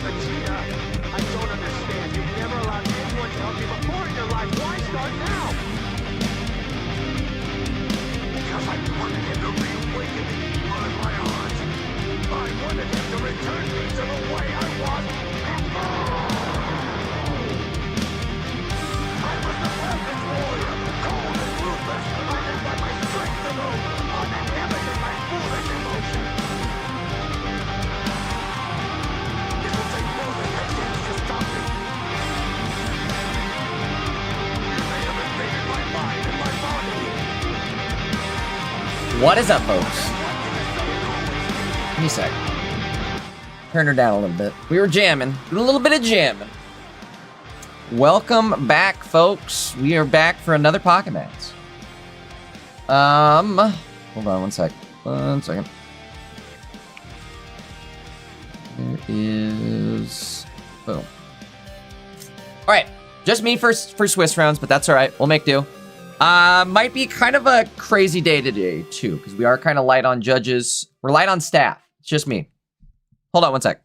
Vegeta, I don't understand. You've never allowed anyone to help you before in your life. Why start now? Because I wanted him to reawaken on my heart. I wanted him to return me to the way I was before. I was the perfect warrior, cold and ruthless. I lived by my strength alone, uninhibited by foolish emotion. It will take more than decades to stop me. You may have invaded my mind and my body. What is up, folks? Give me a sec. Turn her down a little bit. We were jamming. A little bit of jamming. Welcome back, folks. We are back for another Pocket Mats. Hold on one sec. 1 second. There is... Boom. Alright. Just me for Swiss rounds, but that's alright. We'll make do. Might be kind of a crazy day today, too, because we are kind of light on judges. We're light on staff. It's just me. Hold on one sec.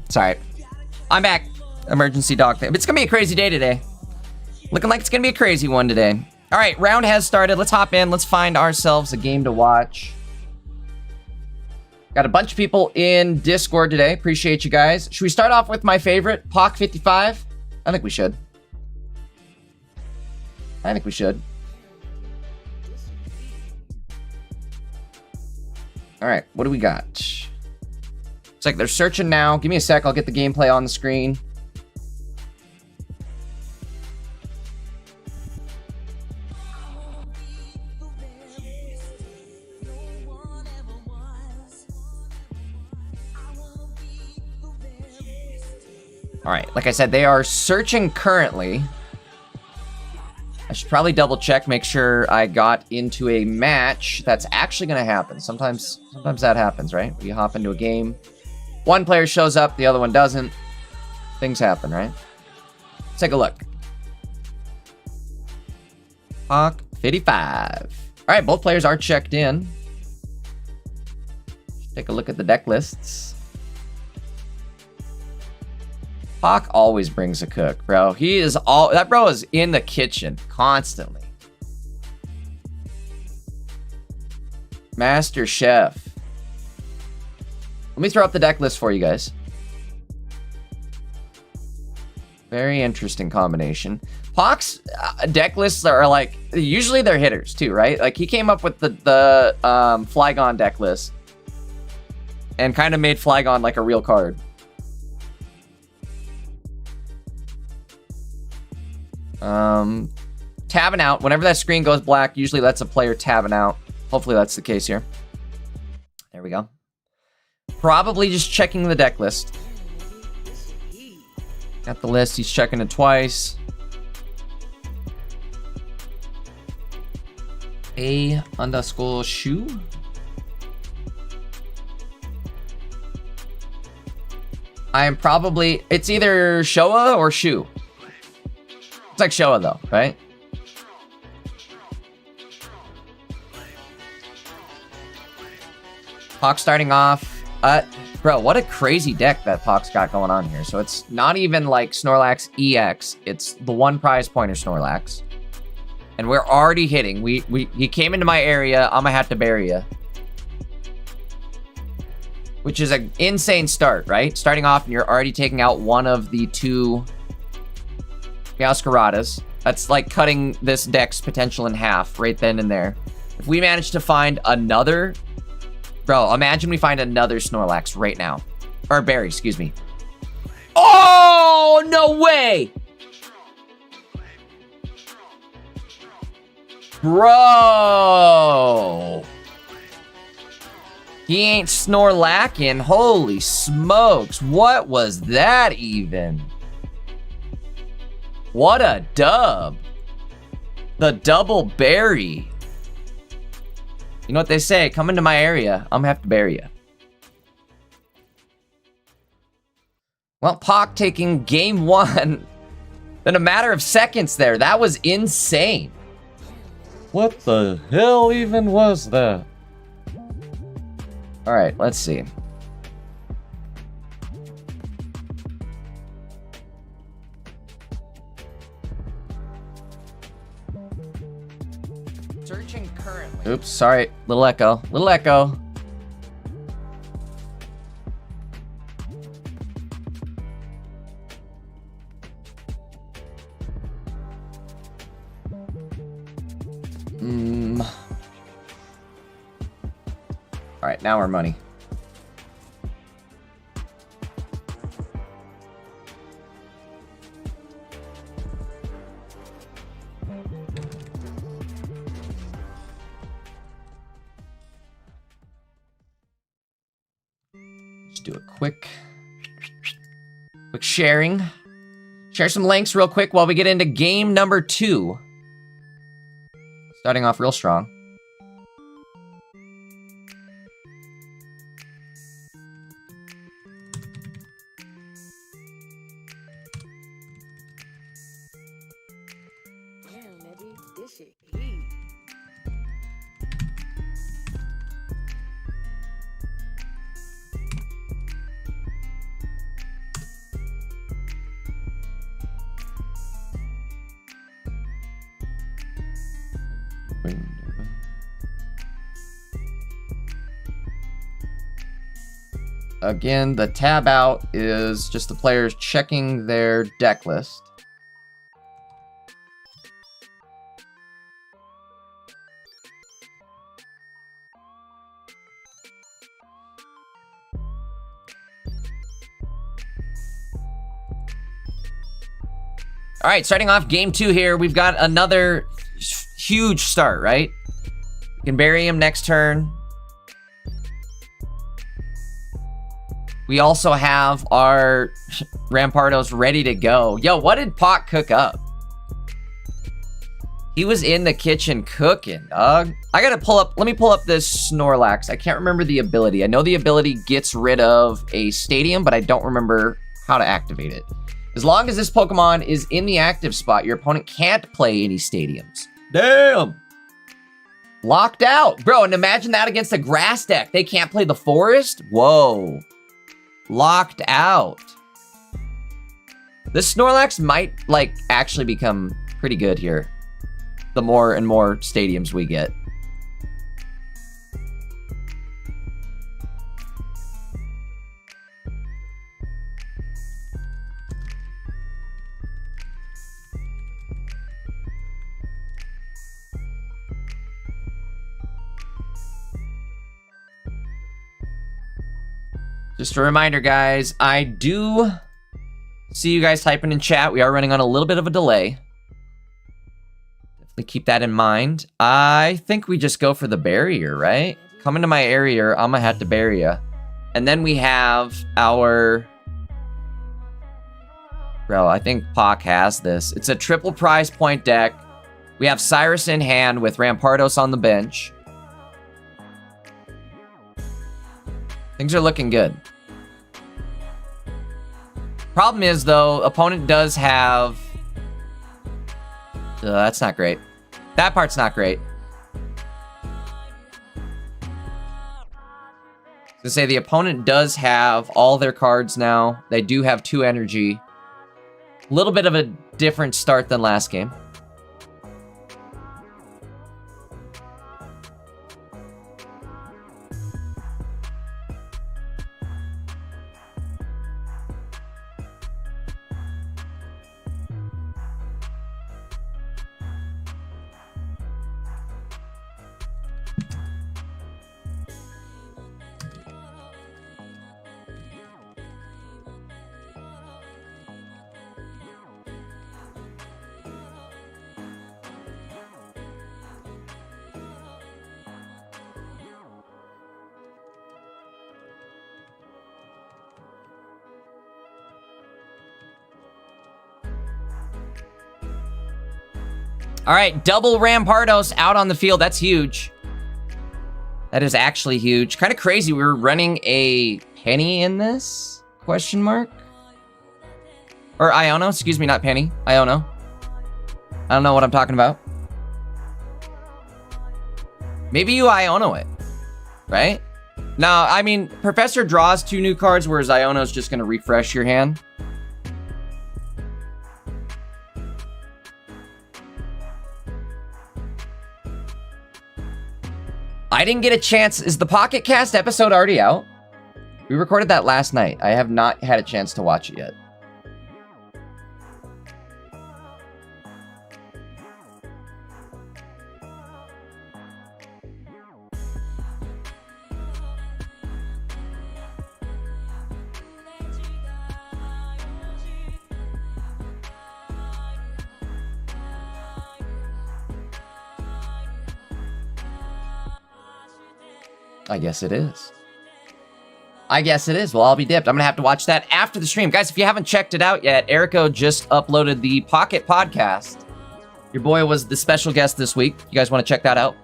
Sorry. I'm back. Emergency dog thing. It's gonna be a crazy day today. Looking like it's gonna be a crazy one today. Alright, round has started. Let's hop in. Let's find ourselves a game to watch. Got a bunch of people in Discord today. Appreciate you guys. Should we start off with my favorite, Poc 55? I think we should. I think we should. Alright, what do we got? It's like they're searching now. Give me a sec. I'll get the gameplay on the screen. All right, like I said, they are searching currently. I should probably double check, make sure I got into a match that's actually going to happen. Sometimes that happens, right? You hop into a game. One player shows up, the other one doesn't. Things happen, right? Let's take a look. Poc 55. All right, both players are checked in. Take a look at the deck lists. Poc always brings a cook, bro. That bro is in the kitchen constantly. Master Chef. Let me throw up the deck list for you guys. Very interesting combination. Poc's deck lists are like, usually they're hitters too, right? Like he came up with the Flygon deck list and kind of made Flygon like a real card. Tabbing out. Whenever that screen goes black, usually that's a player tabbing out. Hopefully that's the case here. There we go. Probably just checking the deck list. Got the list. He's checking it twice. A_shoe. I am probably... It's either Showa or Shu. It's like Showa though, right? Poc starting off. Bro, what a crazy deck that Poc's got going on here. So it's not even like Snorlax EX. It's the one prize pointer Snorlax. And we're already hitting. He came into my area. I'm gonna have to bury you. Which is an insane start, right? Starting off and you're already taking out one of the two Meowscaradas. That's like cutting this deck's potential in half right then and there. If we manage to find another... Bro, imagine we find another Snorlax right now. Or berry, excuse me. Oh, no way! Bro! He ain't Snorlacking. Holy smokes. What was that even? What a dub. The double berry. You know what they say? Come into my area. I'm gonna have to bury you. Well, Pac taking game 1 in a matter of seconds there. That was insane. What the hell even was that? All right, let's see. Searching currently. Oops, sorry. Little echo. Little echo. All right, now we're money. Just do a quick sharing. Share some links real quick while we get into game number 2. Starting off real strong. Again, the tab out is just the players checking their deck list. All right, starting off game 2 here, we've got another huge start, right? We can bury him next turn. We also have our Rampardos ready to go. Yo, what did Pac cook up? He was in the kitchen cooking, dog. I gotta pull up, let me pull up this Snorlax. I can't remember the ability. I know the ability gets rid of a stadium, but I don't remember how to activate it. As long as this Pokemon is in the active spot, your opponent can't play any stadiums. Damn! Locked out. Bro, and imagine that against a grass deck. They can't play the forest? Whoa. Locked out. This Snorlax might, like, actually become pretty good here. The more and more stadiums we get. Just a reminder, guys, I do see you guys typing in chat. We are running on a little bit of a delay. Definitely keep that in mind. I think we just go for the barrier, right? Come into my area, I'm gonna have to bury you. And then we have our... Bro, I think Pac has this. It's a triple prize point deck. We have Cyrus in hand with Rampardos on the bench. Things are looking good. Problem is, though, opponent does have... that's not great. That part's not great. To say the opponent does have all their cards now. They do have 2 energy. A little bit of a different start than last game. All right, double Rampardos out on the field. That's huge. That is actually huge. Kind of crazy. We were running a penny in this? Question mark? Or Iono, excuse me, not penny. Iono. I don't know what I'm talking about. Maybe you Iono it, right? No, I mean, Professor draws 2 new cards, whereas Iono's just gonna refresh your hand. I didn't get a chance. Is the Pocket Cast episode already out? We recorded that last night. I have not had a chance to watch it yet. I guess it is. I guess it is. Well, I'll be dipped. I'm going to have to watch that after the stream. Guys, if you haven't checked it out yet, Erico just uploaded the Pocket Podcast. Your boy was the special guest this week. You guys want to check that out?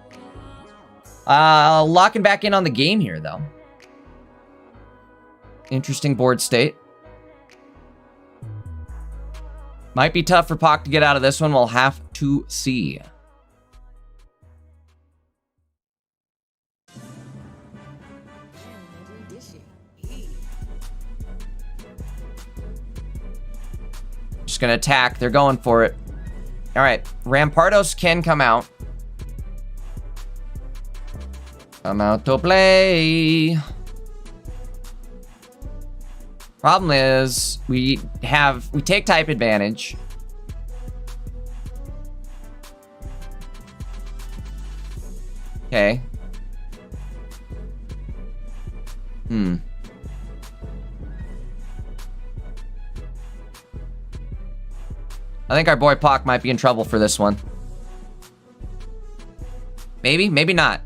Locking back in on the game here, though. Interesting board state. Might be tough for Poc to get out of this one. We'll have to see. Just gonna attack. They're going for it. All right, Rampardos can come out. Come out to play. Problem is, we take type advantage. Okay. I think our boy Poc might be in trouble for this one. Maybe, maybe not.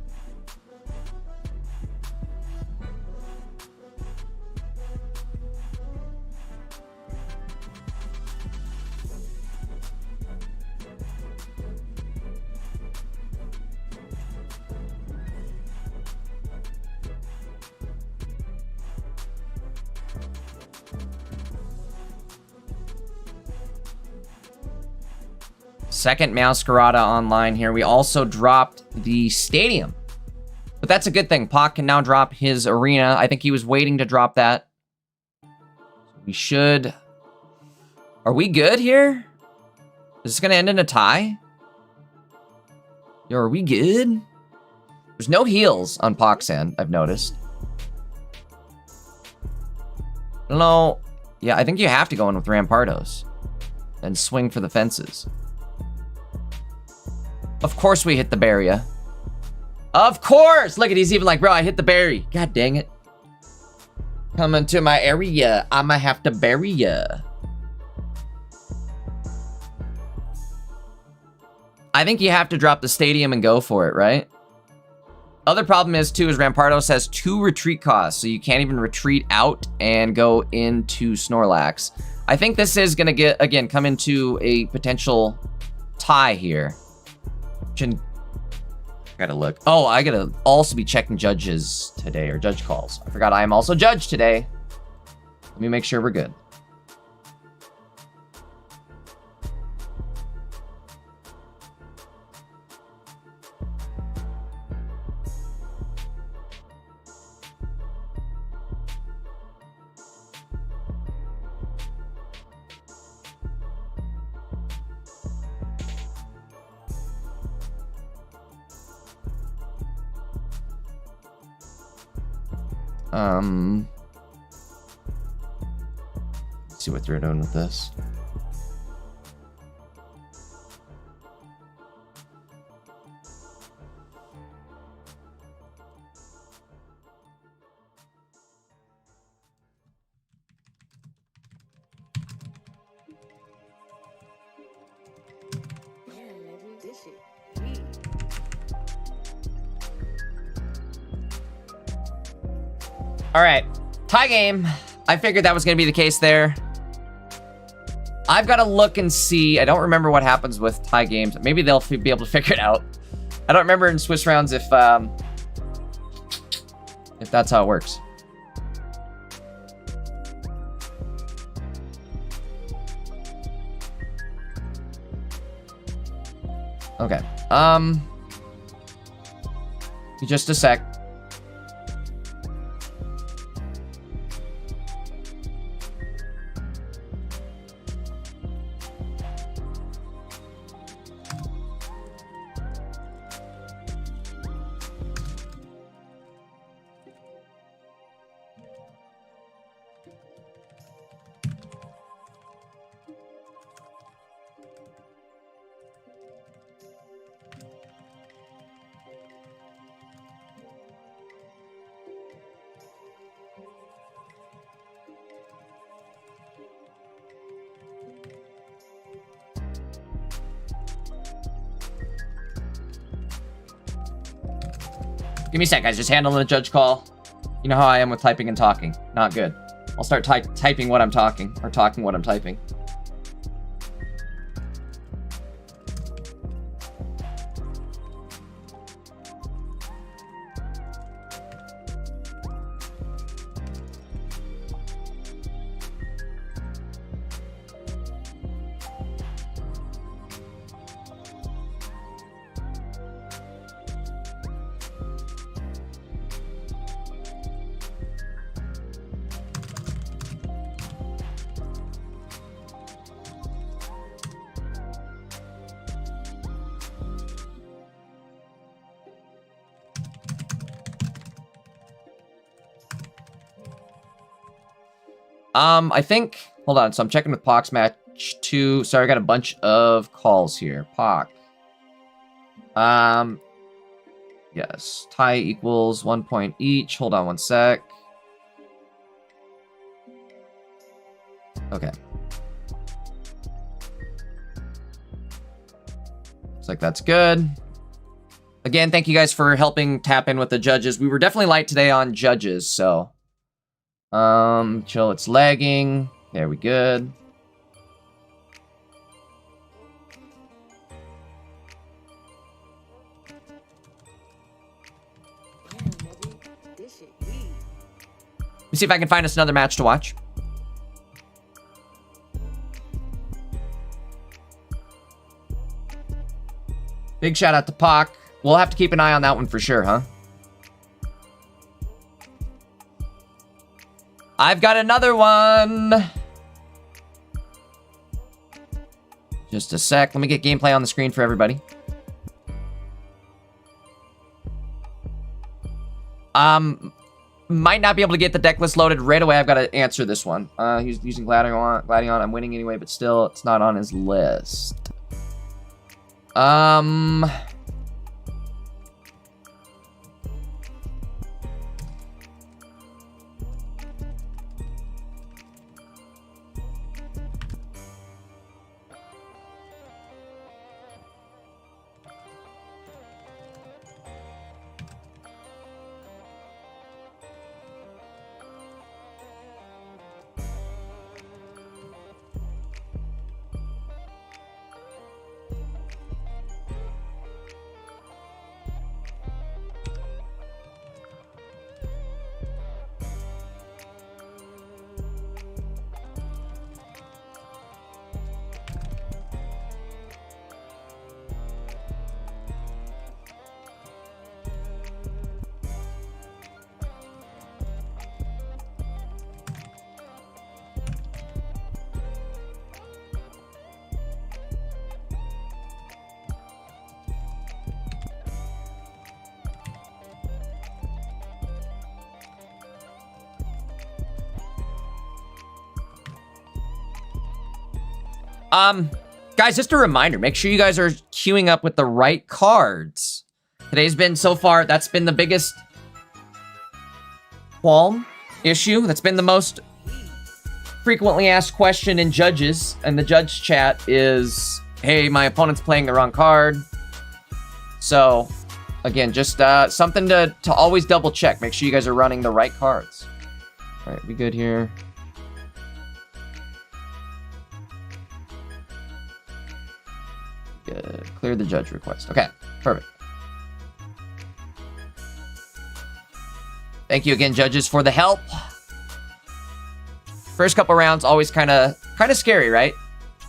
Second Masquerada online here. We also dropped the stadium. But that's a good thing. Poc can now drop his arena. I think he was waiting to drop that. We should... Are we good here? Is this going to end in a tie? Yo, are we good? There's no heals on Poc's end, I've noticed. I don't know. Yeah, I think you have to go in with Rampardos. And swing for the fences. Of course we hit the barrier. Of course! Look at, he's even like, bro, I hit the berry. God dang it. Coming to my area, I'ma have to bury ya. I think you have to drop the stadium and go for it, right? Other problem is, too, is Rampardos has 2 retreat costs, so you can't even retreat out and go into Snorlax. I think this is gonna get, again, come into a potential tie here. Gotta look. Oh, I gotta also be checking judges today, or judge calls. I forgot I am also judge today. Let me make sure we're good. Let's see what they're doing with this. All right, tie game. I figured that was going to be the case there. I've got to look and see. I don't remember what happens with tie games. Maybe they'll be able to figure it out. I don't remember in Swiss rounds if that's how it works. Okay. Just a sec. Give me a sec, guys. Just handling the judge call. You know how I am with typing and talking. Not good. I'll start typing what I'm talking, or talking what I'm typing. I think, hold on, so I'm checking with Poc's match 2. Sorry, I got a bunch of calls here. Poc. Yes, tie equals 1 point each. Hold on one sec. Okay. Looks like that's good. Again, thank you guys for helping tap in with the judges. We were definitely light today on judges, so... chill, it's lagging. There we good. Let me see if I can find us another match to watch. Big shout out to Poc. We'll have to keep an eye on that one for sure, huh? I've got another one. Just a sec. Let me get gameplay on the screen for everybody. Might not be able to get the deck list loaded right away. I've got to answer this one. He's using Gladion. I'm winning anyway, but still, it's not on his list. Guys, just a reminder, make sure you guys are queuing up with the right cards. Today's been, so far, that's been the biggest qualm issue. That's been the most frequently asked question in judges, and the judge chat is, hey, my opponent's playing the wrong card. So, again, just something to always double check. Make sure you guys are running the right cards. All right, we good here. Clear the judge request. Okay, perfect. Thank you again, judges, for the help. First couple rounds, always kind of scary, right?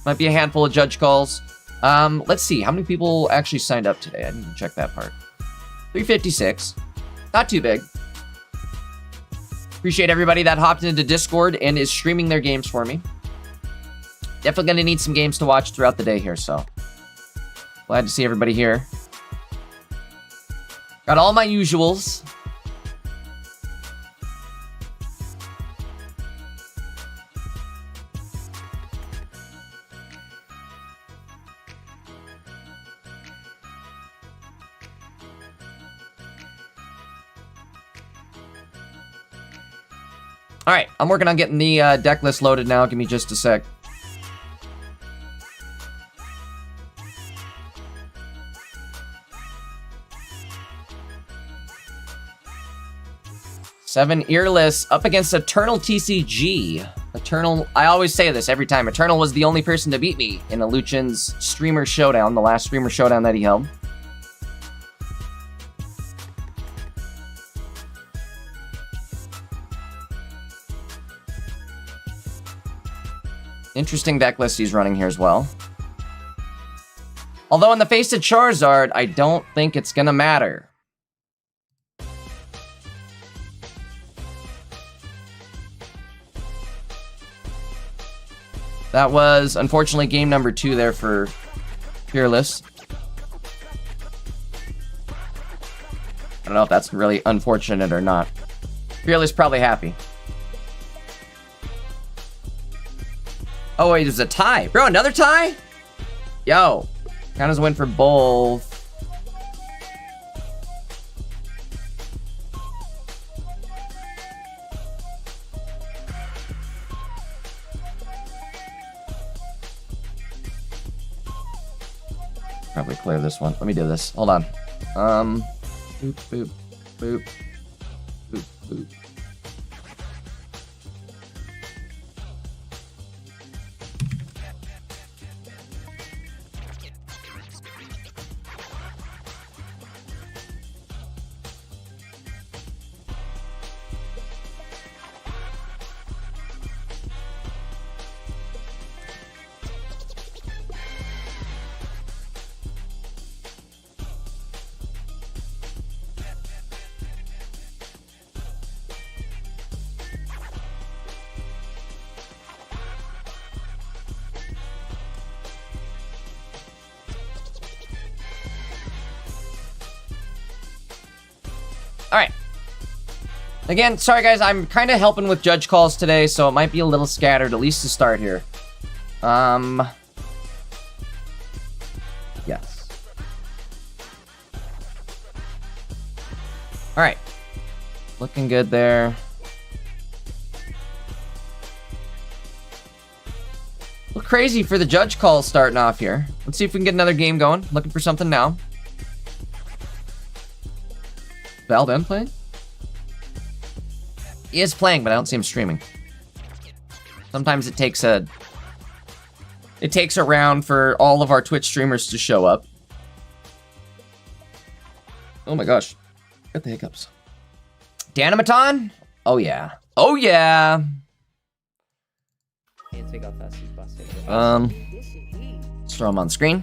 Might be a handful of judge calls. Let's see. How many people actually signed up today? I didn't check that part. 356. Not too big. Appreciate everybody that hopped into Discord and is streaming their games for me. Definitely going to need some games to watch throughout the day here, so. Glad to see everybody here. Got all my usuals. All right, I'm working on getting the deck list loaded now. Give me just a sec. Seven Earless up against Eternal TCG. Eternal, I always say this every time. Eternal was the only person to beat me in a Luchin's Streamer Showdown, the last Streamer Showdown that he held. Interesting deck list he's running here as well. Although in the face of Charizard, I don't think it's gonna matter. That was, unfortunately, game number 2 there for Fearless. I don't know if that's really unfortunate or not. Fearless probably happy. Oh, wait, there's a tie. Bro, another tie? Yo. Count as a win for both. Probably clear this one. Let me do this. Hold on. Boop, boop, boop. Boop, boop. Alright. Again, sorry guys, I'm kind of helping with judge calls today, so it might be a little scattered, at least to start here. Yes. Alright. Looking good there. Look crazy for the judge calls starting off here. Let's see if we can get another game going. Looking for something now. Valden playing? He is playing, but I don't see him streaming. Sometimes it takes a round for all of our Twitch streamers to show up. Oh my gosh. Got the hiccups. Danimaton? Oh yeah. Oh yeah. Can't take out fast, he's busted. Let's throw him on screen.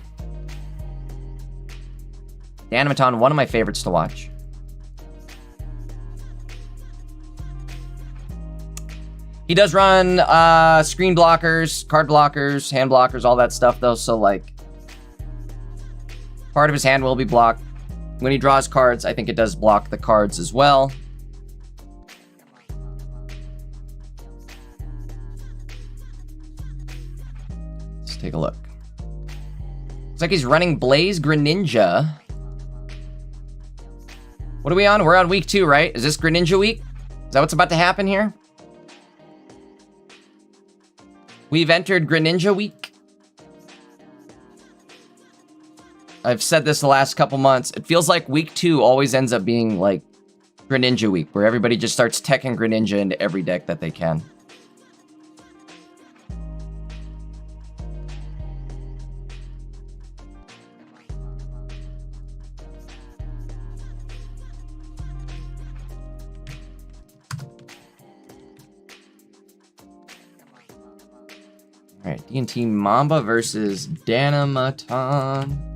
Danimaton, one of my favorites to watch. He does run screen blockers, card blockers, hand blockers, all that stuff though, so like part of his hand will be blocked. When he draws cards, I think it does block the cards as well. Let's take a look. Looks like he's running Blaze Greninja. What are we on? We're on week 2, right? Is this Greninja week? Is that what's about to happen here? We've entered Greninja week. I've said this the last couple months. It feels like week 2 always ends up being like Greninja week, where everybody just starts teching Greninja into every deck that they can. All right, D&T Mamba versus Danamaton.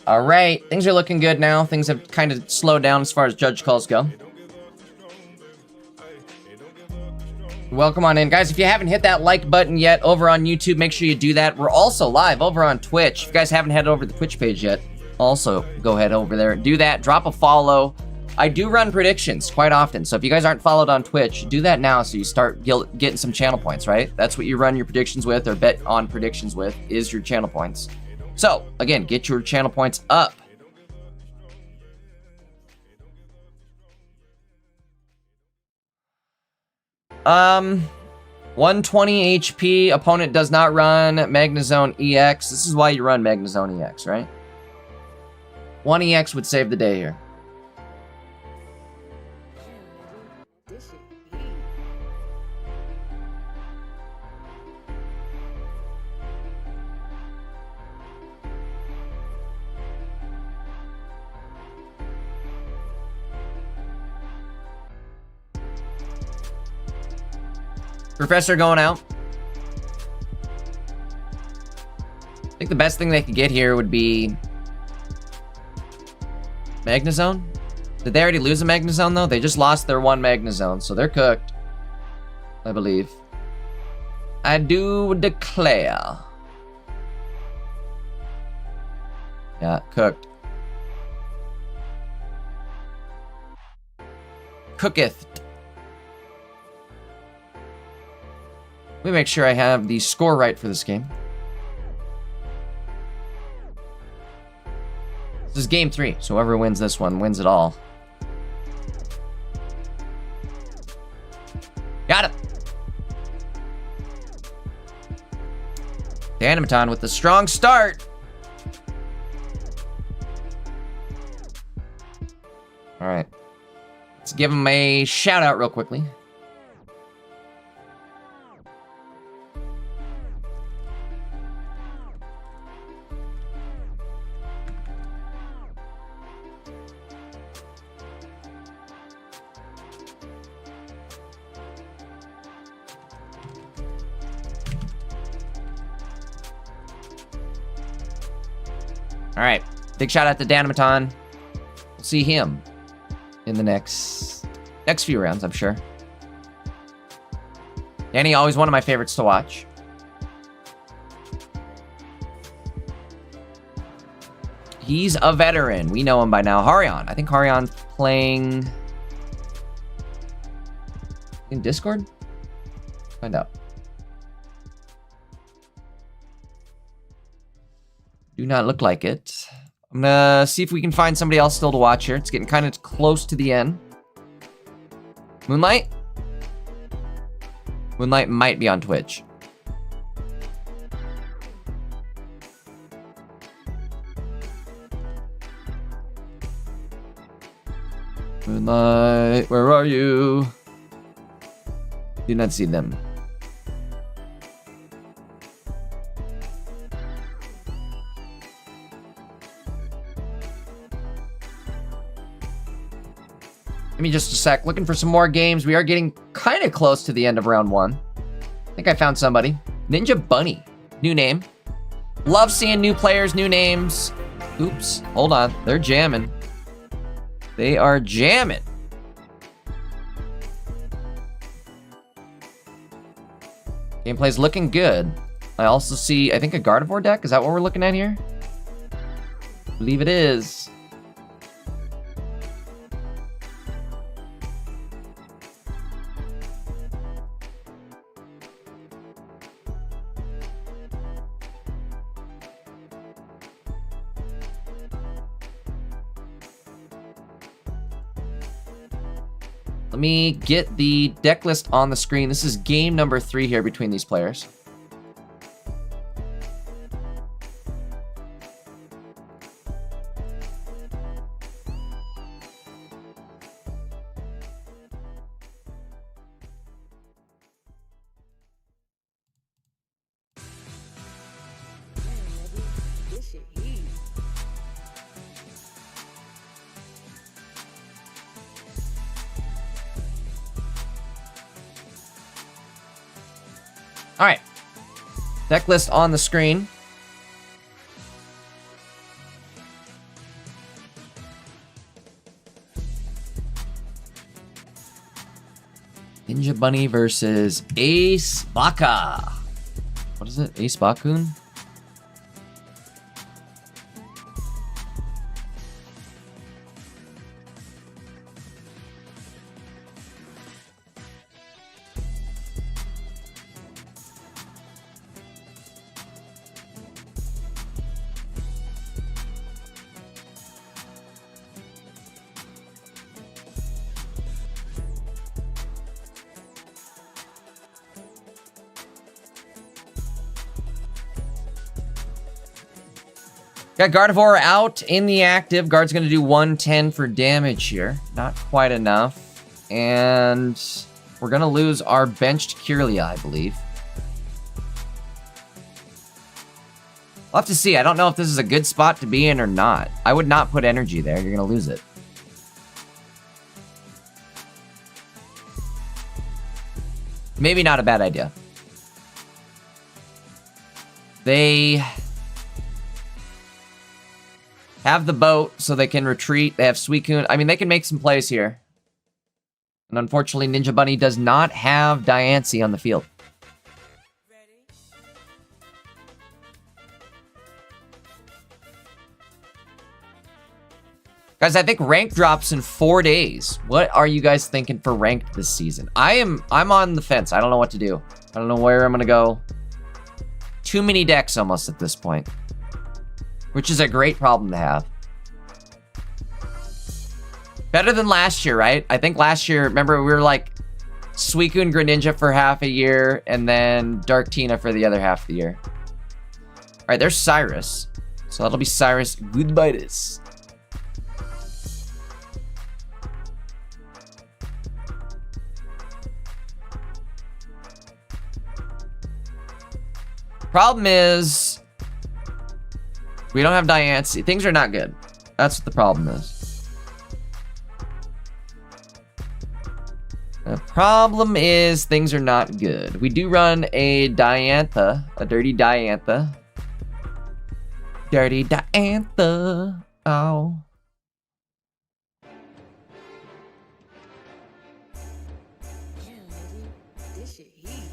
All right, things are looking good now. Things have kind of slowed down as far as judge calls go. Welcome on in. Guys, if you haven't hit that like button yet over on YouTube, make sure you do that. We're also live over on Twitch. If you guys haven't headed over to the Twitch page yet, also go ahead over there and do that. Drop a follow. I do run predictions quite often, so if you guys aren't followed on Twitch, do that now so you start getting some channel points, right? That's what you run your predictions with, or bet on predictions with, is your channel points. So, again, get your channel points up. Um, 120 HP, opponent does not run Magnezone EX. This is why you run Magnezone EX, right? 1 EX would save the day here. Professor going out. I think the best thing they could get here would be Magnezone. Did they already lose a Magnezone, though? They just lost their one Magnezone, so they're cooked, I believe. I do declare. Yeah, cooked. Cooketh. Let me make sure I have the score right for this game. This is game 3, so whoever wins this one wins it all. Got it! Danamaton with a strong start. Alright. Let's give him a shout out real quickly. All right, big shout out to Danamaton. We'll see him in the next few rounds, I'm sure. Danny, always one of my favorites to watch. He's a veteran. We know him by now. Harion. I think Harion's playing in Discord. Find out. Do not look like it. I'm gonna see if we can find somebody else still to watch here. It's getting kind of close to the end. Moonlight? Moonlight might be on Twitch. Moonlight, where are you? Do not see them. Give me just a sec. Looking for some more games. We are getting kind of close to the end of round 1. I think I found somebody. Ninja Bunny. New name. Love seeing new players, new names. Oops. Hold on. They're jamming. They are jamming. Gameplay's looking good. I also see, I think, a Gardevoir deck. Is that what we're looking at here? I believe it is. Let me get the deck list on the screen. This is game number 3 here between these players. shit heat. All right. Deck list on the screen. Ninja Bunny versus Ace Baka. What is it? Ace Bakun? Got Gardevoir out in the active. Guard's going to do 110 for damage here. Not quite enough. And we're going to lose our benched Kirlia, I believe. We'll have to see. I don't know if this is a good spot to be in or not. I would not put energy there. You're going to lose it. Maybe not a bad idea. They have the boat so they can retreat. They have Suicune. I mean, they can make some plays here. And unfortunately, Ninja Bunny does not have Diancie on the field. Guys, I think rank drops in 4 days. What are you guys thinking for ranked this season? I'm on the fence. I don't know what to do. I don't know where I'm going to go. Too many decks almost at this point. Which is a great problem to have. Better than last year, right? I think last year, remember, we were like Suicune Greninja for half a year and then Dark Tina for the other half of the year. All right, there's Cyrus. So that'll be Cyrus. Goodbye this. Problem is, we don't have Diancie. Things are not good. That's what the problem is. The problem is things are not good. We do run a Diantha, a dirty Diantha. Dirty Diantha. Oh. Yeah, nigga, this shit heat.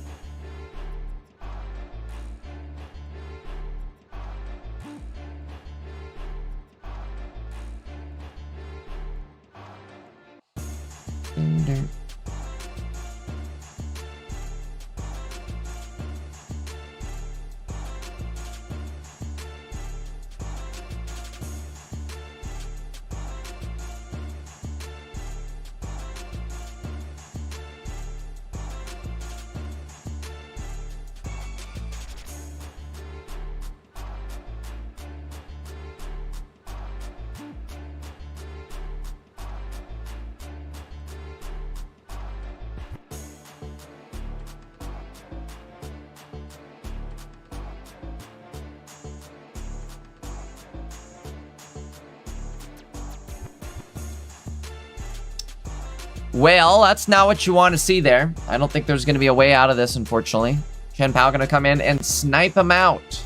Well, that's not what you want to see there. I don't think there's going to be a way out of this, unfortunately. Chen Pao going to come in and snipe him out.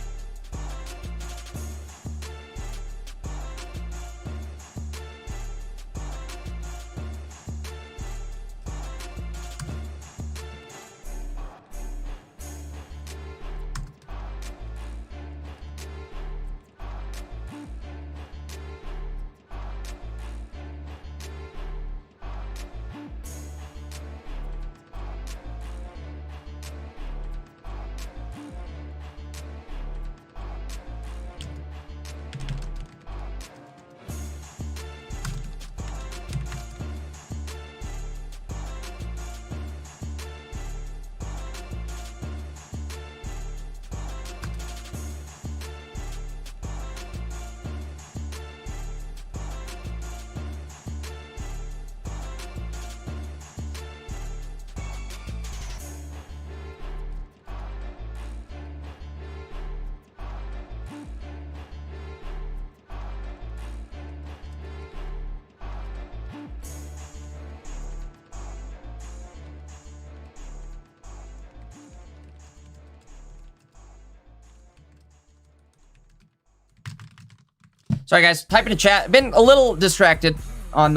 Sorry, guys. Typing in chat. Been a little distracted on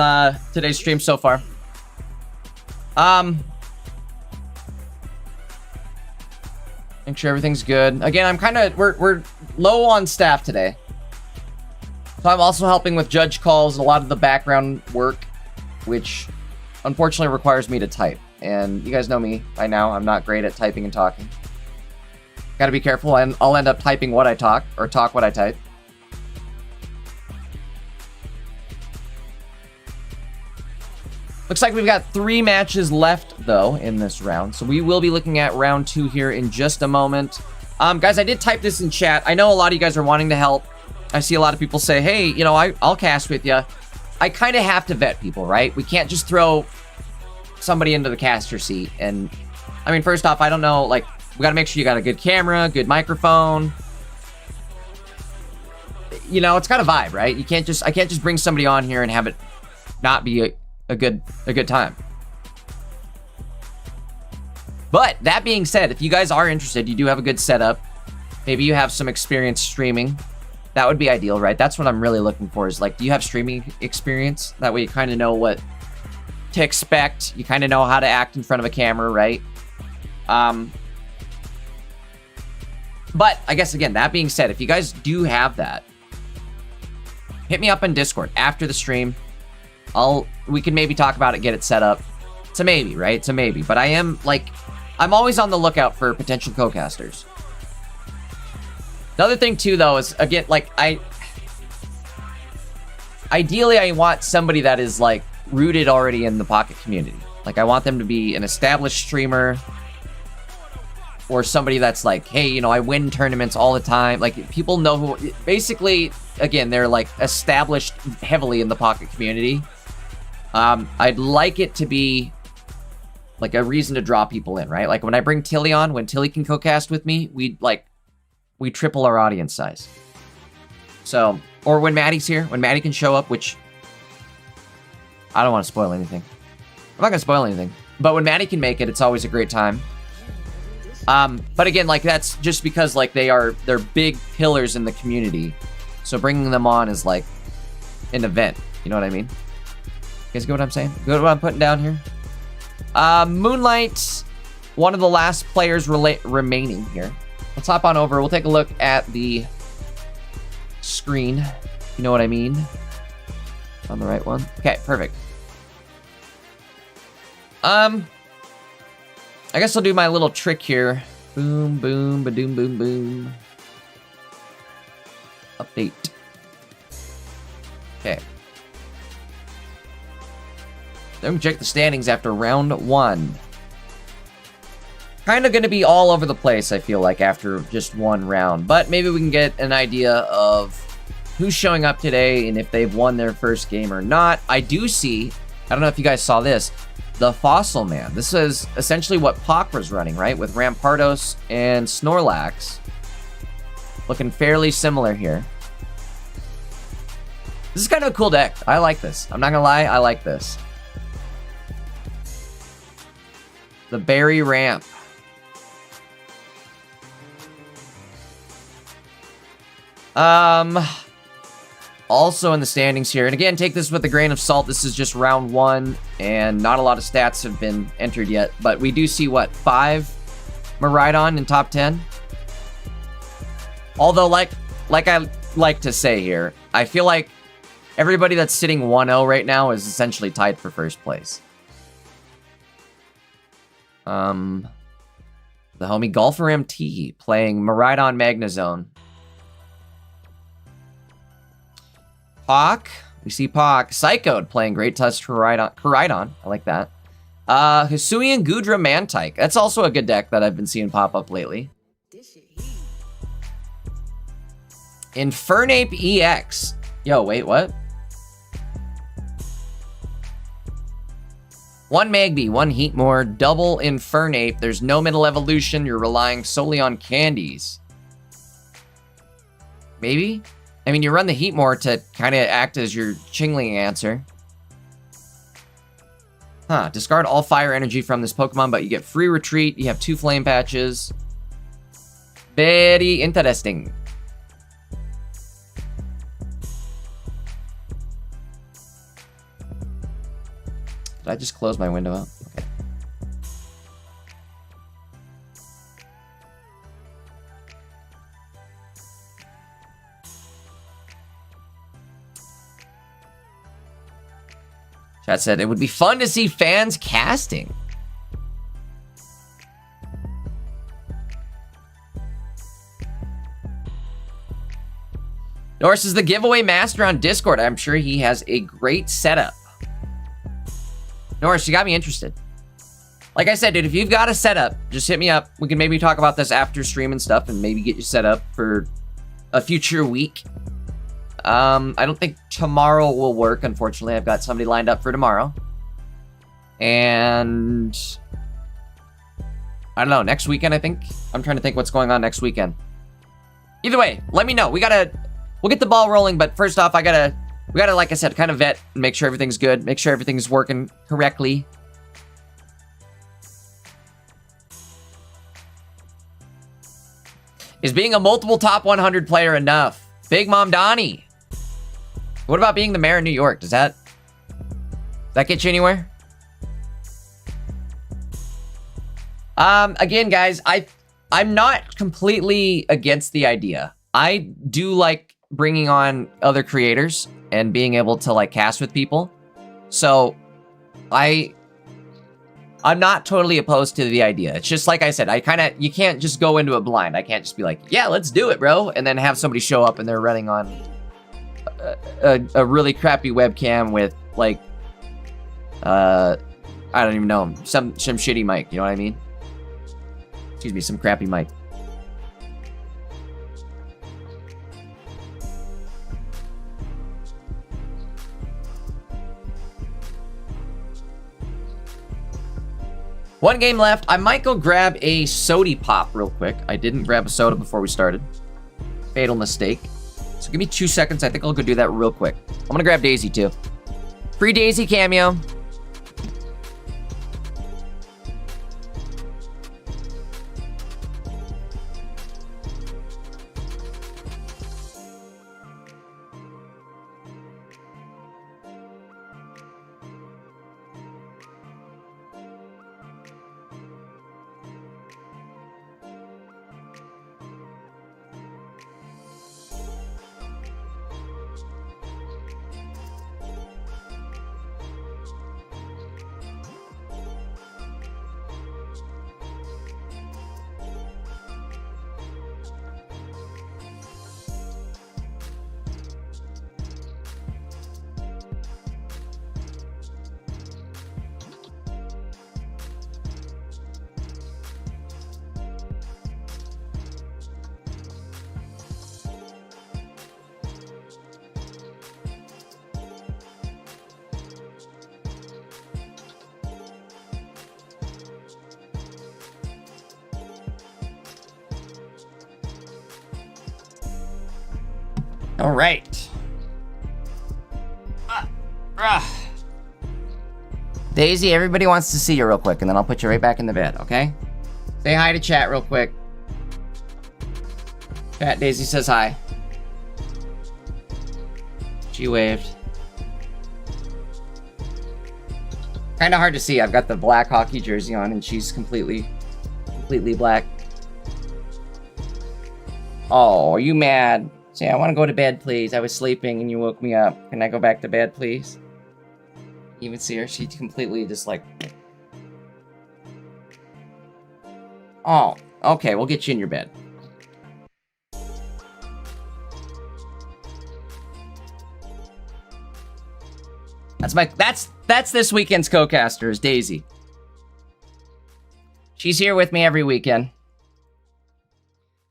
today's stream so far. Make sure everything's good. Again, I'm kind of... We're low on staff today. So I'm also helping with judge calls, a lot of the background work, which unfortunately requires me to type. And you guys know me by now. I'm not great at typing and talking. Gotta be careful, and I'll end up typing what I talk, or talk what I type. Looks like we've got 3 matches left, though, in this round. So we will be looking at round 2 here in just a moment. Guys, I did type this in chat. I know a lot of you guys are wanting to help. I see a lot of people say, hey, you know, I'll cast with you. I kind of have to vet people, right? We can't just throw somebody into the caster seat. And, I mean, first off, I don't know, like, we got to make sure you got a good camera, good microphone. You know, it's got a vibe, right? I can't just bring somebody on here and have it not be a good time. But that being said, if you guys are interested, you do have a good setup, maybe you have some experience streaming, that would be ideal, right? That's what I'm really looking for, is like, do you have streaming experience? That way you kind of know what to expect. You kind of know how to act in front of a camera, right? But I guess, again, that being said, if you guys do have that, hit me up on Discord after the stream. We can maybe talk about it, get it set up. It's a maybe, right? It's a maybe. But I'm always on the lookout for potential co-casters. Another thing too, though, is, again, like, ideally I want somebody that is, like, rooted already in the Pocket community. Like, I want them to be an established streamer, or somebody that's like, hey, you know, I win tournaments all the time. Like, people know who, basically, again, they're, like, established heavily in the Pocket community. I'd like it to be, like, a reason to draw people in, right? Like, when I bring Tilly on, when Tilly can co-cast with me, we triple our audience size. So, or when Maddie's here, when Maddie can show up, which I don't want to spoil anything. I'm not going to spoil anything. But when Maddie can make it, it's always a great time. But again, like, that's just because, like, they're big pillars in the community. So bringing them on is, like, an event. You know what I mean? You guys get what I'm saying? Get what I'm putting down here? Moonlight, one of the last players remaining here. Let's hop on over. We'll take a look at the screen. You know what I mean? On the right one. Okay, perfect. I guess I'll do my little trick here. Boom, boom, ba-doom, boom, boom. Update. Okay. Then we check the standings after round 1. Kind of going to be all over the place, I feel like, after just one round. But maybe we can get an idea of who's showing up today and if they've won their first game or not. I do see, I don't know if you guys saw this, the Fossil Man. This is essentially what Pac was running, right? With Rampardos and Snorlax. Looking fairly similar here. This is kind of a cool deck. I like this. I'm not going to lie, I like this. The Berry Ramp. Also in the standings here, and again, take this with a grain of salt. This is just round 1, and not a lot of stats have been entered yet. But we do see, what, 5 Miraidon in top 10? Although, like I like to say here, I feel like everybody that's sitting 1-0 right now is essentially tied for first place. The homie Golfer MT playing Miraidon Magnezone. Pac, we see Pac. Psychode playing Great Tusk Koraidon. I like that. Hisuian Gudra Mantike. That's also a good deck that I've been seeing pop up lately. Infernape EX. Yo, wait, what? 1 Magby, 1 Heatmore, double Infernape. There's no middle evolution. You're relying solely on candies. Maybe? I mean, you run the Heatmore to kind of act as your Chingling answer. Huh. Discard all fire energy from this Pokemon, but you get free retreat. You have 2 flame patches. Very interesting. Did I just close my window out? Okay. Chat said, it would be fun to see fans casting. Norris is the giveaway master on Discord. I'm sure he has a great setup. Norris, you got me interested. Like I said, dude, if you've got a setup, just hit me up. We can maybe talk about this after stream and stuff and maybe get you set up for a future week. I don't think tomorrow will work, unfortunately. I've got somebody lined up for tomorrow. And I don't know, next weekend, I think. I'm trying to think what's going on next weekend. Either way, let me know. We'll get the ball rolling, but first off, we gotta, like I said, kind of vet and make sure everything's good, make sure everything's working correctly. Is being a multiple top 100 player enough? Big Mom Donnie. What about being the mayor of New York? Does that get you anywhere? Again, guys, I'm not completely against the idea. I do like bringing on other creators and being able to like cast with people. So I'm not totally opposed to the idea. It's just like I said, you can't just go into it blind. I can't just be like, yeah, let's do it, bro. And then have somebody show up and they're running on a really crappy webcam with like, I don't even know, some shitty mic, you know what I mean? Excuse me, some crappy mic. One game left. I might go grab a sody pop real quick. I didn't grab a soda before we started. Fatal mistake. So give me 2 seconds. I think I'll go do that real quick. I'm gonna grab Daisy too. Free Daisy cameo. All right. Daisy, everybody wants to see you real quick, and then I'll put you right back in the bed, okay? Say hi to chat real quick. Chat, Daisy says hi. She waved. Kind of hard to see. I've got the black hockey jersey on, and she's completely black. Oh, are you mad? Say, I want to go to bed, please. I was sleeping and you woke me up. Can I go back to bed, please? You even see her? She's completely just like... Oh, okay. We'll get you in your bed. That's this weekend's co-caster is Daisy. She's here with me every weekend.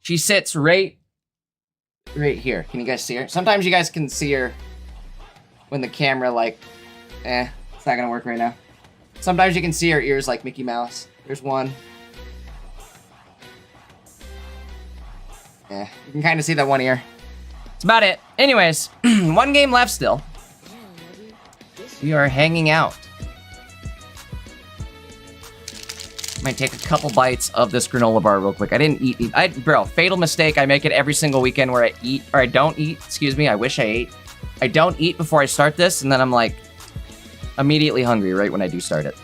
She sits right here. Can you guys see her? Sometimes you guys can see her when the camera like, it's not gonna work right now. Sometimes you can see her ears like Mickey Mouse. There's one. Yeah, you can kind of see that one ear. That's about it. Anyways, one game left still. We are hanging out. Might take a couple bites of this granola bar real quick. I didn't eat. Bro, fatal mistake. I make it every single weekend where I eat, or I don't eat. Excuse me. I wish I ate. I don't eat before I start this, and then I'm like, immediately hungry right when I do start it.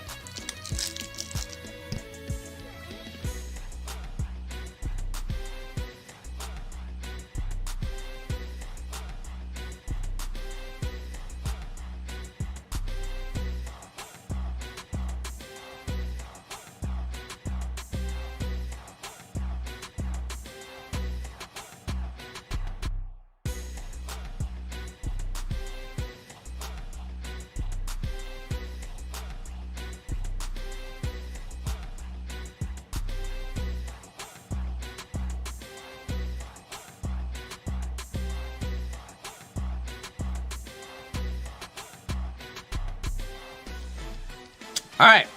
All right,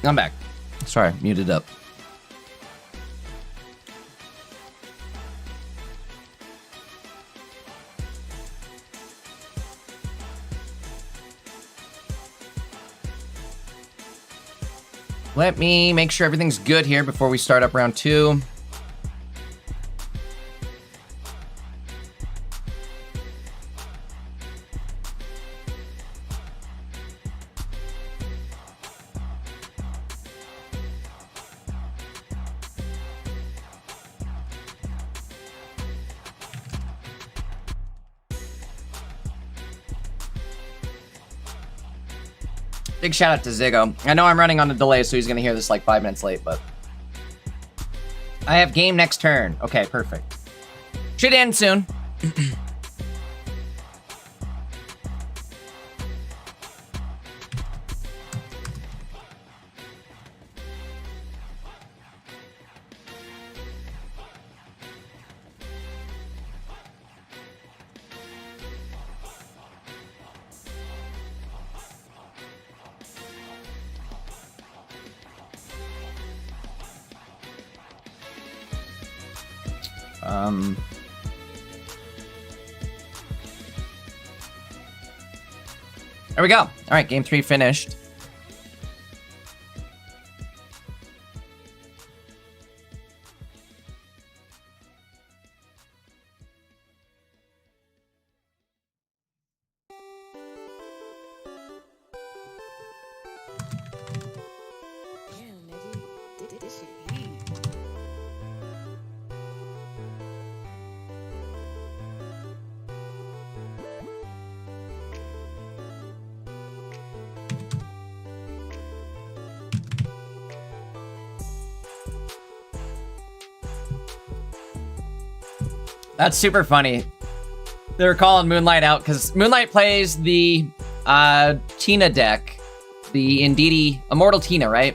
I'm back. Sorry, muted up. Let me make sure everything's good here before we start up round 2. Big shout out to Ziggo. I know I'm running on a delay, so he's gonna hear this like 5 minutes late, but I have game next turn. Okay, perfect. Should end soon. There we go. All right, game 3 finished. Damn, nigga. This shit heat. That's super funny. They're calling Moonlight out because Moonlight plays the Tina deck, the Indeedee Immortal Tina, right?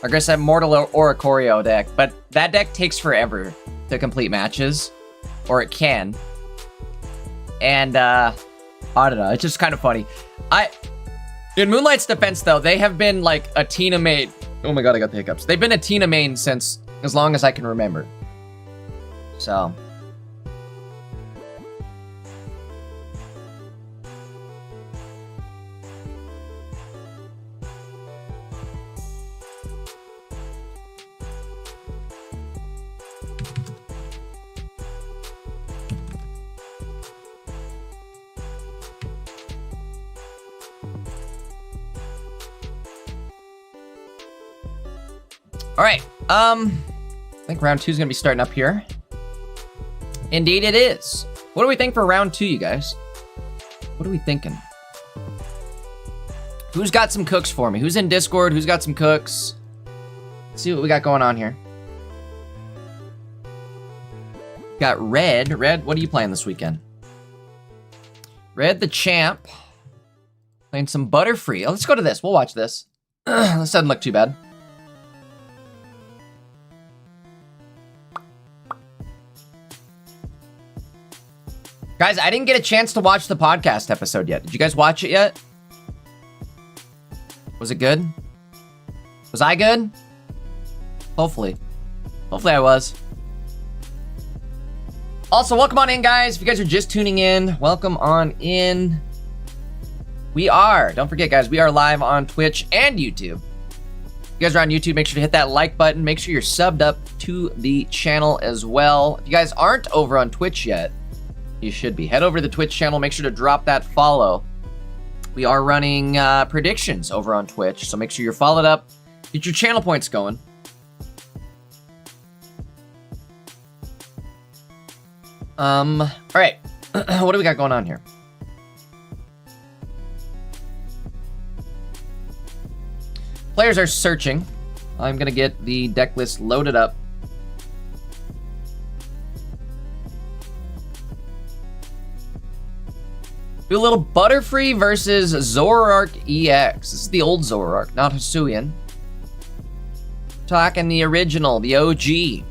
I guess Immortal Oricorio deck, but that deck takes forever to complete matches, or it can. And I don't know, it's just kind of funny. In Moonlight's defense, though, they have been like a Tina main. Oh my god, I got the hiccups. They've been a Tina main since as long as I can remember. So. All right, I think round 2 is gonna be starting up here. Indeed it is. What do we think for round 2, you guys? What are we thinking? Who's got some cooks for me? Who's in Discord? Who's got some cooks? Let's see what we got going on here. Got Red. Red, what are you playing this weekend? Red the Champ. Playing some Butterfree. Oh, let's go to this. We'll watch this. This doesn't look too bad. Guys, I didn't get a chance to watch the podcast episode yet. Did you guys watch it yet? Was it good? Was I good? Hopefully. Hopefully I was. Also, welcome on in, guys. If you guys are just tuning in, welcome on in. We are, don't forget, guys, we are live on Twitch and YouTube. If you guys are on YouTube, make sure to hit that like button. Make sure you're subbed up to the channel as well. If you guys aren't over on Twitch yet, you should be. Head over to the Twitch channel. Make sure to drop that follow. we are running predictions over on Twitch, so make sure you're followed up. Get your channel points going. All right. What do we got going on here? Players are searching. I'm gonna get the deck list loaded up. Do a little Butterfree versus Zoroark EX. This is the old Zoroark, not Hisuian. Talking the original, the OG.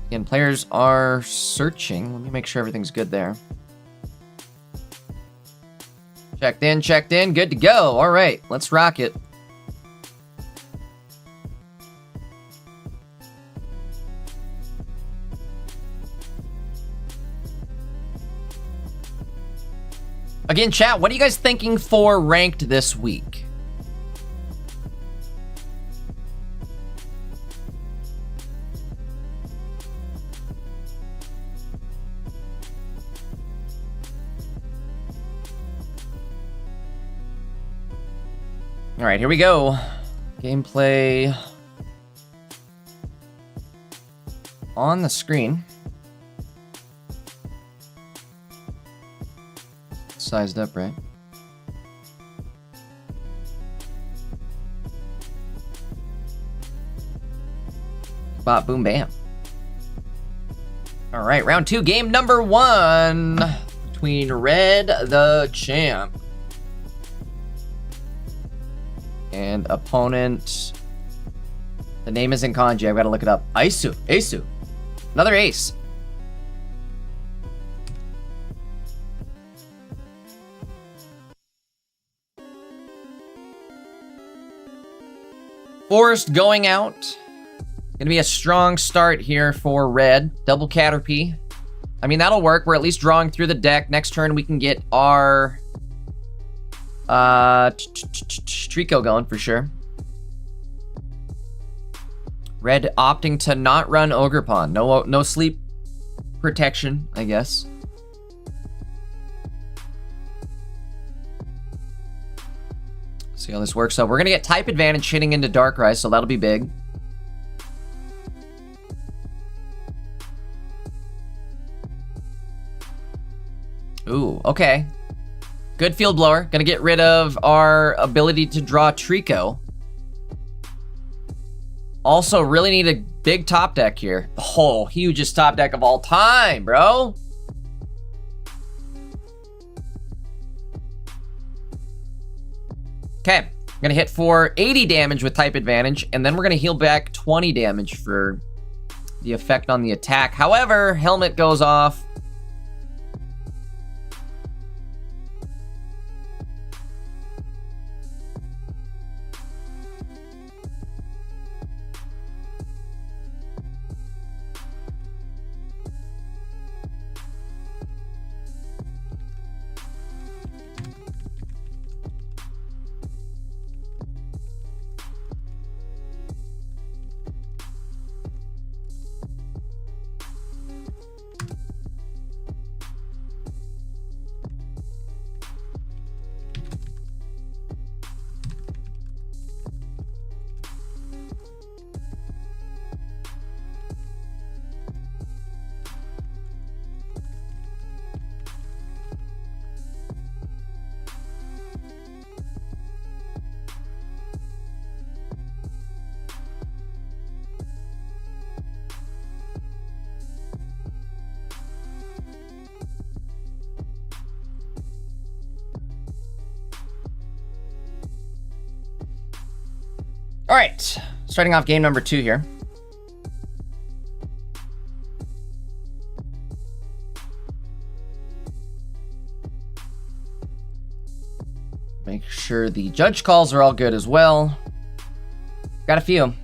Again, players are searching. Let me make sure everything's good there. Checked in, good to go. All right, let's rock it. Again, chat, what are you guys thinking for ranked this week? All right, here we go. Gameplay on the screen. Sized up, right? Bop, boom, bam. All right, round 2, game number 1 between Red the Champ and opponent. The name is in kanji. I've got to look it up. Aisu. Another ace. Forest going out. Gonna be a strong start here for Red. Double Caterpie. I mean, that'll work. We're at least drawing through the deck. Next turn, we can get our Trico going for sure. Red opting to not run Ogerpon. No sleep protection, I guess. See how this works out. We're gonna get type advantage hitting into Darkrai, so that'll be big. Ooh, okay. Good field blower. Gonna get rid of our ability to draw Trico. Also, really need a big top deck here. Oh, hugest top deck of all time, bro. Okay, I'm gonna hit for 80 damage with type advantage, and then we're gonna heal back 20 damage for the effect on the attack. However, helmet goes off. All right, starting off game number 2 here. Make sure the judge calls are all good as well. Got a few.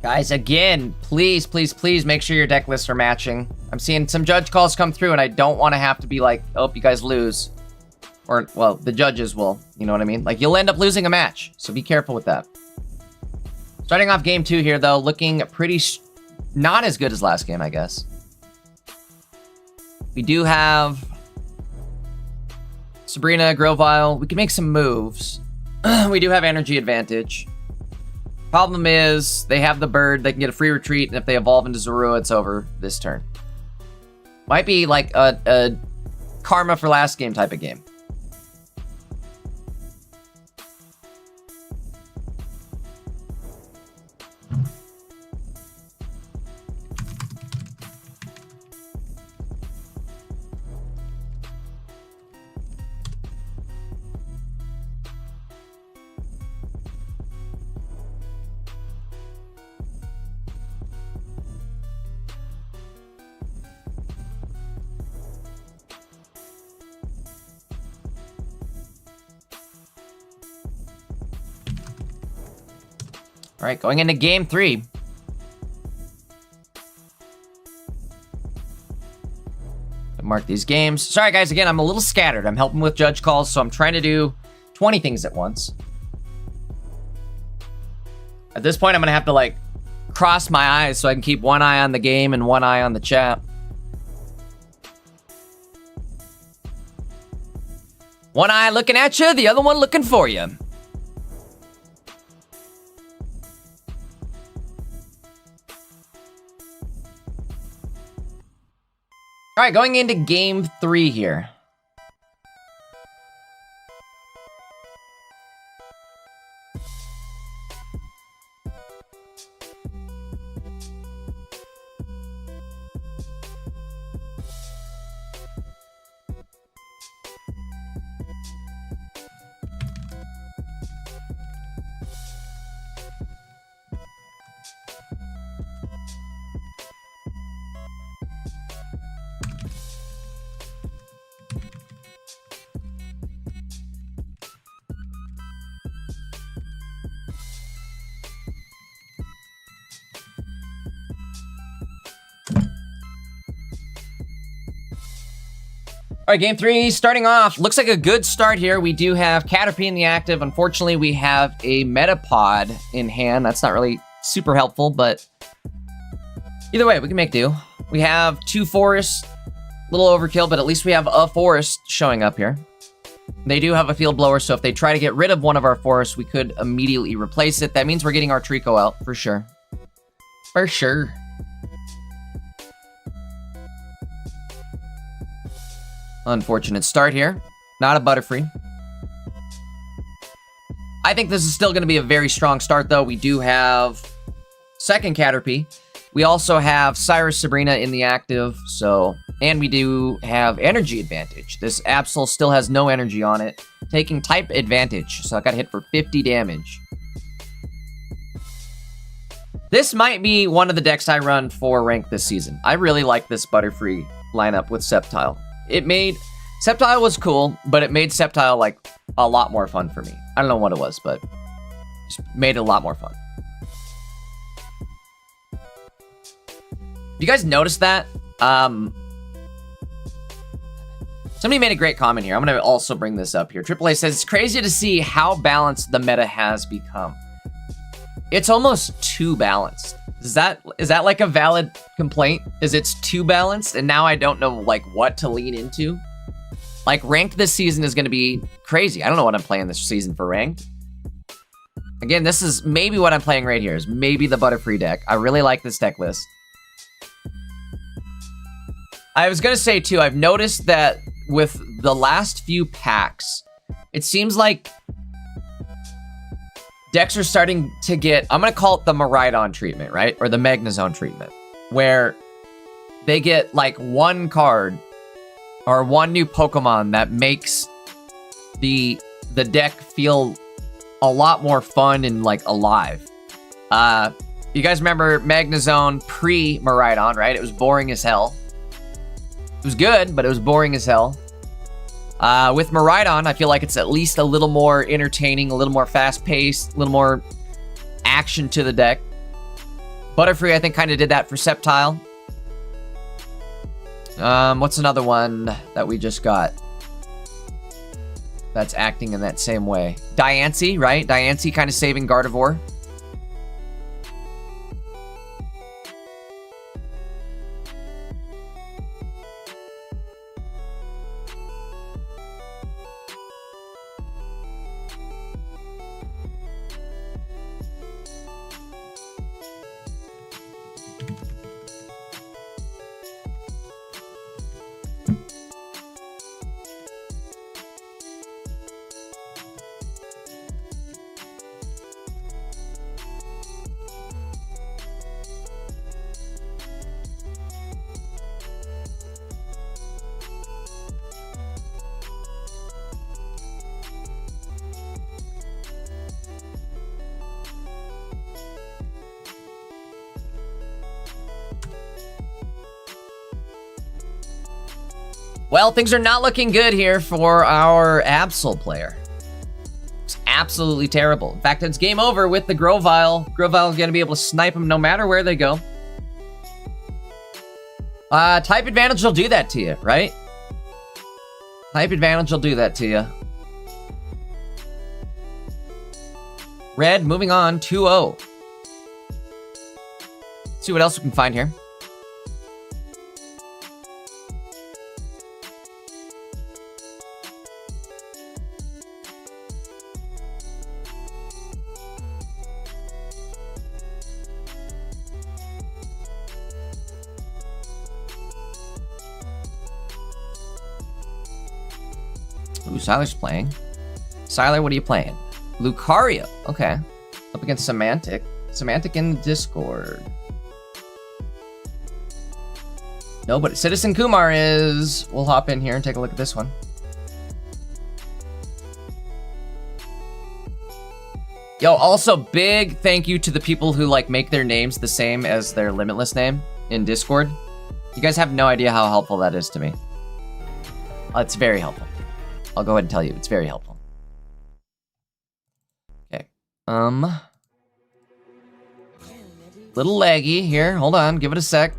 Guys, again, please, please, please make sure your deck lists are matching. I'm seeing some judge calls come through, and I don't want to have to be like, oh, you guys lose. Or, well, the judges will. You know what I mean? Like, you'll end up losing a match, so be careful with that. Starting off game 2 here, though, looking pretty... not as good as last game, I guess. We do have... Sabrina, Grovile. We can make some moves. We do have energy advantage. Problem is, they have the bird, they can get a free retreat, and if they evolve into Zorua, it's over this turn. Might be like a karma for last game type of game. All right, going into game 3. Mark these games. Sorry, guys, again, I'm a little scattered. I'm helping with judge calls, so I'm trying to do 20 things at once. At this point, I'm going to have to, like, cross my eyes so I can keep one eye on the game and one eye on the chat. One eye looking at you, the other one looking for you. All right, going into game 3 here. All right, game 3, starting off. Looks like a good start here. We do have Caterpie in the active. Unfortunately, we have a Metapod in hand. That's not really super helpful, but either way, we can make do. We have 2 forests. A little overkill, but at least we have a forest showing up here. They do have a field blower, so if they try to get rid of one of our forests, we could immediately replace it. That means we're getting our Trico out, for sure. For sure. Unfortunate start here. Not a Butterfree. I think this is still going to be a very strong start, though. We do have second Caterpie. We also have Cyrus Sabrina in the active, so... And we do have energy advantage. This Absol still has no energy on it, taking type advantage, so I got hit for 50 damage. This might be one of the decks I run for rank this season. I really like this Butterfree lineup with Sceptile. It made... Sceptile was cool, but it made Sceptile, like, a lot more fun for me. I don't know what it was, but just made it a lot more fun. You guys notice that? Somebody made a great comment here. I'm going to also bring this up here. AAA says, it's crazy to see how balanced the meta has become. It's almost too balanced. Is that like a valid complaint? Is it's too balanced and now I don't know like what to lean into? Like ranked this season is going to be crazy. I don't know what I'm playing this season for ranked. Again, this is maybe what I'm playing right here is maybe the Butterfree deck. I really like this deck list. I was going to say too, I've noticed that with the last few packs, it seems like decks are starting to get, I'm going to call it the Miraidon treatment, right? Or the Magnezone treatment, where they get like one card or one new Pokemon that makes the deck feel a lot more fun and like alive. You guys remember Magnezone pre-Miraidon, right? It was boring as hell. It was good, but it was boring as hell. With Miraidon, I feel like it's at least a little more entertaining, a little more fast-paced, a little more action to the deck. Butterfree, I think, kind of did that for Sceptile. What's another one that we just got that's acting in that same way? Diancie, right? Diancie kind of saving Gardevoir. Well, things are not looking good here for our Absol player. It's absolutely terrible. In fact, it's game over with the Grovyle. Grovyle is going to be able to snipe them no matter where they go. Type Advantage will do that to you, right? Type Advantage will do that to you. Red, moving on, 2-0. See what else we can find here. Ooh, Siler's playing. Siler, what are you playing? Lucario. Okay. Up against Semantic. Semantic in Discord. No, but Citizen Kumar is. We'll hop in here and take a look at this one. Yo, also big thank you to the people who like make their names the same as their Limitless name in Discord. You guys have no idea how helpful that is to me. It's very helpful. I'll go ahead and tell you, it's very helpful. Okay. Little laggy here. Hold on, give it a sec.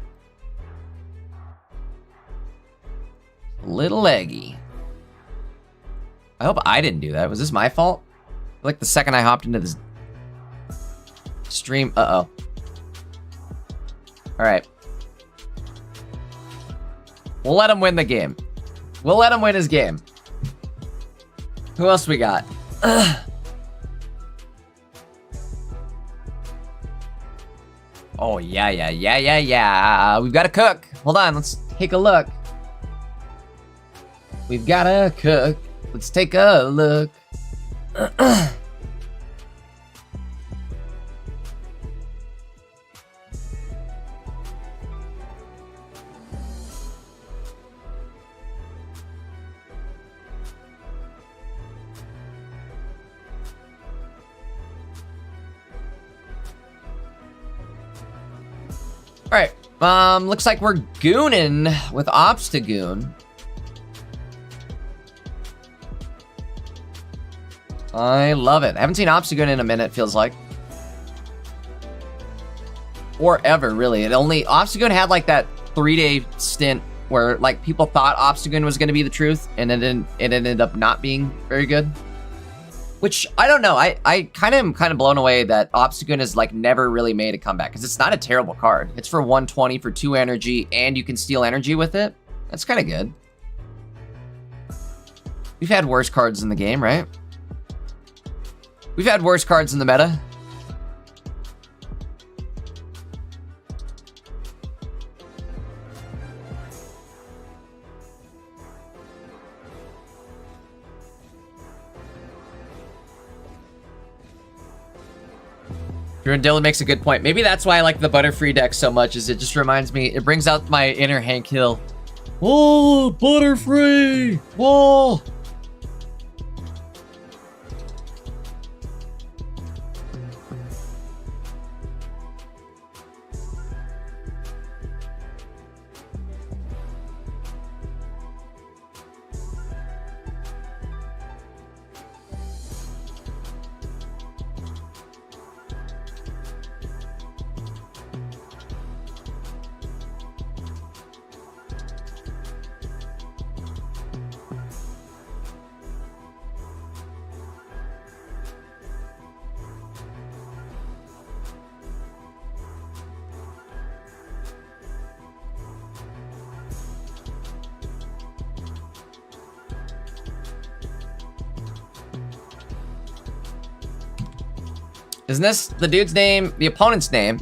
Little laggy. I hope I didn't do that. Was this my fault? Like the second I hopped into this stream. Uh-oh. Alright. We'll let him win the game. We'll let him win his game. Who else we got? Oh, yeah. We've got to cook. Hold on, let's take a look. We've got to cook. Let's take a look. Alright, looks like we're gooning with Obstagoon. I love it. I haven't seen Obstagoon in a minute, feels like. Or ever, really. Obstagoon had like that 3-day stint where like people thought Obstagoon was going to be the truth, and it ended up not being very good. Which, I don't know, I kind of blown away that Obstagoon has like never really made a comeback, because it's not a terrible card. It's for 120 for 2 energy, and you can steal energy with it. That's kind of good. We've had worse cards in the game, right? We've had worse cards in the meta. Drew and Dylan makes a good point. Maybe that's why I like the Butterfree deck so much, is it just reminds me, it brings out my inner Hank Hill. Oh, Butterfree! Whoa! Isn't this the dude's name, the opponent's name?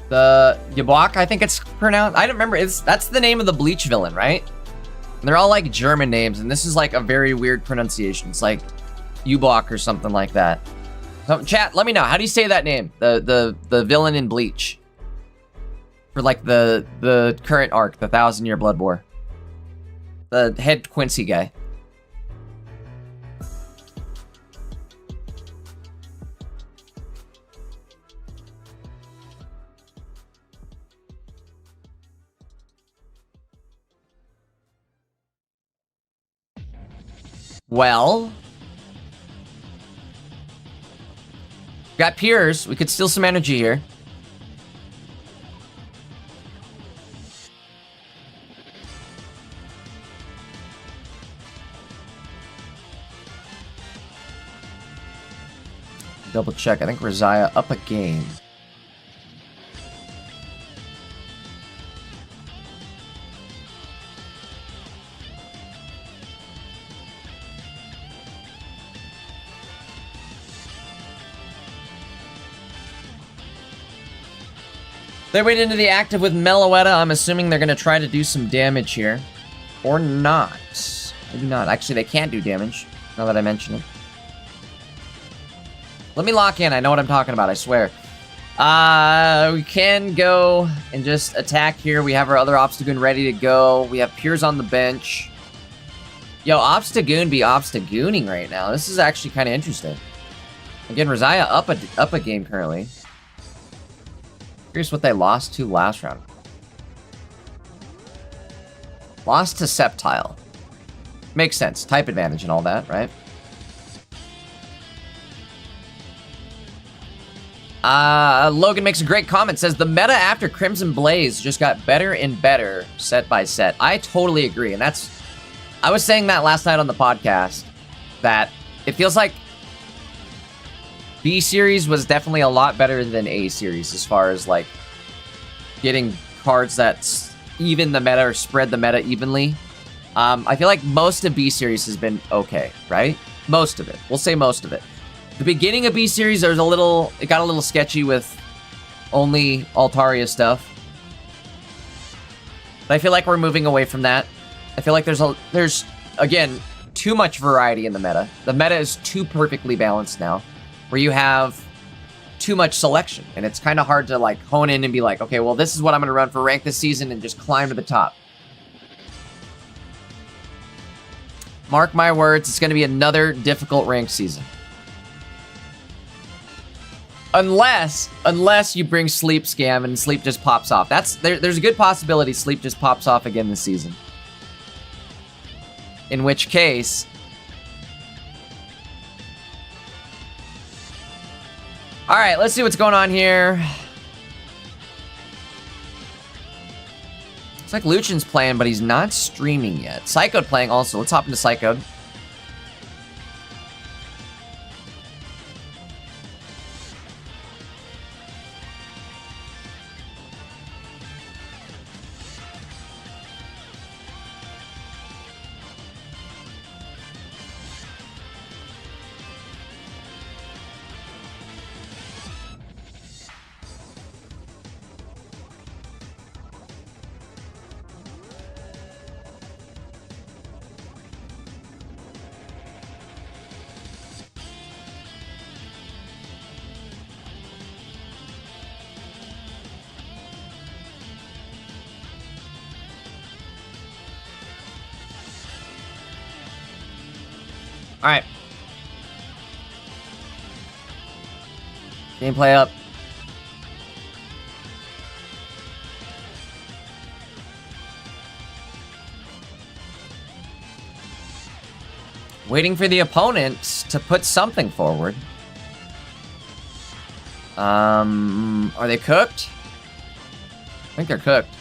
The Yabok, I think it's pronounced. I don't remember. That's the name of the Bleach villain, right? And they're all like German names, and this is like a very weird pronunciation. It's like Yubok or something like that. So chat, let me know. How do you say that name? The villain in Bleach. For like the current arc, the 1,000-Year Blood War. The head Quincy guy. Well, got Piers. We could steal some energy here. Double check. I think Razia up a game. They went into the active with Meloetta. I'm assuming they're going to try to do some damage here. Or not. Maybe not. Actually, they can't do damage, now that I mention it. Let me lock in. I know what I'm talking about, I swear. We can go and just attack here. We have our other Obstagoon ready to go. We have Piers on the bench. Yo, Obstagoon be Obstagooning right now. This is actually kind of interesting. Again, Razia up a game currently. Curious what they lost to last round. Lost to Sceptile. Makes sense. Type advantage and all that, right? Logan makes a great comment. Says, the meta after Crimson Blaze just got better and better set by set. I totally agree. And that's... I was saying that last night on the podcast. That it feels like B series was definitely a lot better than A series as far as like getting cards that even the meta or spread the meta evenly. I feel like most of B series has been okay, right? Most of it. We'll say most of it. The beginning of B series, there's it got a little sketchy with only Altaria stuff. But I feel like we're moving away from that. I feel like there's again too much variety in the meta. The meta is too perfectly balanced now, where you have too much selection, and it's kind of hard to like hone in and be like, okay, well, this is what I'm going to run for rank this season and just climb to the top. Mark my words, it's going to be another difficult rank season. Unless you bring Sleep Scam and Sleep just pops off. There's a good possibility Sleep just pops off again this season. In which case... Alright, let's see what's going on here. Looks like Lucian's playing, but he's not streaming yet. Psychode playing also. Let's hop into Psychode. Alright. Gameplay up. Waiting for the opponent to put something forward. Are they cooked? I think they're cooked.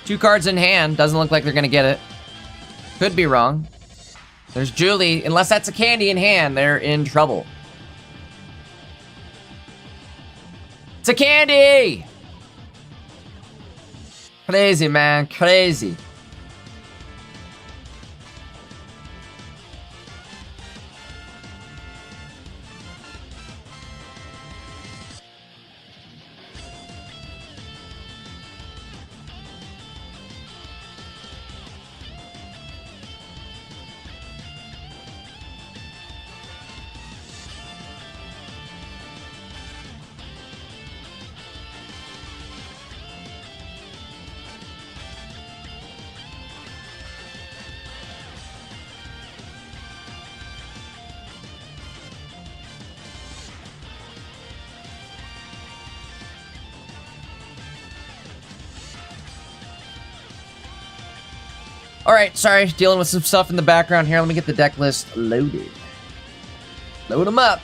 2 cards in hand. Doesn't look like they're gonna get it. Could be wrong. There's Julie. Unless that's a candy in hand, they're in trouble. It's a candy! Crazy, man. Crazy. Alright, sorry, dealing with some stuff in the background here. Let me get the deck list loaded. Load them up.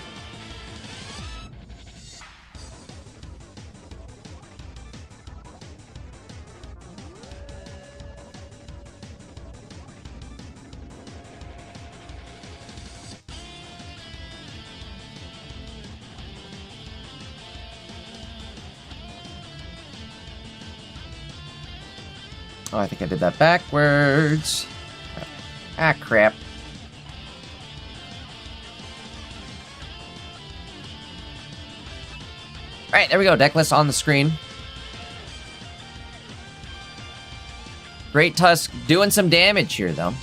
Oh, I think I did that backwards. Ah, crap. Alright, there we go. Deck list on the screen. Great Tusk doing some damage here, though.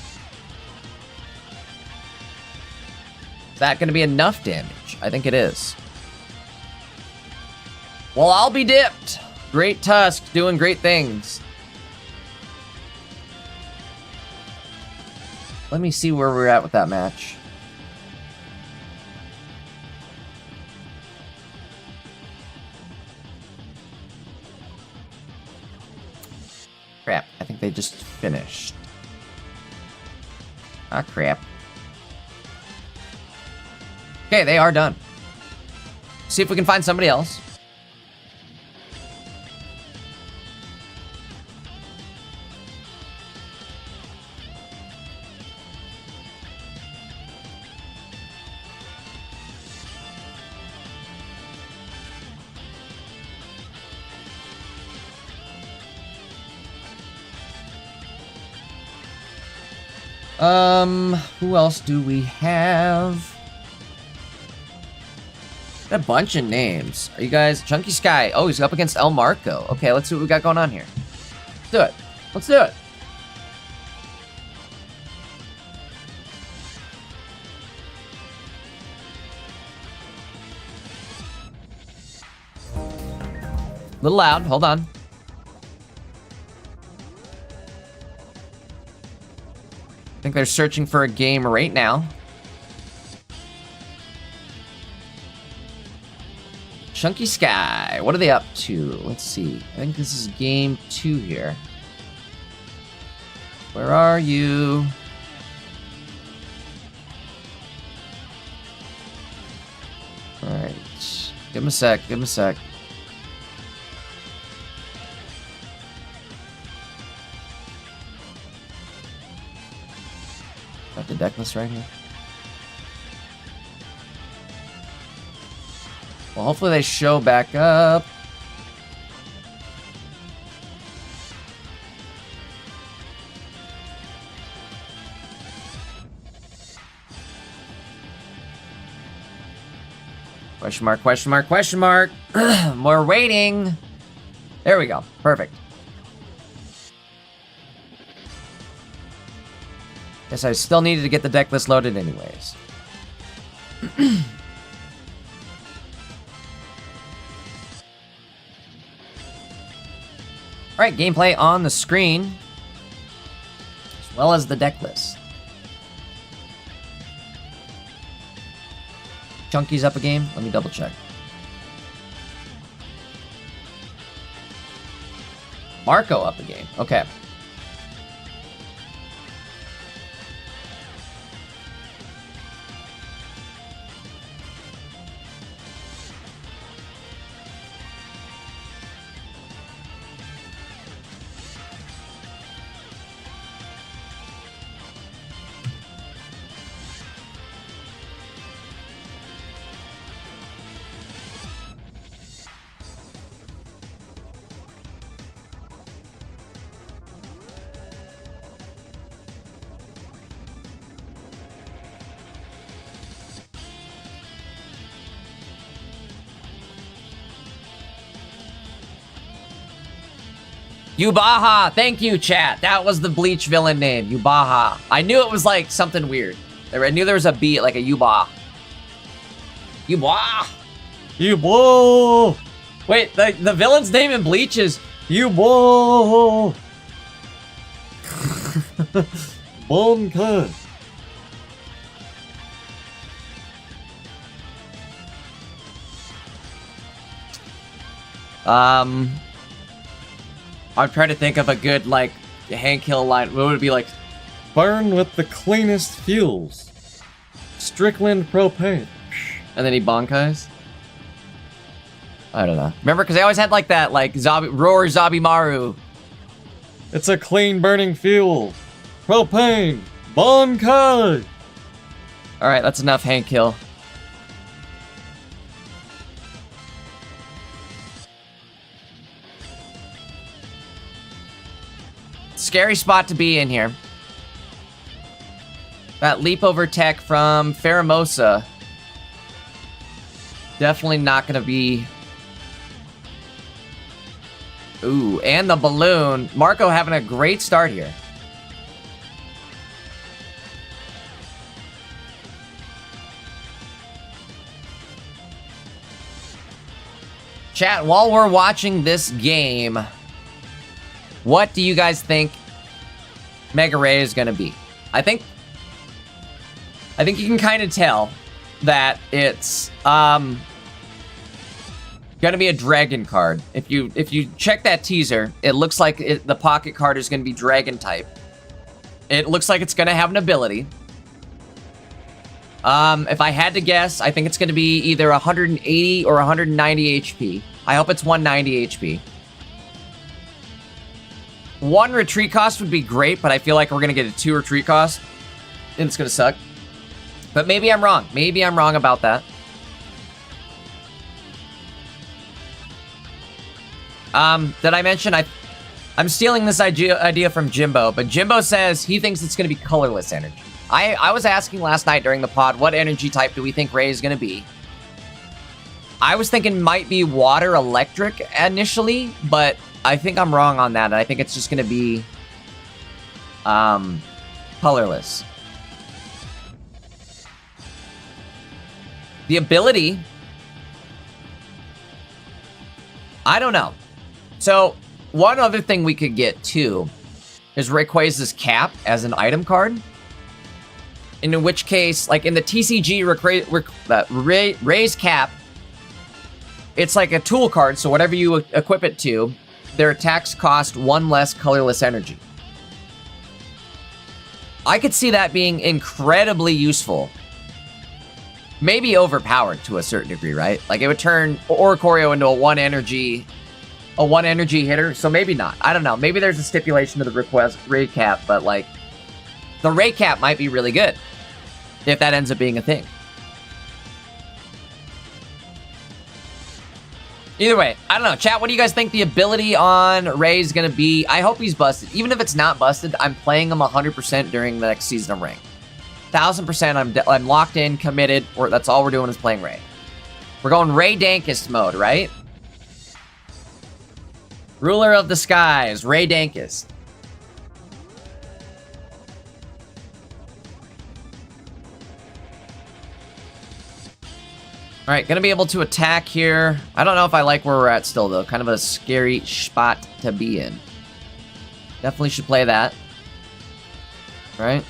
Is that going to be enough damage? I think it is. Well, I'll be dipped. Great Tusk doing great things. Let me see where we're at with that match. Crap, I think they just finished. Ah, crap. Okay, they are done. See if we can find somebody else. Who else do we have? A bunch of names. Are you guys... Chunky Sky. Oh, he's up against El Marco. Okay, let's see what we got going on here. Let's do it. Let's do it. A little loud. Hold on. I think they're searching for a game right now. Chunky Sky, what are they up to? Let's see. I think this is game 2 here. Where are you? Alright. Give him a sec, give him a sec. Got the deck list right here. Well, hopefully they show back up. Question mark, question mark, question mark. More waiting. There we go. Perfect. Guess I still needed to get the deck list loaded anyways. Alright, gameplay on the screen, as well as the deck list. Chunky's up a game? Let me double check. Marco up a game. Okay. Yubaha! Thank you, chat. That was the Bleach villain name. Yubaha. I knew it was like something weird. I knew there was a B, like a Yuba. Yuba! Yuba! Wait, the villain's name in Bleach is Yuba! Bonka. I'm trying to think of a good, like, Hank Hill line. What would it be like? Burn with the cleanest fuels. Strickland propane. And then he bonkais. I don't know. Remember, because they always had like that, like Roar Zabimaru. It's a clean burning fuel. Propane. Bonkai. All right, that's enough, Hank Hill. Scary spot to be in here. That leap over tech from Pheromosa. Definitely not going to be... Ooh, and the balloon. Marco having a great start here. Chat, while we're watching this game, what do you guys think Mega Ray is going to be? I think you can kind of tell that it's going to be a dragon card. If you check that teaser, it looks like the pocket card is going to be dragon type. It looks like it's going to have an ability. If I had to guess, I think it's going to be either 180 or 190 HP. I hope it's 190 HP. One retreat cost would be great, but I feel like we're going to get a 2 retreat cost, and it's going to suck. But maybe I'm wrong. Maybe I'm wrong about that. Did I mention I'm stealing this idea from Jimbo, but Jimbo says he thinks it's going to be colorless energy. I was asking last night during the pod, what energy type do we think Ray is going to be? I was thinking might be water electric initially, but I think I'm wrong on that, and I think it's just going to be colorless. The ability, I don't know. So one other thing we could get too is Rayquaza's cap as an item card. In which case, like in the TCG Ray's cap, it's like a tool card, so whatever you equip it to, their attacks cost 1 less colorless energy. I could see that being incredibly useful. Maybe overpowered to a certain degree, right? Like it would turn Oricorio into a 1 energy hitter, so maybe not. I don't know. Maybe there's a stipulation to the Ray cap, but like the Ray cap might be really good if that ends up being a thing. Either way, I don't know. Chat, what do you guys think the ability on Ray is going to be? I hope he's busted. Even if it's not busted, I'm playing him 100% during the next season of Ring. 1000%, I'm locked in, committed, or that's all we're doing is playing Ray. We're going Ray Dankist mode, right? Ruler of the Skies, Ray Dankist. All right, gonna be able to attack here. I don't know if I like where we're at still, though. Kind of a scary spot to be in. Definitely should play that. Right?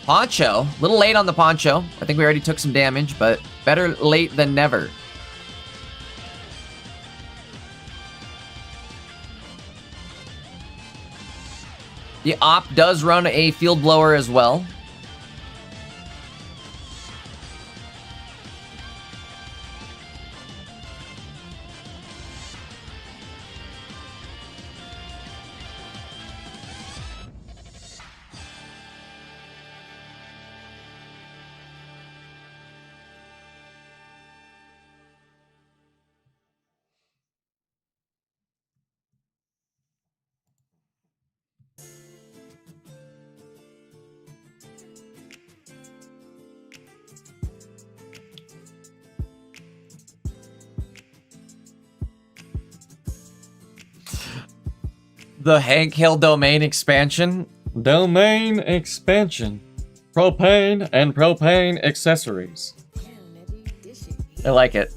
Poncho. A little late on the Poncho. I think we already took some damage, but better late than never. The Op does run a Field Blower as well. The Hank Hill domain expansion. Domain expansion. Propane and propane accessories. I like it.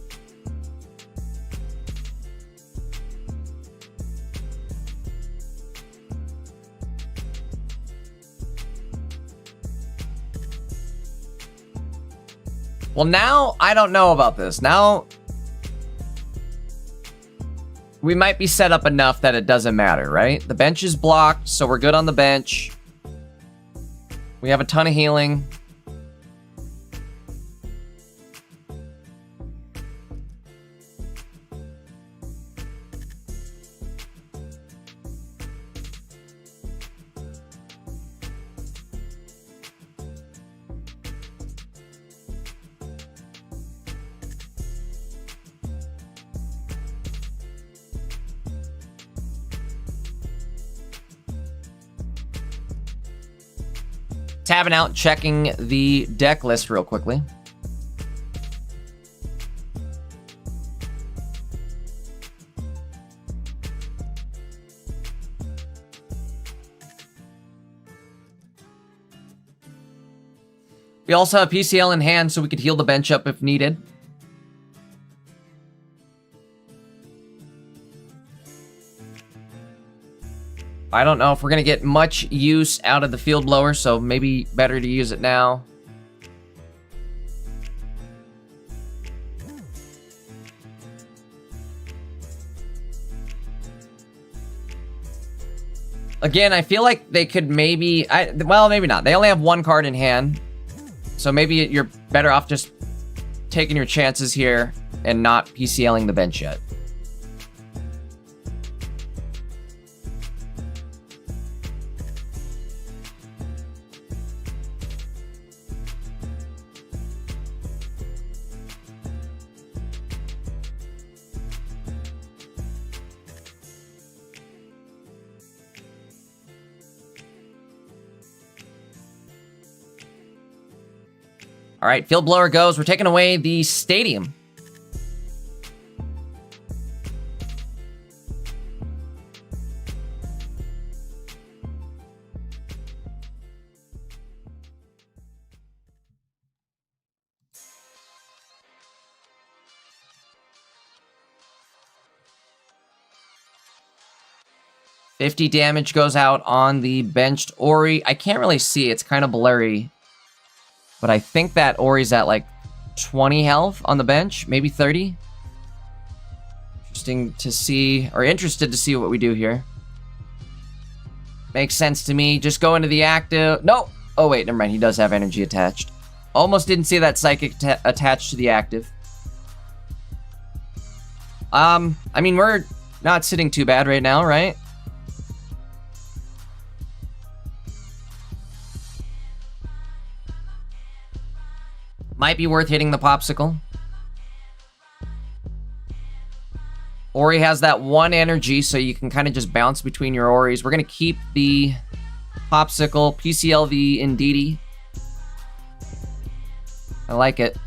Well, now I don't know about this. Now we might be set up enough that it doesn't matter, right? The bench is blocked, so we're good on the bench. We have a ton of healing. Tabbing out, checking the deck list real quickly. We also have PCL in hand, so we could heal the bench up if needed. I don't know if we're going to get much use out of the field blower, so maybe better to use it now. Again, I feel like they could maybe... well, maybe not. They only have one card in hand. So maybe you're better off just taking your chances here and not PCLing the bench yet. All right, field blower goes. We're taking away the stadium. $50 damage goes out on the benched Ori. I can't really see. It's kind of blurry. But I think that Ori's at like 20 health on the bench, maybe 30. Interesting to see, or interested to see what we do here. Makes sense to me. Just go into the active. No. Oh, wait, never mind. He does have energy attached. Almost didn't see that psychic attached to the active. I mean, we're not sitting too bad right now, right? Might be worth hitting the popsicle. Ori has that one energy, so you can kind of just bounce between your Oris. We're going to keep the popsicle, PCL the Indeedee. I like it.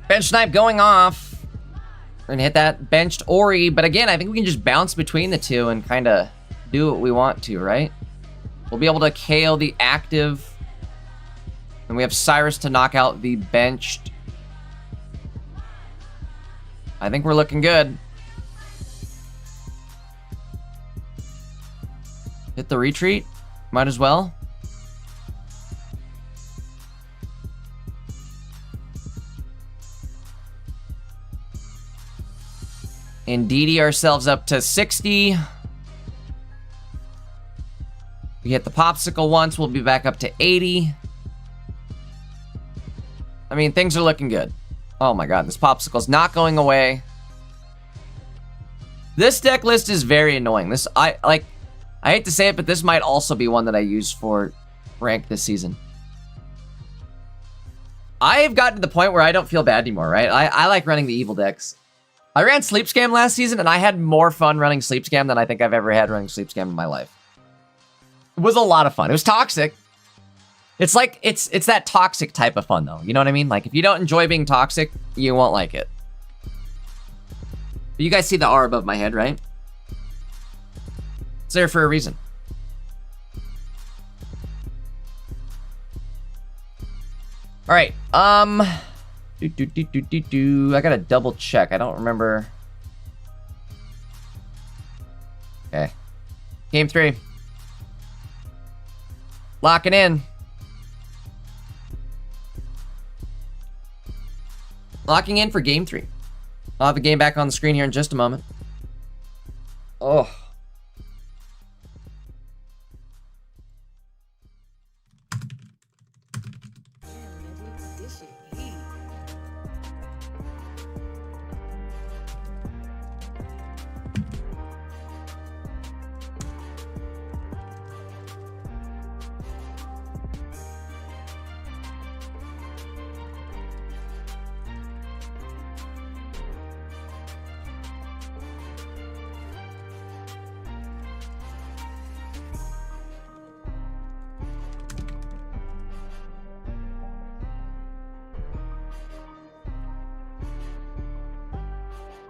Bench snipe going off. We're gonna hit that benched Ori, but again, I think we can just bounce between the two and kind of do what we want to, right? We'll be able to KO the active. And we have Cyrus to knock out the benched. I think we're looking good. Hit the retreat. Might as well. Indeedee ourselves up to 60. We hit the popsicle once, we'll be back up to 80. I mean, things are looking good. Oh my god, this popsicle's not going away. This deck list is very annoying. I hate to say it, but this might also be one that I use for rank this season. I have gotten to the point where I don't feel bad anymore, right? I like running the evil decks. I ran Sleep Scam last season, and I had more fun running Sleep Scam than I think I've ever had running Sleep Scam in my life. It was a lot of fun. It was toxic. It's like, it's that toxic type of fun, though. You know what I mean? Like, if you don't enjoy being toxic, you won't like it. But you guys see the R above my head, right? It's there for a reason. All right, I gotta double check. I don't remember. Okay. Game 3. Locking in. Locking in for game 3. I'll have the game back on the screen here in just a moment. Oh. This shit heat.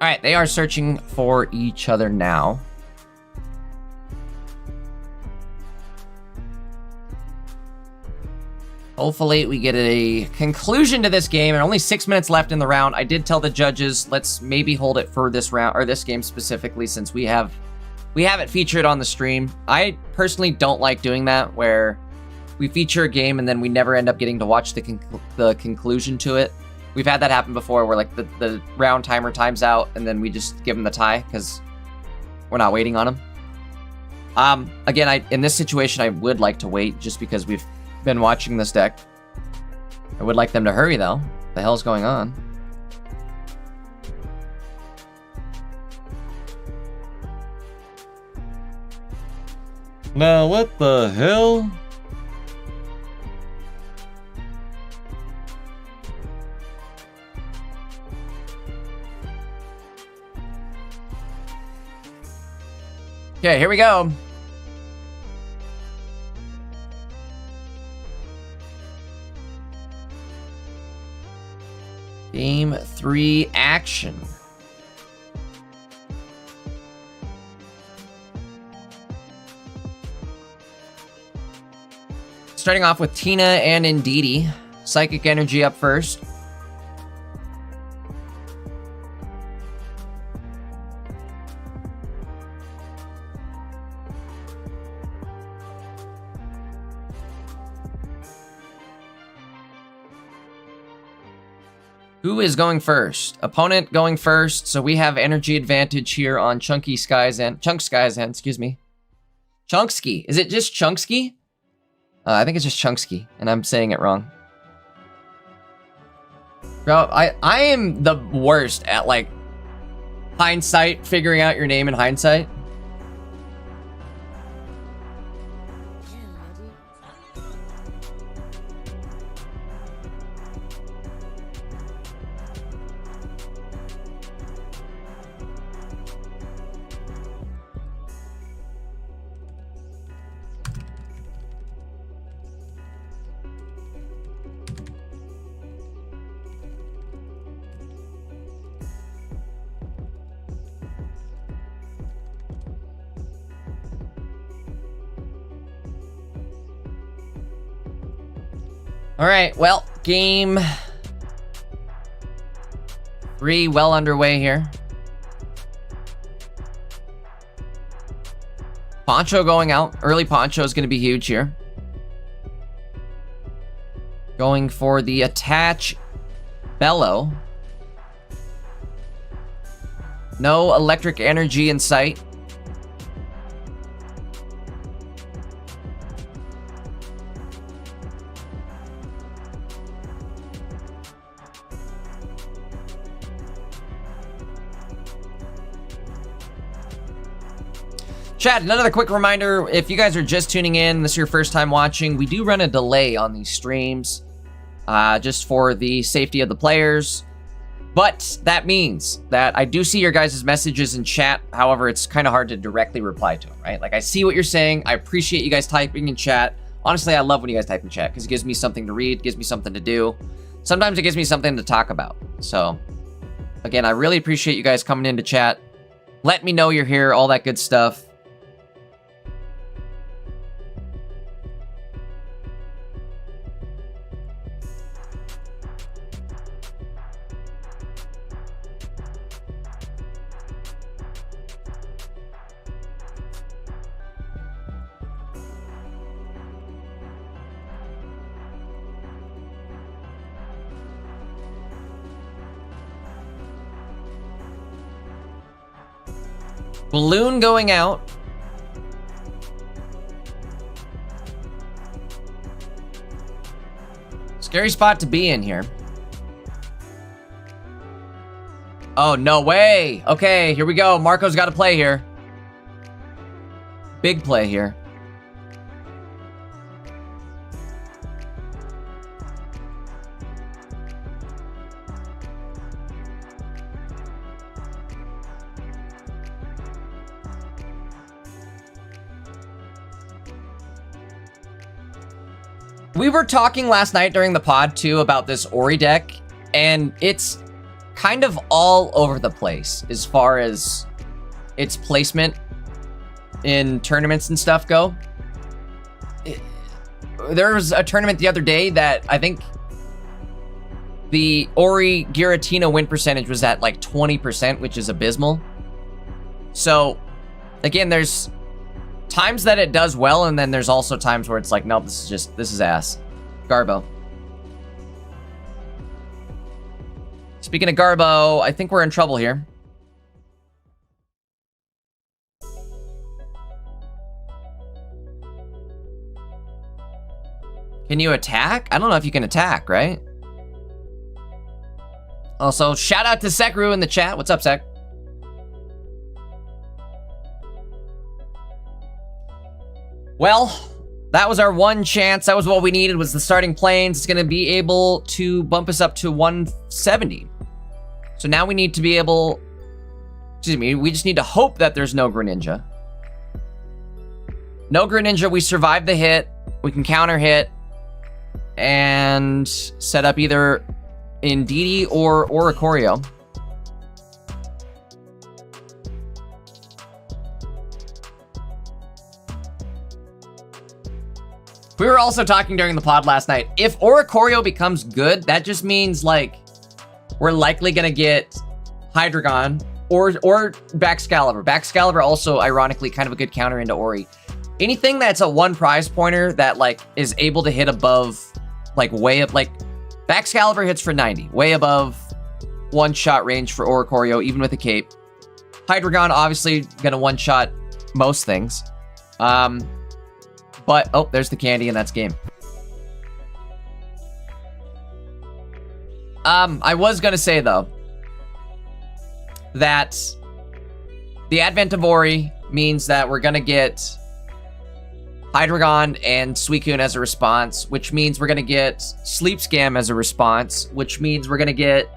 All right, they are searching for each other now. Hopefully we get a conclusion to this game, and only 6 minutes left in the round. I did tell the judges, let's maybe hold it for this round, or this game specifically, since we have it featured on the stream. I personally don't like doing that, where we feature a game and then we never end up getting to watch the conclusion to it. We've had that happen before, where like the round timer times out and then we just give them the tie because we're not waiting on them. Again, in this situation, I would like to wait just because we've been watching this deck. I would like them to hurry though. What the hell's going on? Now, what the hell? Okay, here we go. Game 3 action. Starting off with Tina and Indeedee. Psychic Energy up first. Who is going first? Opponent going first, so we have energy advantage here on Chunk Sky's end, excuse me. Chunksky. Is it just Chunksky? I think it's just Chunksky, and I'm saying it wrong. Bro, I am the worst at, like, hindsight, figuring out your name in hindsight. All right, well, game 3 well underway here. Poncho going out. Early Poncho is going to be huge here. Going for the attach bellow. No electric energy in sight. Chat, another quick reminder, if you guys are just tuning in, this is your first time watching, we do run a delay on these streams, just for the safety of the players. But that means that I do see your guys' messages in chat. However, it's kind of hard to directly reply to them, right? Like, I see what you're saying. I appreciate you guys typing in chat. Honestly, I love when you guys type in chat because it gives me something to read, gives me something to do. Sometimes it gives me something to talk about. So, again, I really appreciate you guys coming into chat. Let me know you're here, all that good stuff. Balloon going out. Scary spot to be in here. Oh, no way. Okay, here we go. Marco's got to play here. Big play here. We were talking last night during the pod, too, about this Ori deck, and it's kind of all over the place as far as its placement in tournaments and stuff go. There was a tournament the other day that I think the Ori Giratina win percentage was at like 20%, which is abysmal. So, again, there's times that it does well, and then there's also times where it's like, nope, this is ass. Garbo. Speaking of Garbo, I think we're in trouble here. Can you attack? I don't know if you can attack, right? Also, shout out to Sekru in the chat. What's up, Sek? Well, that was our one chance. That was what we needed, was the starting planes. It's going to be able to bump us up to 170. So now we need to be able... Excuse me, we just need to hope that there's no Greninja. No Greninja, we survive the hit. We can counter hit. And set up either Indeedee or Oricorio. We were also talking during the pod last night. If Oricorio becomes good, that just means, like, we're likely gonna get Hydreigon or Baxcalibur. Baxcalibur also, ironically, kind of a good counter into Ori. Anything that's a one prize pointer that, like, is able to hit above, like, way up, like, Baxcalibur hits for 90, way above one-shot range for Oricorio, even with a cape. Hydreigon, obviously, gonna one-shot most things. But, oh, there's the candy, and that's game. I was gonna say, though, that the advent of Ori means that we're gonna get Hydreigon and Suicune as a response, which means we're gonna get Sleep Scam as a response, which means we're gonna get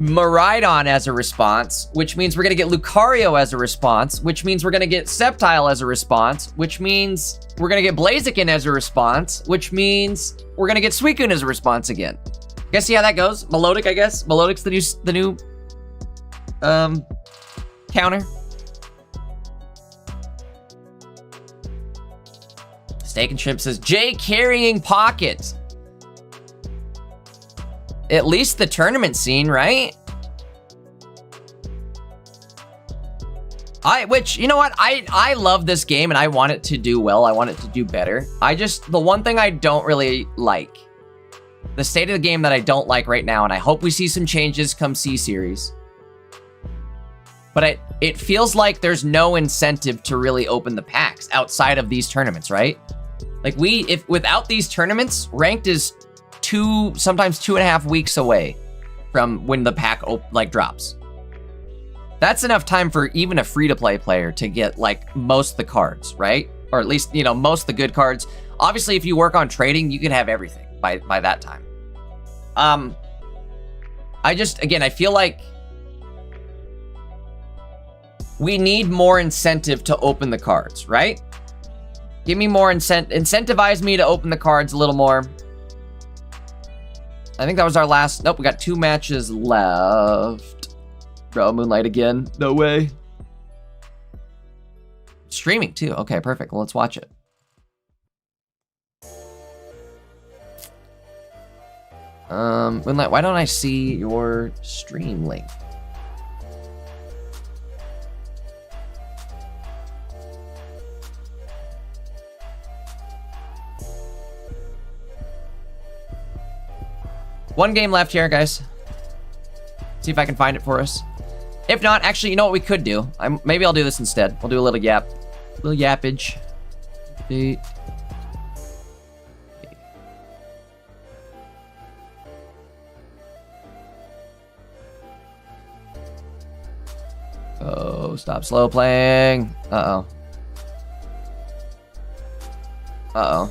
Miraidon as a response, which means we're gonna get Lucario as a response, which means we're gonna get Sceptile as a response, which means we're gonna get Blaziken as a response, which means we're gonna get Suicune as a response again. Guess see how that goes? Melodic, I guess. Melodic's the new counter. Steak and Shrimp says, Jay carrying Pocket. At least the tournament scene, right? Which, you know what? I love this game and I want it to do well. I want it to do better. The one thing I don't really like, the state of the game that I don't like right now, and I hope we see some changes come C-Series. But it feels like there's no incentive to really open the packs outside of these tournaments, right? Like if without these tournaments, ranked is sometimes 2.5 weeks away from when the pack drops. That's enough time for even a free-to-play player to get like most of the cards, right? Or at least, you know, most of the good cards. Obviously, if you work on trading, you can have everything by that time. Again, I feel like we need more incentive to open the cards, right? Give me more incentivize me to open the cards a little more. I think that was our last. Nope, we got 2 matches left. Bro, Moonlight again. No way. Streaming too. Okay, perfect. Well, let's watch it. Moonlight, why don't I see your stream link? One game left here, guys. See if I can find it for us. If not, actually, you know what we could do? Maybe I'll do this instead. We'll do a little yap. Little yappage. Date. Oh, stop slow playing. Uh-oh. Uh-oh.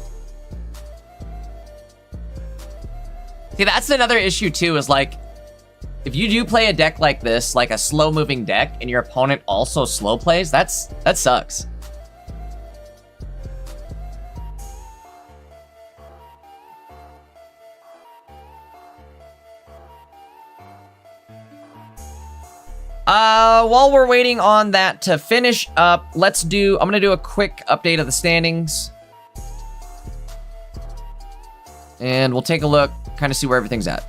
See, that's another issue too, is like, if you do play a deck like this, like a slow-moving deck, and your opponent also slow plays, that sucks. While we're waiting on that to finish up, I'm gonna do a quick update of the standings. And we'll take a look, kind of see where everything's at.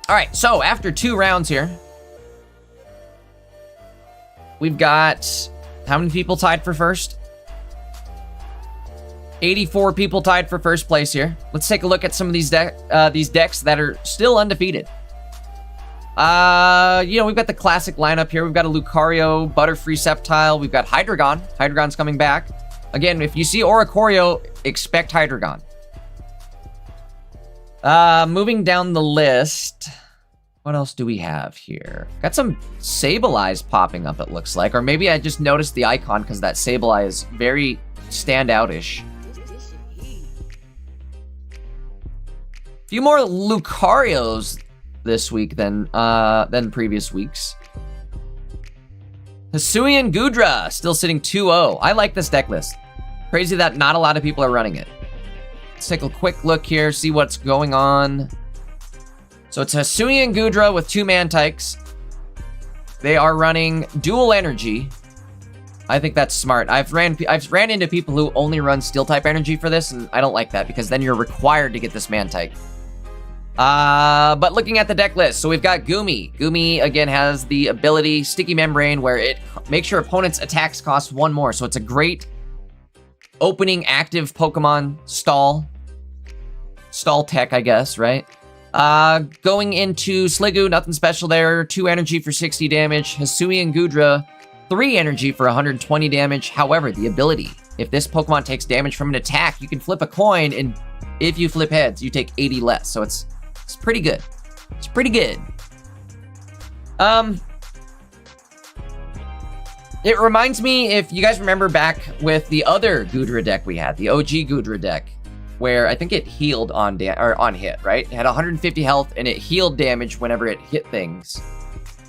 All right, so after 2 rounds here, we've got how many people tied for first? 84 people tied for first place here. Let's take a look at some of these decks that are still undefeated. You know, we've got the classic lineup here. We've got a Lucario, Butterfree Sceptile. We've got Hydreigon. Hydreigon's coming back. Again, if you see Oricorio, expect Hydreigon. Moving down the list, what else do we have here? Got some Sableyes popping up, it looks like. Or maybe I just noticed the icon because that Sableye is very standout-ish. A few more Lucarios this week than previous weeks. Hisuian Gudra still sitting 2-0. I like this deck list. Crazy that not a lot of people are running it. Let's take a quick look here, see what's going on. So it's Hisuian Gudra with 2 Mantykes. They are running dual energy. I think that's smart. I've ran into people who only run steel type energy for this, and I don't like that because then you're required to get this Mantyke. But looking at the deck list, so we've got Goomy. Goomy, again, has the ability Sticky Membrane, where it makes your opponent's attacks cost 1 more. So it's a great opening active Pokemon stall tech, I guess, right? Going into Sliggoo, nothing special there. 2 energy for 60 damage. Hisuian Gudra, 3 energy for 120 damage. However, the ability, if this Pokemon takes damage from an attack, you can flip a coin, and if you flip heads, you take 80 less. So it's pretty good. It's pretty good. It reminds me, if you guys remember back with the other Gudra deck we had, the OG Gudra deck, where I think it healed on hit, right? It had 150 health and it healed damage whenever it hit things.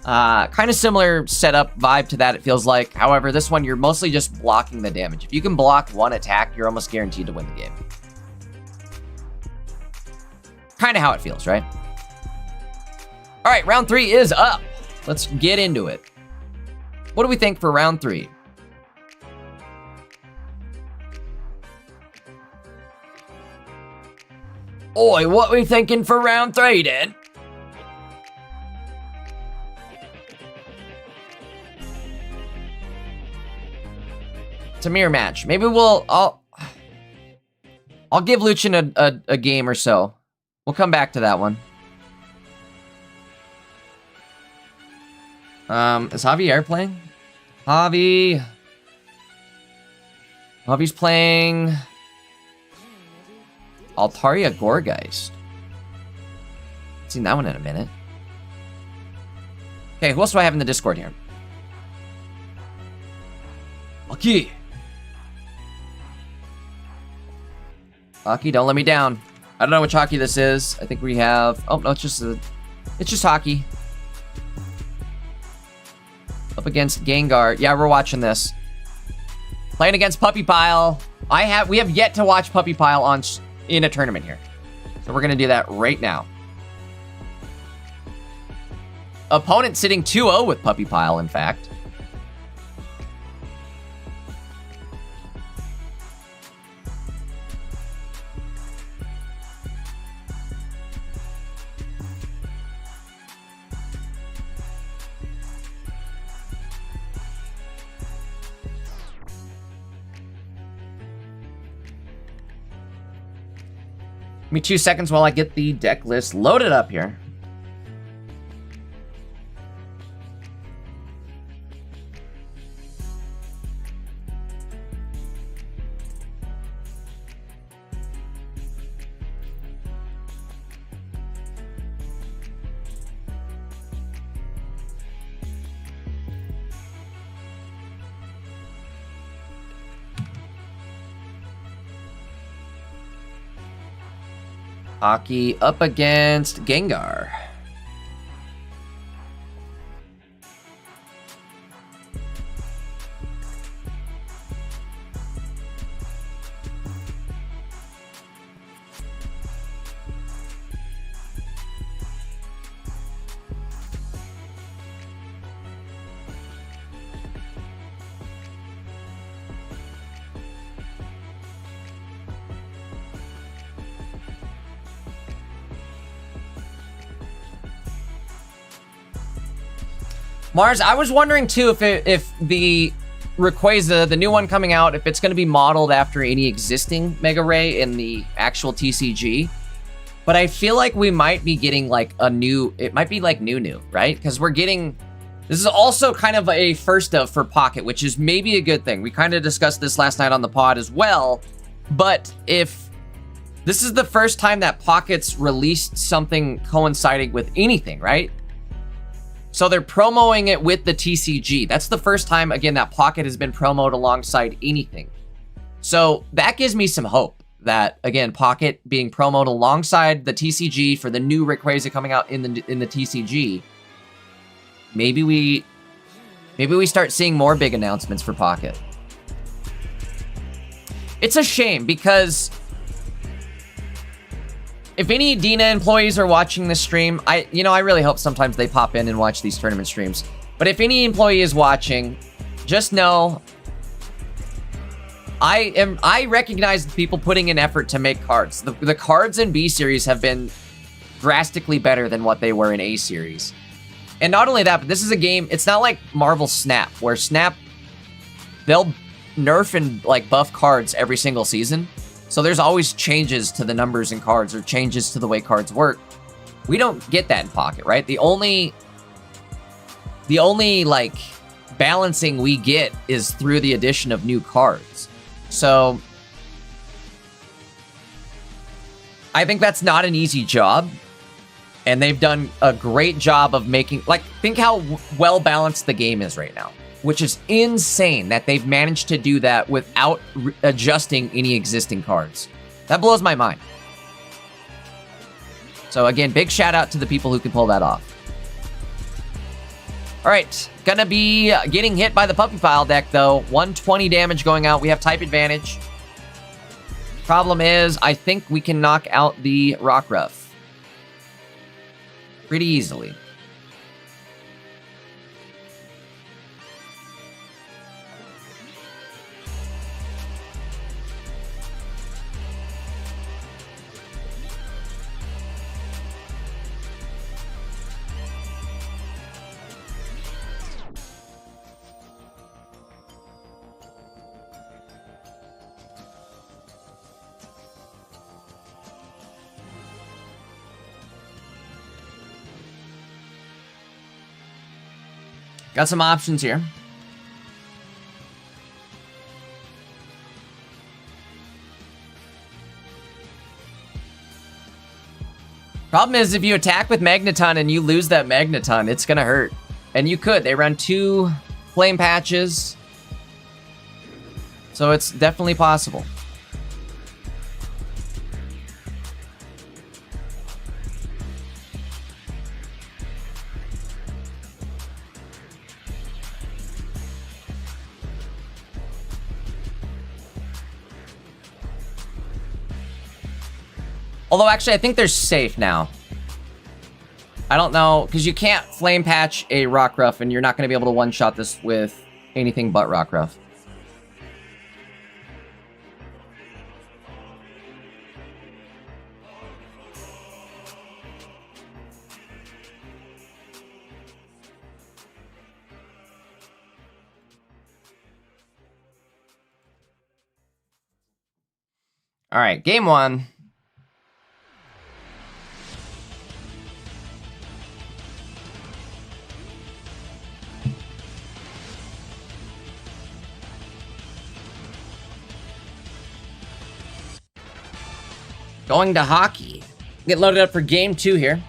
Kind of similar setup vibe to that, it feels like. However, this one, you're mostly just blocking the damage. If you can block 1 attack, you're almost guaranteed to win the game. Kind of how it feels, right? All right, round 3 is up. Let's get into it. What do we think for round 3? Oi, what we thinking for round 3, then? It's a mirror match. Maybe I'll give Luchin a game or so. We'll come back to that one. Is Javier playing? Javi's playing Altaria Gourgeist. Haven't seen that one in a minute. Okay, who else do I have in the Discord here? Okay. Hockey, don't let me down. I don't know which hockey this is. I think we have... Oh, no, it's just hockey. Up against Gengar. Yeah, we're watching this. Playing against Puppy Pile. We have yet to watch Puppy Pile in a tournament here. So we're going to do that right now. Opponent sitting 2-0 with Puppy Pile, in fact. Give me 2 seconds while I get the deck list loaded up here. Hockey up against Gengar. Mars, I was wondering too if the Rayquaza, the new one coming out, if it's going to be modeled after any existing Mega Ray in the actual TCG. But I feel like we might be getting like a new, it might be like new, right? Because we're getting, this is also kind of a first of for Pocket, which is maybe a good thing. We kind of discussed this last night on the pod as well. But if this is the first time that Pocket's released something coinciding with anything, right? So they're promoting it with the TCG. That's the first time, again, that Pocket has been promoted alongside anything. So that gives me some hope that, again, Pocket being promoted alongside the TCG for the new Rayquaza coming out in the TCG. Maybe we start seeing more big announcements for Pocket. It's a shame because if any Dina employees are watching this stream, I really hope sometimes they pop in and watch these tournament streams. But if any employee is watching, just know I recognize the people putting in effort to make cards. The cards in B series have been drastically better than what they were in A series. And not only that, but this is a game, it's not like Marvel Snap, where Snap, they'll nerf and like buff cards every single season. So there's always changes to the numbers in cards or changes to the way cards work. We don't get that in Pocket, right? The only like balancing we get is through the addition of new cards. So I think that's not an easy job. And they've done a great job of making, like, think how well balanced the game is right now, which is insane that they've managed to do that without adjusting any existing cards. That blows my mind. So again, big shout out to the people who can pull that off. All right, gonna be getting hit by the Puppy Pile deck though. 120 damage going out. We have type advantage. Problem is, I think we can knock out the Rockruff pretty easily. Got some options here. Problem is, if you attack with Magneton and you lose that Magneton, it's gonna hurt. And you could. They run 2 flame patches. So it's definitely possible. Although, actually, I think they're safe now. I don't know, because you can't flame patch a Rockruff, and you're not going to be able to one-shot this with anything but Rockruff. All right, game one. Going to hockey. Get loaded up for game two here.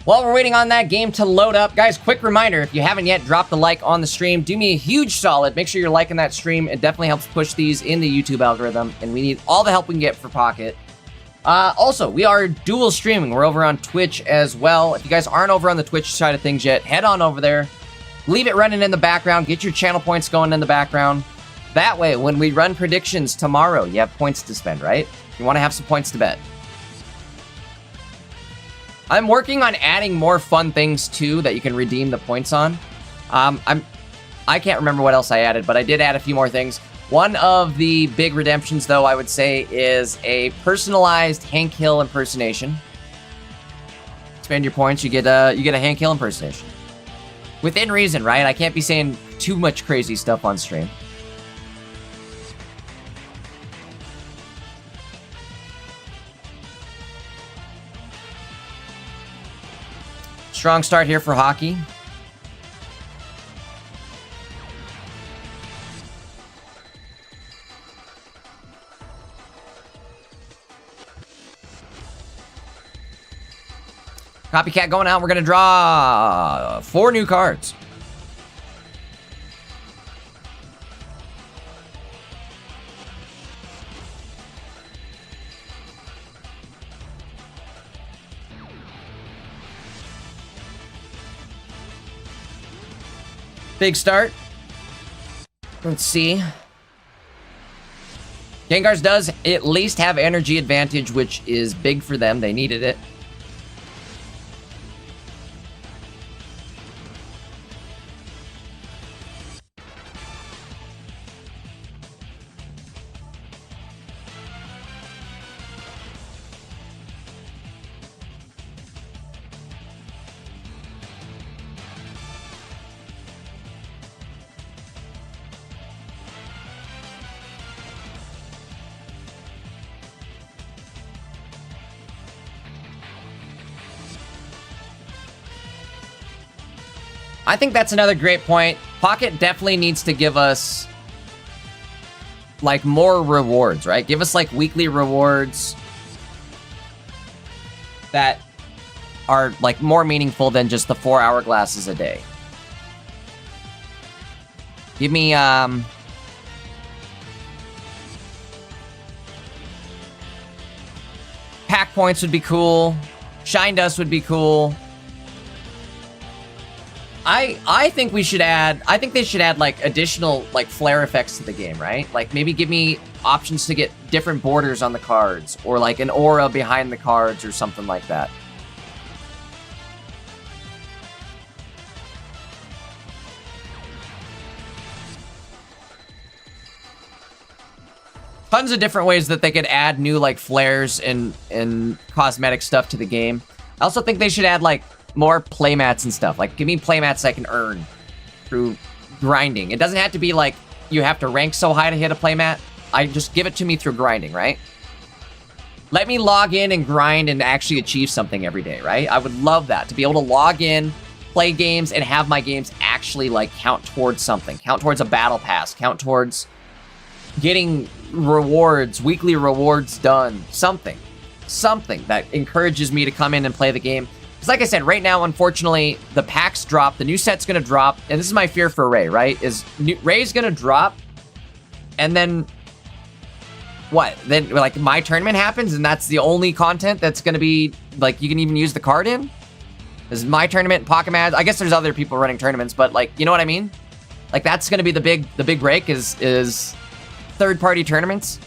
While we're waiting on that game to load up, guys, quick reminder, if you haven't yet dropped a like on the stream, do me a huge solid. Make sure you're liking that stream. It definitely helps push these in the YouTube algorithm, and we need all the help we can get for Pocket. Also, we are dual streaming. We're over on Twitch as well. If you guys aren't over on the Twitch side of things yet, head on over there. Leave it running in the background. Get your channel points going in the background. That way, when we run predictions tomorrow, you have points to spend, right? You want to have some points to bet. I'm working on adding more fun things, too, that you can redeem the points on. I can't remember what else I added, but I did add a few more things. One of the big redemptions, though, I would say, is a personalized Hank Hill impersonation. Spend your points, you get a Hank Hill impersonation. Within reason, right? I can't be saying too much crazy stuff on stream. Strong start here for hockey. Copycat going out. We're going to draw 4 new cards. Big start. Let's see. Gengar's does at least have energy advantage, which is big for them. They needed it. I think that's another great point. Pocket definitely needs to give us, like, more rewards, right? Give us, like, weekly rewards that are, like, more meaningful than just the 4 hourglasses a day. Give me, pack points would be cool. Shine Dust would be cool. I think we should add, I think they should add, like, additional, like, flare effects to the game, right? Like, maybe give me options to get different borders on the cards, or, like, an aura behind the cards, or something like that. Tons of different ways that they could add new, like, flares and cosmetic stuff to the game. I also think they should add, like, more playmats and stuff. Like, give me playmats I can earn through grinding. It doesn't have to be like you have to rank so high to hit a playmat. I just give it to me through grinding, right? Let me log in and grind and actually achieve something every day, right? I would love that, to be able to log in, play games, and have my games actually, like, count towards something. Count towards a battle pass. Count towards getting rewards, weekly rewards done. Something that encourages me to come in and play the game. Because like I said, right now, unfortunately, the packs drop. The new set's going to drop. And this is my fear for Ray, right? Ray's going to drop. And then what? Then, like, my tournament happens and that's the only content that's going to be, like, you can even use the card in? This is my tournament, Pocket Mad. I guess there's other people running tournaments, but, like, you know what I mean? Like, that's going to be the big break is third-party tournaments.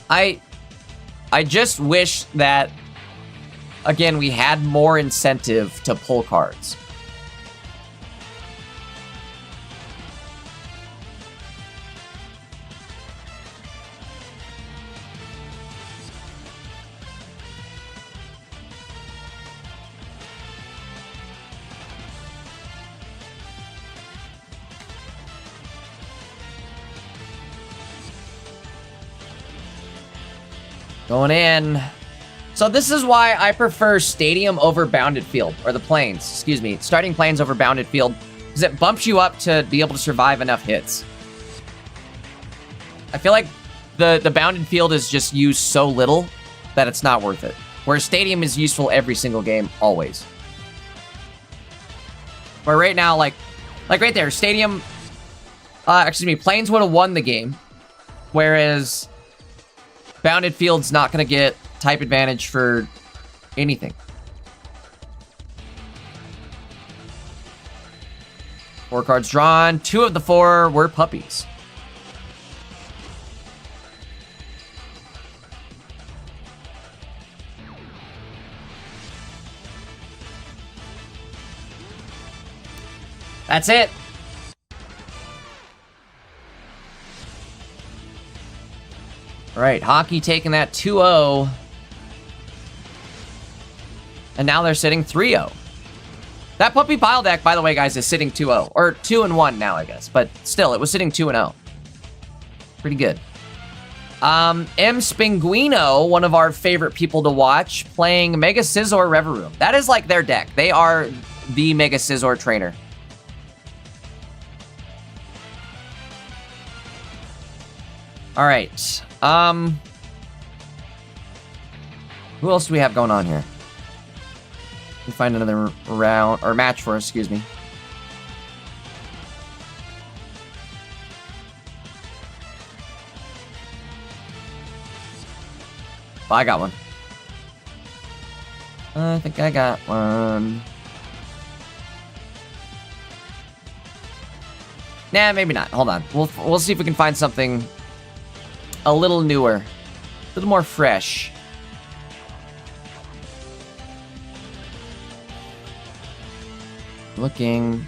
I just wish that, again, we had more incentive to pull cards. Going in. So this is why I prefer Stadium over Bounded Field, or the Plains, excuse me. Starting Plains over Bounded Field, because it bumps you up to be able to survive enough hits. I feel like the Bounded Field is just used so little that it's not worth it. Whereas Stadium is useful every single game, always. But right now, like right there, Stadium, excuse me, Plains would have won the game, whereas Bounded Field's not going to get type advantage for anything. 4 cards drawn. 2 of the 4 were puppies. That's it. All right, Hockey taking that 2-0. And now they're sitting 3-0. That Puppy Pile deck, by the way, guys, is sitting 2-0. Or 2-1 now, I guess. But still, it was sitting 2-0. Pretty good. M. Spinguino, one of our favorite people to watch, playing Mega Scizor Reverum. That is like their deck. They are the Mega Scizor trainer. All right. Who else do we have going on here? Let me find another round or match for us, excuse me. Oh, I got one. I think I got one. Nah, maybe not. Hold on. We'll see if we can find something a little newer, a little more fresh. Looking.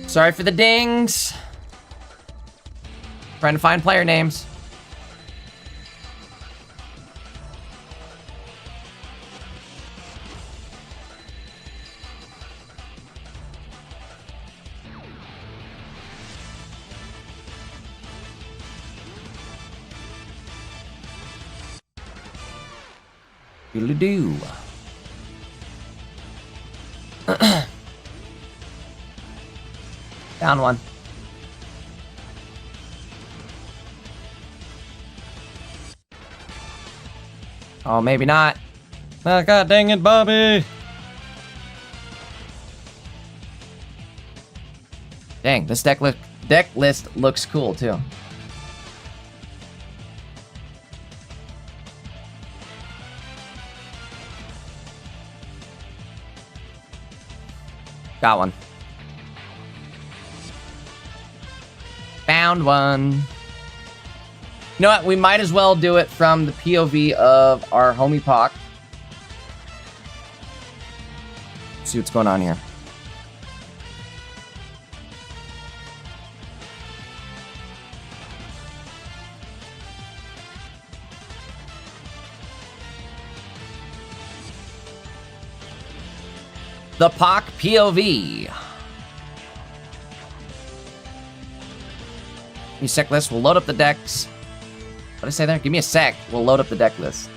Sorry for the dings. Trying to find player names. Doodle-doo. Down one. Oh, maybe not. Ah, God dang it, Bobby! Dang, this deck list looks cool too. Got one. Found one. You know what? We might as well do it from the POV of our homie Pac. See what's going on here. The Pac POV. Give me a sec list. We'll load up the decks. What did I say there? Give me a sec. We'll load up the deck list.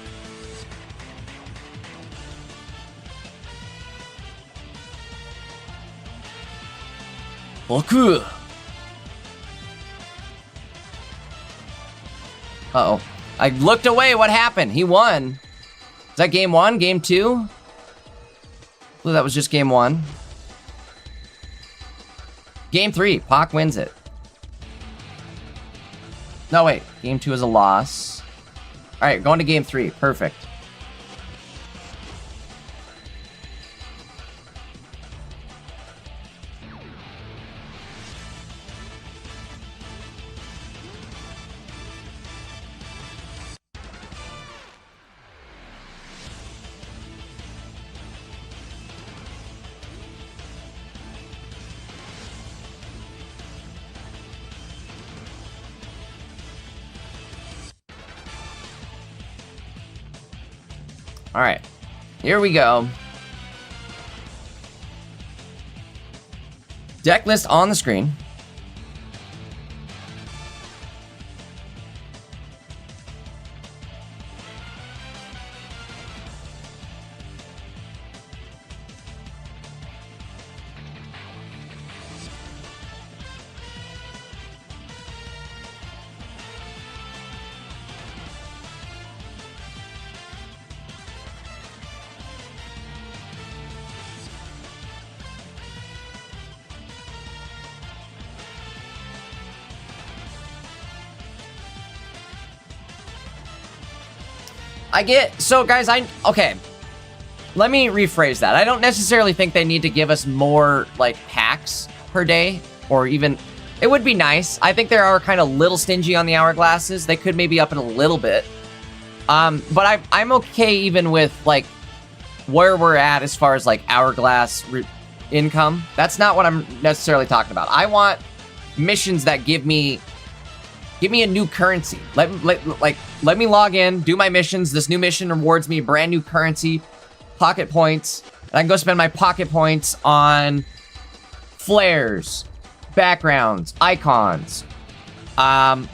Boku. Uh-oh. I looked away. What happened? He won. Is that game 1? Game 2? Ooh, that was just game 1. Game 3, Pac wins it. No, wait. Game 2 is a loss. All right, going to game 3. Perfect. All right, here we go. Deck list on the screen. So guys, okay. Let me rephrase that. I don't necessarily think they need to give us more, like, packs per day, or even, it would be nice. I think they are kind of little stingy on the hourglasses. They could maybe up it a little bit. But I'm okay even with, like, where we're at as far as, like, hourglass income. That's not what I'm necessarily talking about. I want missions that give me a new currency. Let me log in, do my missions. This new mission rewards me brand new currency, pocket points, and I can go spend my pocket points on flares, backgrounds, icons,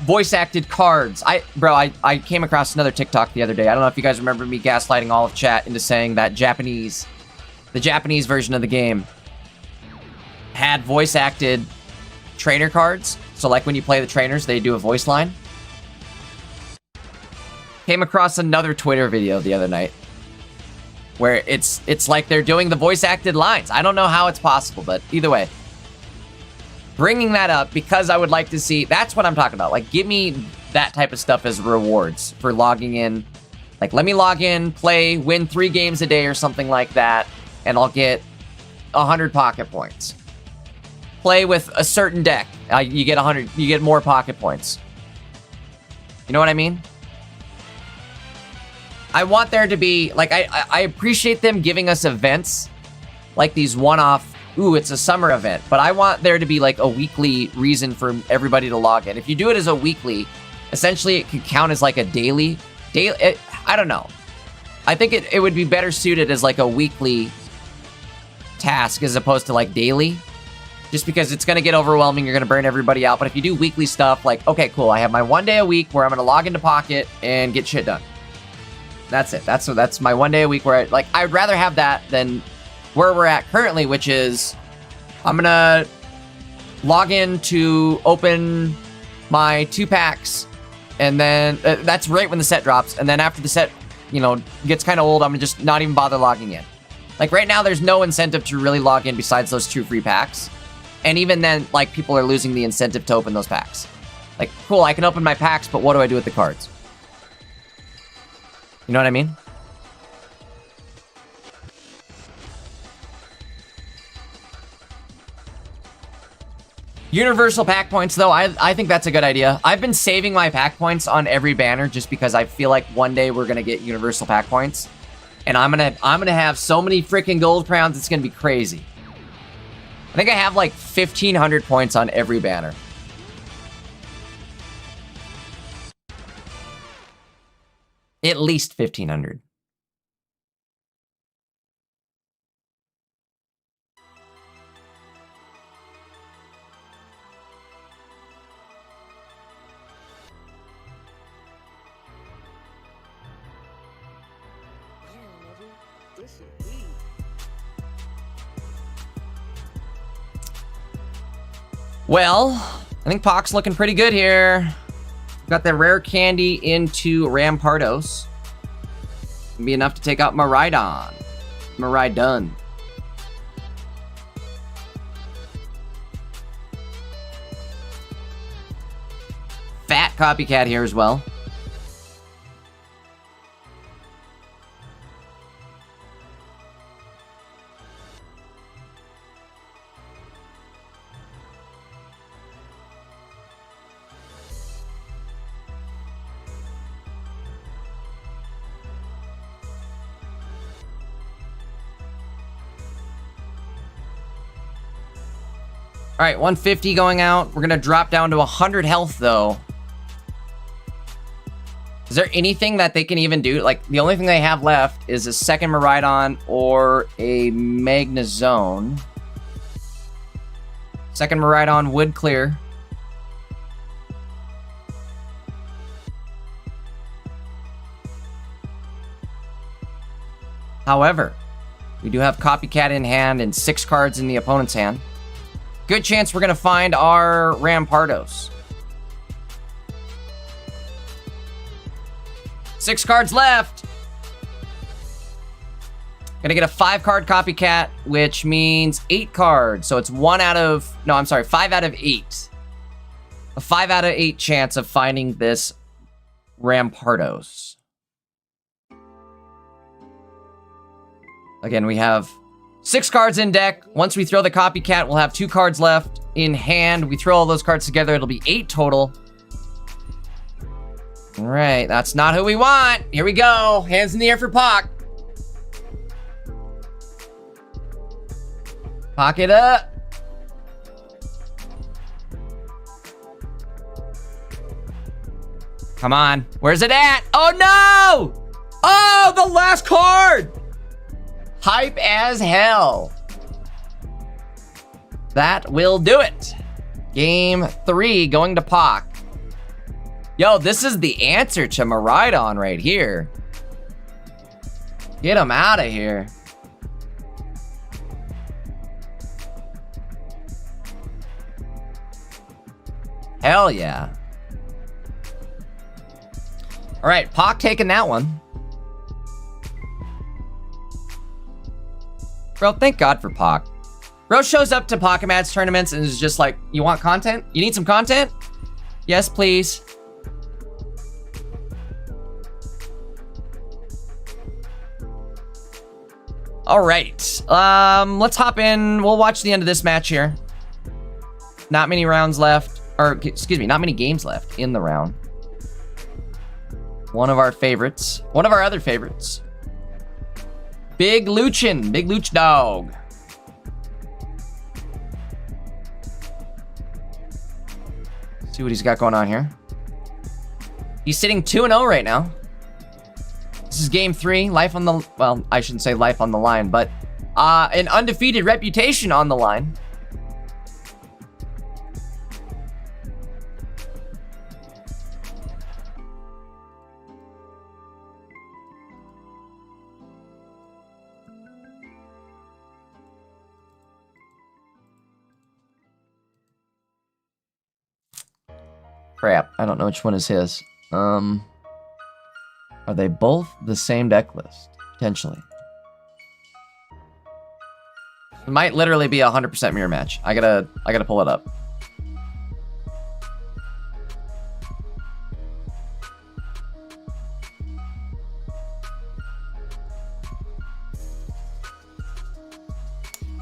voice acted cards. I came across another TikTok the other day. I don't know if you guys remember me gaslighting all of chat into saying that the Japanese version of the game had voice acted trainer cards. So like when you play the trainers, they do a voice line. Came across another Twitter video the other night where it's like they're doing the voice acted lines. I don't know how it's possible, but either way. Bringing that up because I would like to see, that's what I'm talking about. Like, give me that type of stuff as rewards for logging in. Like, let me log in, play, win 3 games a day or something like that, and I'll get 100 pocket points. Play with a certain deck. You get 100. You get more pocket points. You know what I mean? I want there to be, like, I appreciate them giving us events like these one-off. Ooh, it's a summer event, but I want there to be like a weekly reason for everybody to log in. If you do it as a weekly, essentially it could count as like a daily. I don't know. I think it would be better suited as like a weekly task as opposed to like daily. Just because it's going to get overwhelming, you're going to burn everybody out. But if you do weekly stuff, like, okay, cool, I have my 1 day a week where I'm going to log into Pocket and get shit done. That's it. That's my 1 day a week where I would rather have that than where we're at currently, which is I'm going to log in to open my 2 packs, and then that's right when the set drops. And then after the set, gets kind of old, I'm going to just not even bother logging in. Like right now, there's no incentive to really log in besides those 2 free packs. And even then, like, people are losing the incentive to open those packs. Like, cool, I can open my packs, but what do I do with the cards? You know what I mean? Universal pack points, though, I think that's a good idea. I've been saving my pack points on every banner just because I feel like one day we're gonna get universal pack points. And I'm gonna have so many freaking gold crowns, it's gonna be crazy. I think I have like 1,500 points on every banner. At least 1,500. Yeah, nigga. This shit weed. Well, I think Pac's looking pretty good here. Got the rare candy into Rampardos. Be enough to take out Miraidon. Miraidon. copycat here as well. All right, 150 going out. We're going to drop down to 100 health, though. Is there anything that they can even do? Like, the only thing they have left is a second Miraidon or a Magnezone. Second Miraidon would clear. However, we do have Copycat in hand and 6 cards in the opponent's hand. Good chance we're going to find our Rampardos. 6 cards left. Gonna get a 5-card Copycat, which means 8 cards. So it's 5 out of 8. A 5 out of 8 chance of finding this Rampardos. Again, we have 6 cards in deck. Once we throw the Copycat, we'll have 2 cards left in hand. We throw all those cards together, it'll be 8 total. All right, that's not who we want. Here we go. Hands in the air for Pock. Pock it up. Come on. Where's it at? Oh, no! Oh, the last card! Hype as hell. That will do it. Game 3 going to Pock. Yo, this is the answer to Miraidon right here. Get him out of here. Hell yeah. All right, Pock taking that one. Bro, thank God for Pock. Bro shows up to Pokématch tournaments and is just like, you want content? You need some content? Yes, please. All right, let's hop in. We'll watch the end of this match here. Not many rounds left, or excuse me, not many games left in the round. One of our favorites, one of our other favorites. Big Luchin, Big Luch Dog. See what he's got going on here. He's sitting 2-0 right now. This is game 3, life on the, well, I shouldn't say life on the line, but an undefeated reputation on the line. Crap, I don't know which one is his. Are they both the same deck list? Potentially. It might literally be a 100% mirror match. I gotta pull it up.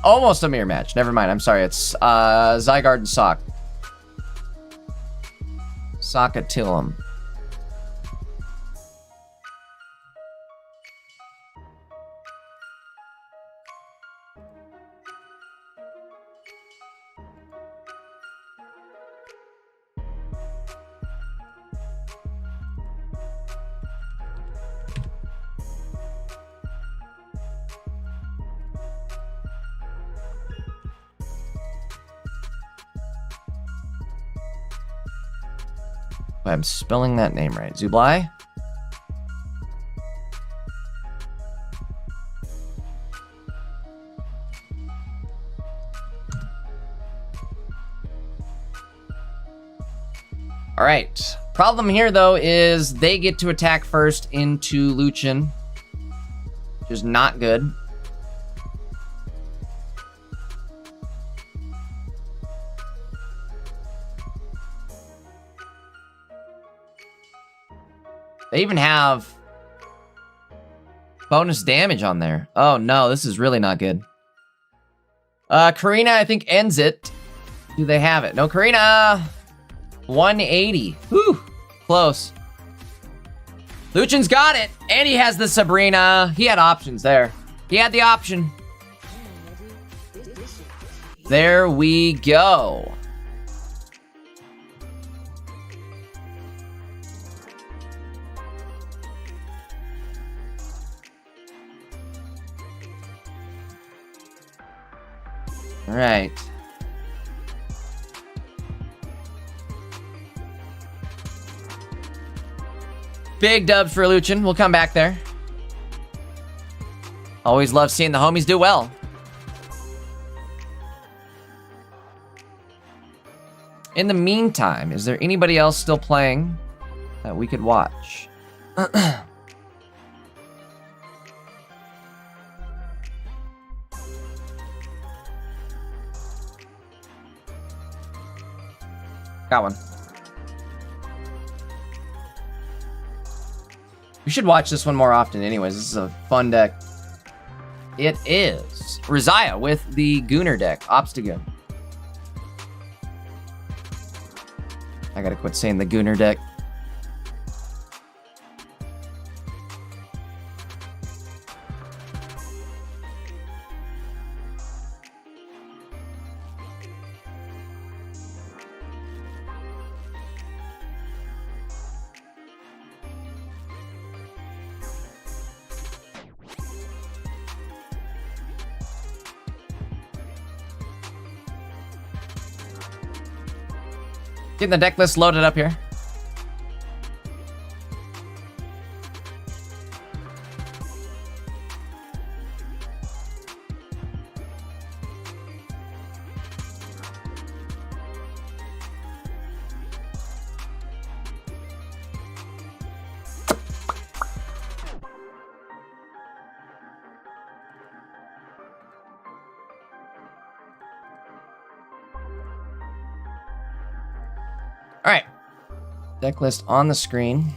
Almost a mirror match. Never mind. I'm sorry. It's Zygarde and Sock. Sockatillum. I'm spelling that name right. Zublai? All right. Problem here, though, is they get to attack first into Luchin, which is not good. They even have bonus damage on there. Oh no, this is really not good. Karina, I think, ends it. Do they have it? No, Karina! 180. Whew, close. Luchin's got it, and he has the Sabrina. He had options there. He had the option. There we go. All right. Big dubs for Luchin. We'll come back there. Always love seeing the homies do well. In the meantime, is there anybody else still playing that we could watch? Got one. We should watch this one more often anyways. This is a fun deck. It is Rizaya with the Gunnar deck, Obstagoon. I gotta quit saying the Gunnar deck. Getting the deck list loaded up here. All right, deck list on the screen.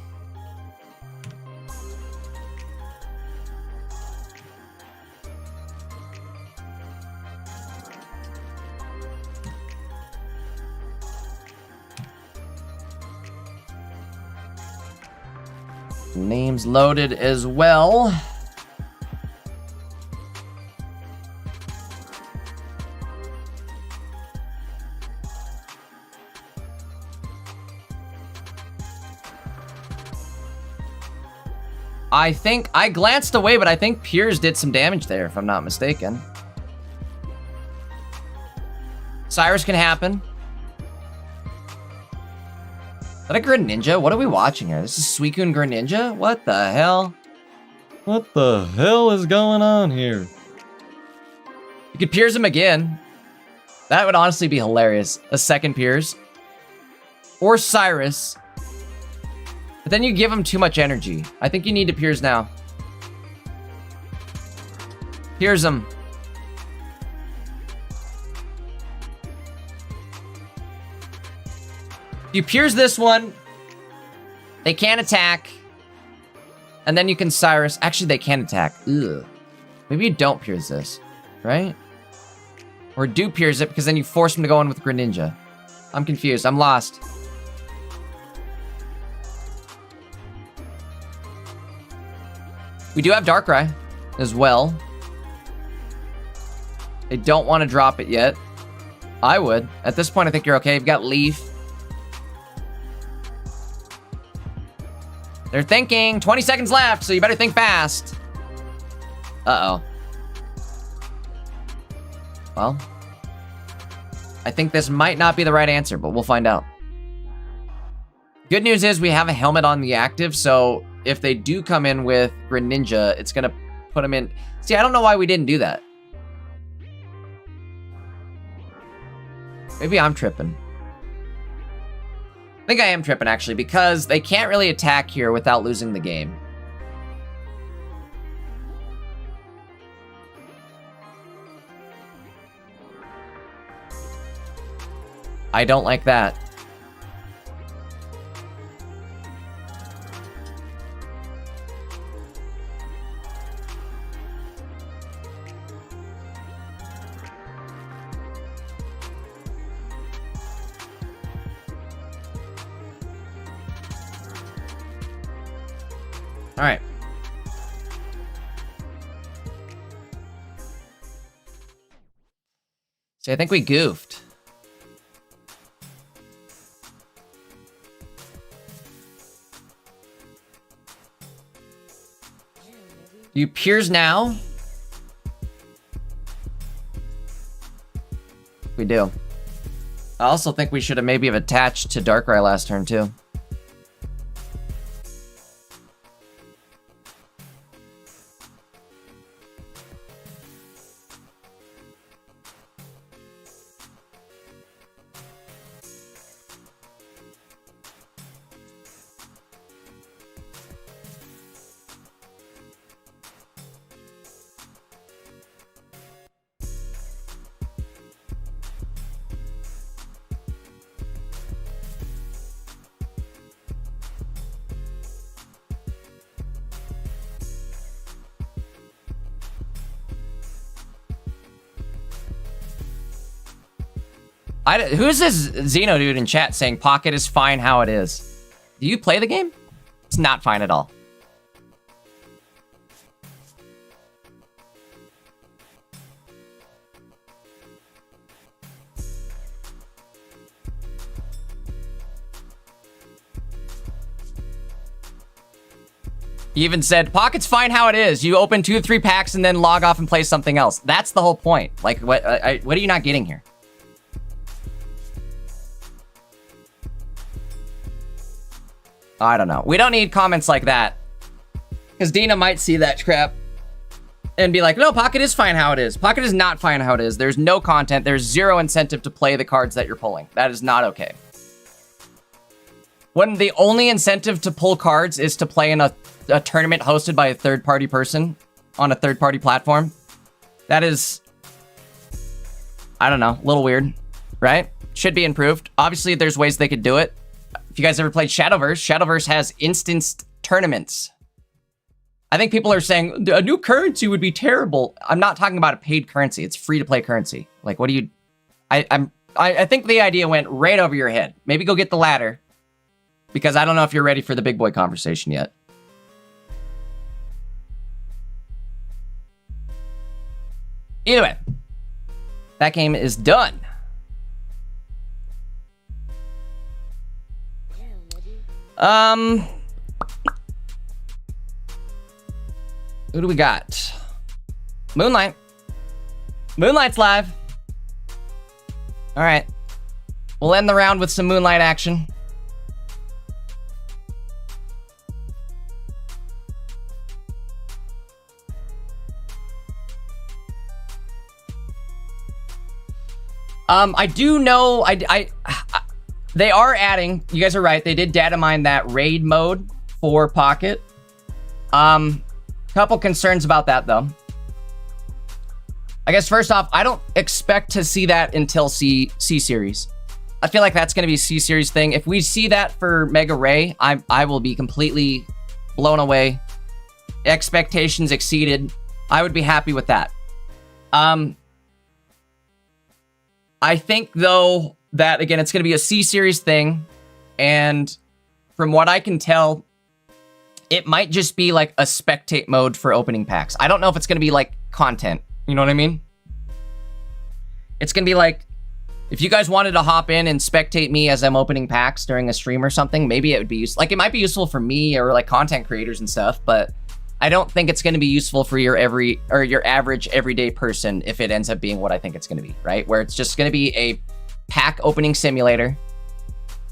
Names loaded as well. I think, I glanced away, but I think Piers did some damage there, if I'm not mistaken. Cyrus can happen. Is that a Greninja? What are we watching here? This is Suicune Greninja? What the hell? What the hell is going on here? You could Piers him again. That would honestly be hilarious. A second Piers. Or Cyrus. But then you give him too much energy. I think you need to Piers now. Piers him. You Piers this one. They can't attack. And then you can Cyrus. Actually, they can attack. Ugh. Maybe you don't Piers this, right? Or do Piers it because then you force him to go in with Greninja. I'm confused. I'm lost. We do have Darkrai as well. They don't want to drop it yet. I would. At this point, I think you're okay. You've got Leaf. They're thinking. 20 seconds left, so you better think fast. Uh-oh. Well, I think this might not be the right answer, but we'll find out. Good news is we have a helmet on the active, so if they do come in with Greninja, it's going to put them in. See, I don't know why we didn't do that. Maybe I'm tripping. I think I am tripping, actually, because they can't really attack here without losing the game. I don't like that. All right. See, I think we goofed. Do you Piers now? We do. I also think we should have maybe have attached to Darkrai last turn too. Who's this Xeno dude in chat saying Pocket is fine how it is? Do you play the game? It's not fine at all. He even said, Pocket's fine how it is. You open 2 or 3 packs and then log off and play something else. That's the whole point. Like, what are you not getting here? I don't know. We don't need comments like that. Because Dina might see that crap and be like, no, Pocket is fine how it is. Pocket is not fine how it is. There's no content. There's zero incentive to play the cards that you're pulling. That is not okay. When the only incentive to pull cards is to play in a tournament hosted by a third-party person on a third-party platform, that is, I don't know, a little weird, right? Should be improved. Obviously, there's ways they could do it. If you guys ever played Shadowverse, Shadowverse has instanced tournaments. I think people are saying a new currency would be terrible. I'm not talking about a paid currency. It's free to play currency. Like, what do you? I think the idea went right over your head. Maybe go get the ladder, because I don't know if you're ready for the big boy conversation yet. Either way, that game is done. Who do we got? Moonlight. Moonlight's live. All right. We'll end the round with some Moonlight action. I do know, they are adding, you guys are right, they did data mine that raid mode for Pocket. Couple concerns about that though. I guess first off, I don't expect to see that until C-Series. I feel like that's going to be a C-Series thing. If we see that for Mega Ray, I will be completely blown away. Expectations exceeded. I would be happy with that. I think, though, that, again, it's going to be a C-Series thing. And from what I can tell, it might just be like a spectate mode for opening packs. I don't know if it's going to be like content. You know what I mean? It's going to be like, if you guys wanted to hop in and spectate me as I'm opening packs during a stream or something, maybe it would be useful. Like, it might be useful for me or like content creators and stuff, but I don't think it's going to be useful for your average everyday person if it ends up being what I think it's going to be, right? Where it's just going to be a pack opening simulator.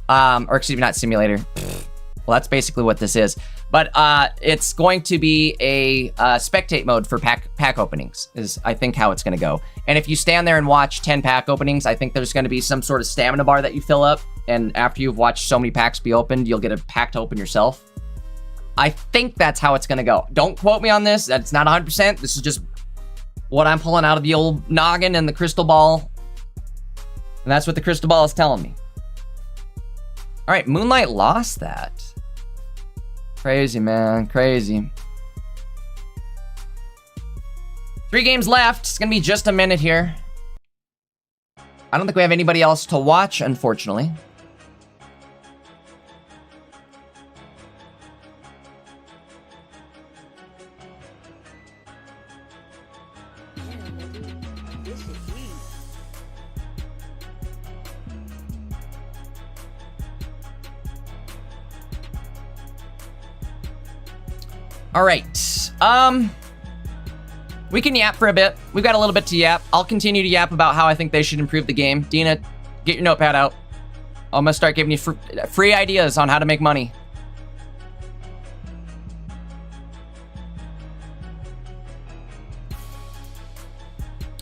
Or excuse me, not simulator. Well, that's basically what this is. But it's going to be a spectate mode for pack openings, is I think how it's going to go. And if you stand there and watch 10 pack openings, I think there's going to be some sort of stamina bar that you fill up. And after you've watched so many packs be opened, you'll get a pack to open yourself. I think that's how it's going to go. Don't quote me on this. That's not 100%. This is just what I'm pulling out of the old noggin and the crystal ball. And that's what the crystal ball is telling me. All right, Moonlight lost that. Crazy, man. Crazy. 3 games left. It's going to be just a minute here. I don't think we have anybody else to watch, unfortunately. All right. We can yap for a bit. We've got a little bit to yap. I'll continue to yap about how I think they should improve the game. Dina, get your notepad out. I'm gonna start giving you free ideas on how to make money.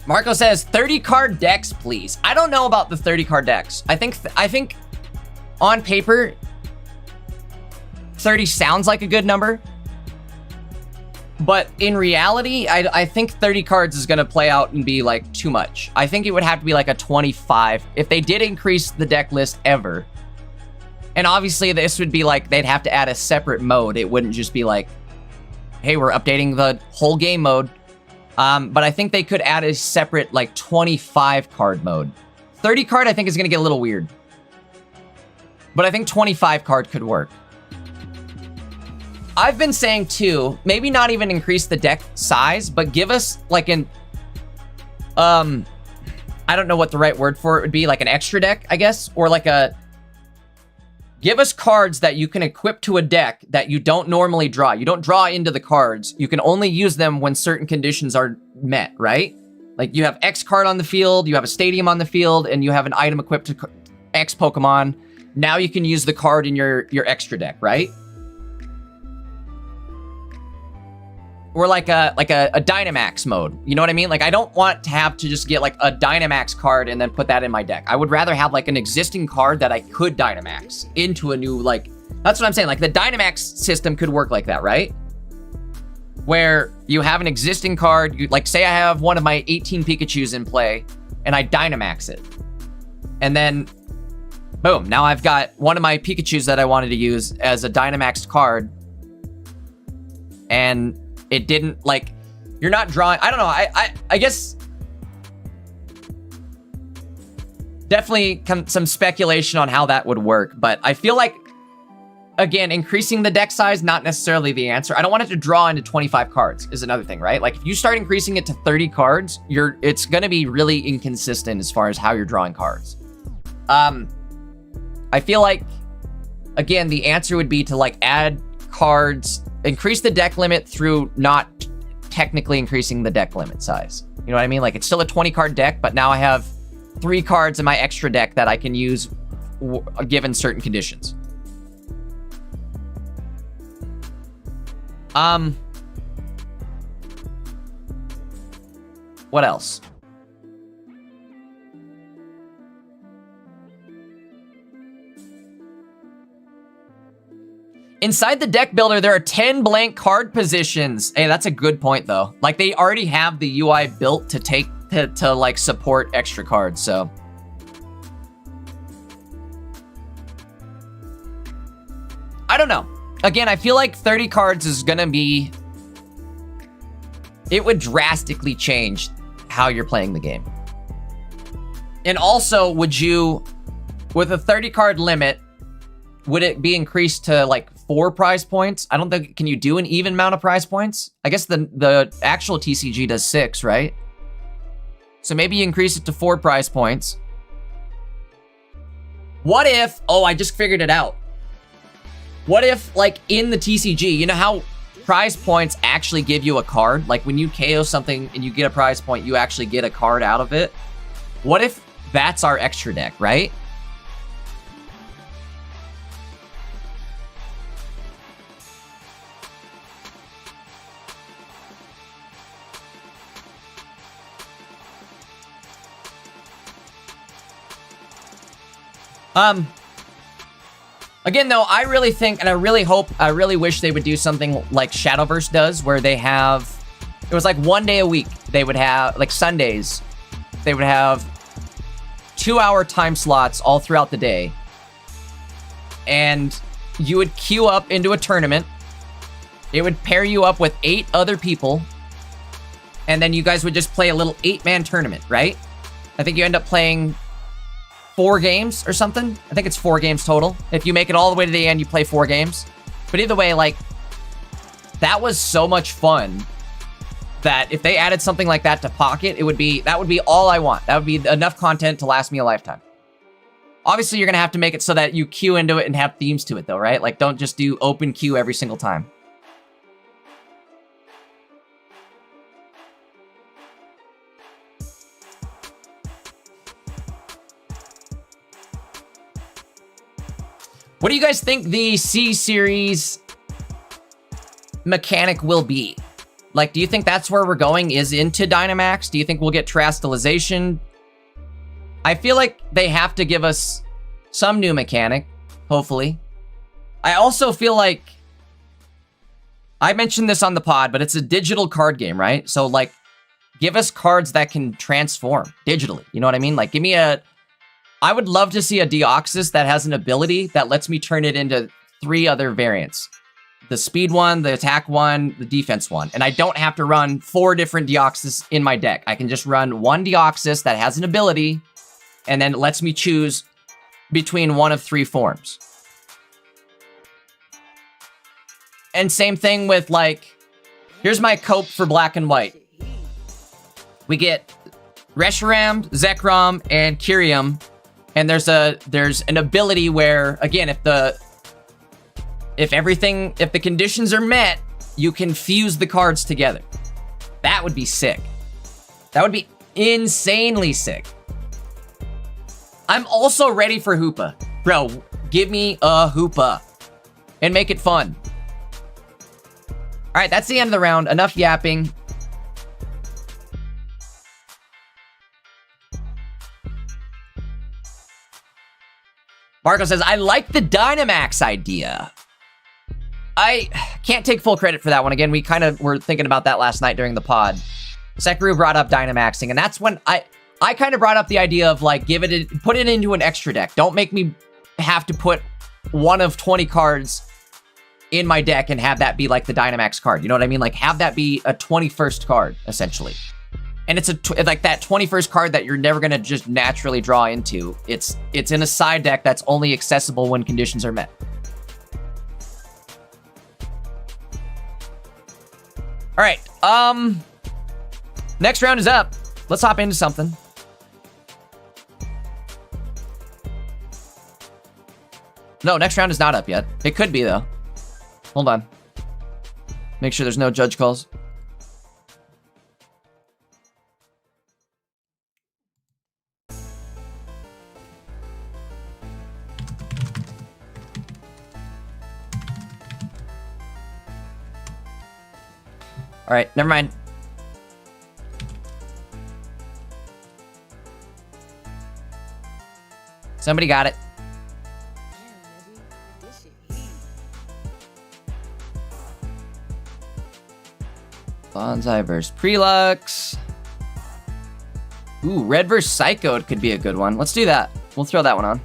Marco says 30 card decks, please. I don't know about the 30 card decks. I think on paper 30 sounds like a good number. But in reality, I think 30 cards is going to play out and be like too much. I think it would have to be like a 25 if they did increase the deck list ever. And obviously this would be like they'd have to add a separate mode. It wouldn't just be like, hey, we're updating the whole game mode. But I think they could add a separate like 25 card mode. 30 card I think is going to get a little weird. But I think 25 card could work. I've been saying too, maybe not even increase the deck size, but give us like an, I don't know what the right word for it would be, like an extra deck, I guess, or like give us cards that you can equip to a deck that you don't normally draw. You don't draw into the cards. You can only use them when certain conditions are met, right? Like you have X card on the field, you have a stadium on the field, and you have an item equipped to X Pokemon. Now you can use the card in your extra deck, right? Or like a Dynamax mode. You know what I mean? Like I don't want to have to just get like a Dynamax card and then put that in my deck. I would rather have like an existing card that I could Dynamax into a new, like, that's what I'm saying. Like the Dynamax system could work like that, right? Where you have an existing card, like say I have one of my 18 Pikachus in play and I Dynamax it. And then boom, now I've got one of my Pikachus that I wanted to use as a Dynamaxed card. And it didn't, like, you're not drawing, I don't know, I guess definitely some speculation on how that would work, but I feel like, again, increasing the deck size, not necessarily the answer. I don't want it to draw into 25 cards is another thing, right? Like if you start increasing it to 30 cards, it's gonna be really inconsistent as far as how you're drawing cards. I feel like, again, the answer would be to like add cards, increase the deck limit through not technically increasing the deck limit size. You know what I mean? Like it's still a 20 card deck, but now I have 3 cards in my extra deck that I can use given certain conditions. What else? Inside the deck builder, there are 10 blank card positions. Hey, that's a good point though. Like they already have the UI built to like support extra cards, so. I don't know. Again, I feel like 30 cards is gonna be, it would drastically change how you're playing the game. And also, would you, with a 30 card limit, would it be increased to like 4 prize points? I don't think, can you do an even amount of prize points? I guess the actual TCG does 6, right? So maybe you increase it to 4 prize points. What if, oh, I just figured it out. What if, like, in the TCG, you know how prize points actually give you a card? Like, when you KO something and you get a prize point, you actually get a card out of it. What if that's our extra deck, right? Again, though, I really think, and I really hope, I really wish they would do something like Shadowverse does, where they have, it was like 1 day a week, they would have, like Sundays, they would have 2-hour time slots all throughout the day. And you would queue up into a tournament. It would pair you up with 8 other people. And then you guys would just play a little 8-man tournament, right? I think you end up playing 4 games or something. I think it's 4 games total. If you make it all the way to the end, you play 4 games. But either way, like, that was so much fun that if they added something like that to Pocket, that would be all I want. That would be enough content to last me a lifetime. Obviously, you're gonna have to make it so that you queue into it and have themes to it though, right? Like, don't just do open queue every single time. What do you guys think the C series mechanic will be? Like, do you think that's where we're going, is into Dynamax? Do you think we'll get Terastallization? I feel like they have to give us some new mechanic, hopefully. I also feel like, I mentioned this on the pod, but it's a digital card game, right? So, like, give us cards that can transform digitally. You know what I mean? Like, give me a... I would love to see a Deoxys that has an ability that lets me turn it into 3 other variants. The speed one, the attack one, the defense one. And I don't have to run 4 different Deoxys in my deck. I can just run one Deoxys that has an ability, and then it lets me choose between one of 3 forms. And same thing with, like, here's my cope for black and white. We get Reshiram, Zekrom, and Kyurem. And there's an ability where, again, if the conditions are met, you can fuse the cards together. That would be sick. That would be insanely sick. I'm also ready for Hoopa. Bro, give me a Hoopa. And make it fun. Alright, that's the end of the round. Enough yapping. Marco says, I like the Dynamax idea. I can't take full credit for that one. Again, we kind of were thinking about that last night during the pod. Sekru brought up Dynamaxing, and that's when I kind of brought up the idea of, like, put it into an extra deck. Don't make me have to put one of 20 cards in my deck and have that be, like, the Dynamax card. You know what I mean? Like, have that be a 21st card, essentially. And it's like that 21st card that you're never going to just naturally draw into. It's in a side deck that's only accessible when conditions are met. All right. Next round is up. Let's hop into something. No, next round is not up yet. It could be, though. Hold on. Make sure there's no judge calls. All right, never mind. Somebody got it. Bonsai versus Prelux. Ooh, Red versus Psycho could be a good one. Let's do that. We'll throw that one on.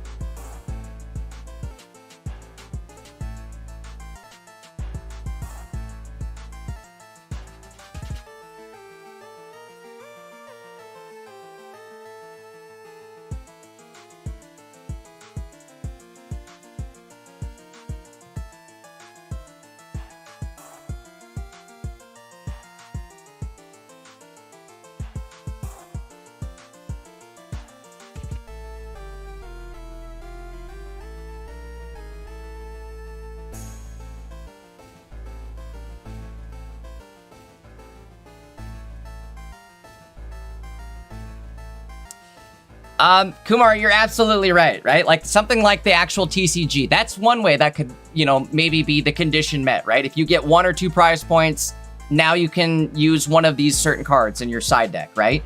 Kumar, you're absolutely right? Like something like the actual TCG. That's one way that could, you know, maybe be the condition met, right? If you get 1 or 2 prize points, now you can use one of these certain cards in your side deck, right?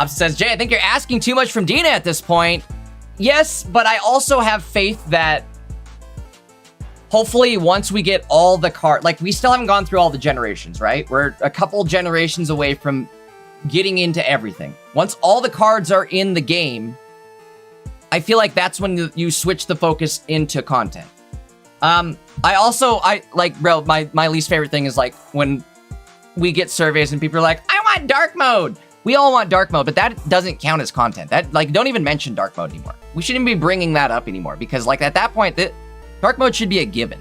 Says, Jay, I think you're asking too much from Dina at this point. Yes, but I also have faith that hopefully once we get all the cards, like we still haven't gone through all the generations, right? We're a couple generations away from getting into everything. Once all the cards are in the game, I feel like that's when you switch the focus into content. I like, bro, my least favorite thing is like when we get surveys and people are like, I want dark mode. We all want dark mode, but that doesn't count as content. That, like, don't even mention dark mode anymore. We shouldn't be bringing that up anymore because, like, at that point, dark mode should be a given.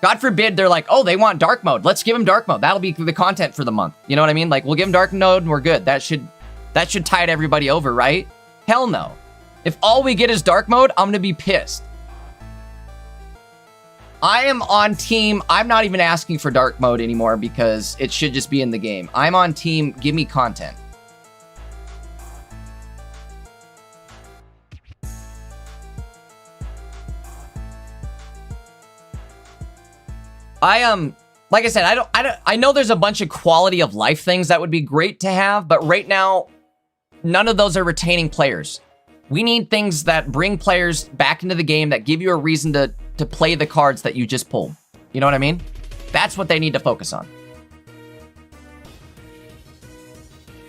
God forbid they're like, oh, they want dark mode. Let's give them dark mode. That'll be the content for the month. You know what I mean? Like, we'll give them dark mode and we're good. That should tide everybody over, right? Hell no. If all we get is dark mode, I'm gonna be pissed. I am on team, I'm not even asking for dark mode anymore because it should just be in the game. I'm on team, give me content. Like I said, I know there's a bunch of quality of life things that would be great to have, but right now, none of those are retaining players. We need things that bring players back into the game, that give you a reason to play the cards that you just pulled. You know what I mean? That's what they need to focus on.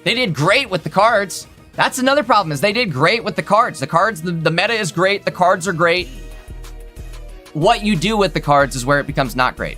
They did great with the cards. That's another problem, is they did great with the cards. The cards, the meta is great, the cards are great. What you do with the cards is where it becomes not great.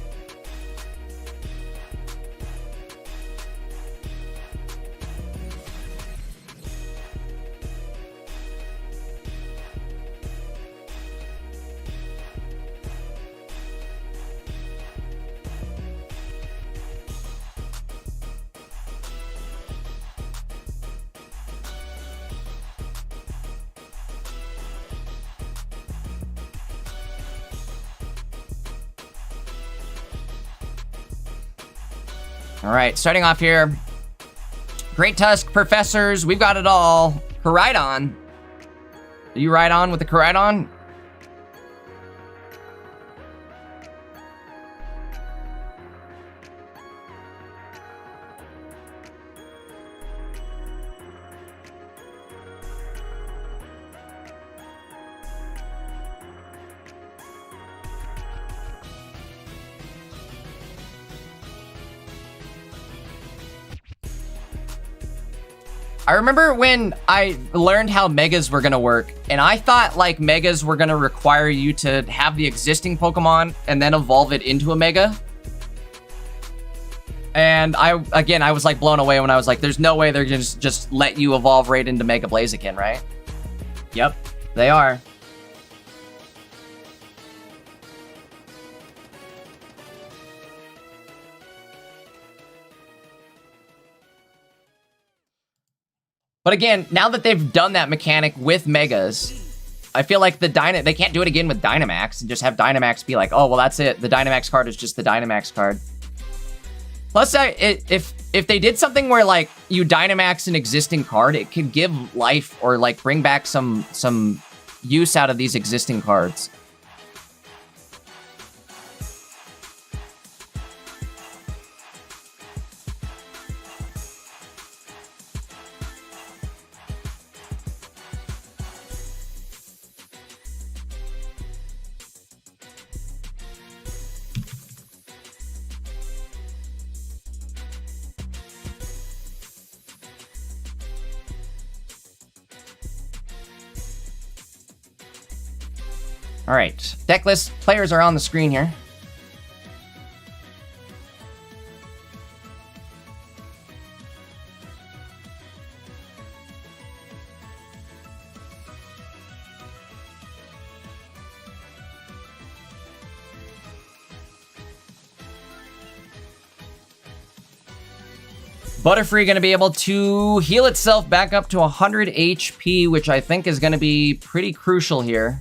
All right, starting off here. Great Tusk, Professors, we've got it all. Koraidon. Are you right on with the Koraidon? I remember when I learned how Megas were gonna work, and I thought like Megas were gonna require you to have the existing Pokemon and then evolve it into a Mega. And I was like blown away when I was like, there's no way they're gonna just let you evolve right into Mega Blaziken, right? Yep, they are. But again, now that they've done that mechanic with Megas, I feel like they can't do it again with Dynamax and just have Dynamax be like, oh, well, that's it. The Dynamax card is just the Dynamax card. Plus, if they did something where, like, you Dynamax an existing card, it could give life or, like, bring back some use out of these existing cards. All right, deck list players are on the screen here. Butterfree going to be able to heal itself back up to 100 HP, which I think is going to be pretty crucial here.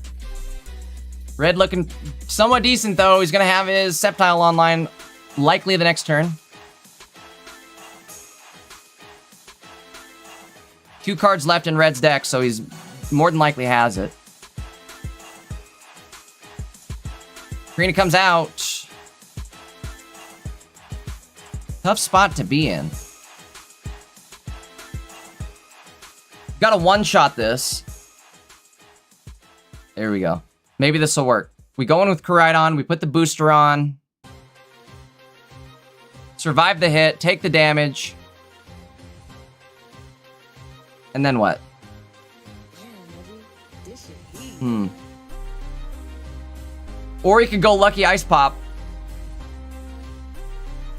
Red looking somewhat decent, though. He's going to have his Sceptile online likely the next turn. 2 cards left in Red's deck, so he's more than likely has it. Green comes out. Tough spot to be in. Gotta one-shot this. There we go. Maybe this will work. We go in with Koraidon. We put the booster on. Survive the hit. Take the damage. And then what? Or he could go Lucky Ice Pop.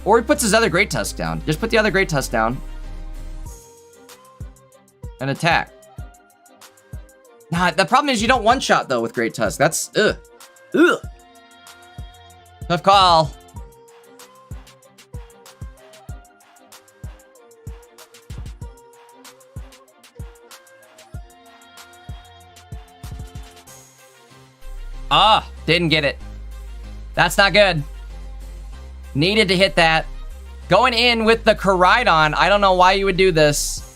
Or he puts his other Great Tusk down. Just put the other Great Tusk down. And attack. Nah, the problem is you don't one-shot, though, with Great Tusk. That's, ugh. Ugh. Tough call. Ah, didn't get it. That's not good. Needed to hit that. Going in with the Koraidon. I don't know why you would do this.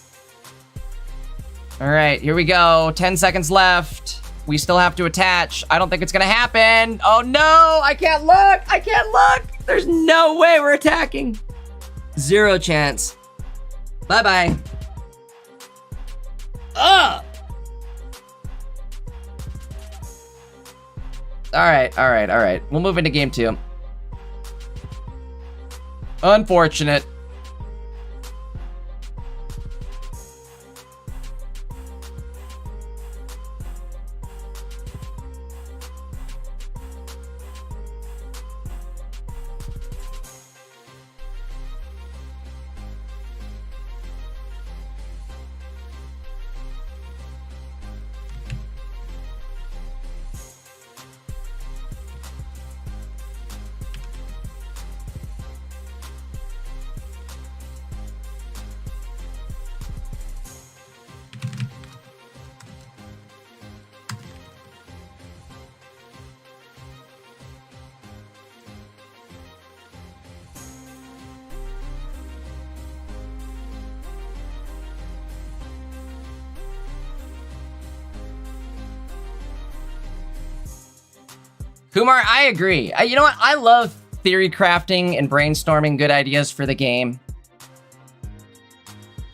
All right, here we go. 10 seconds left. We still have to attach. I don't think it's gonna happen. Oh no, I can't look. I can't look. There's no way we're attacking. 0 chance. Bye-bye. Ugh. All right. We'll move into game 2. Unfortunate. Kumar, I agree. You know what? I love theory crafting and brainstorming good ideas for the game.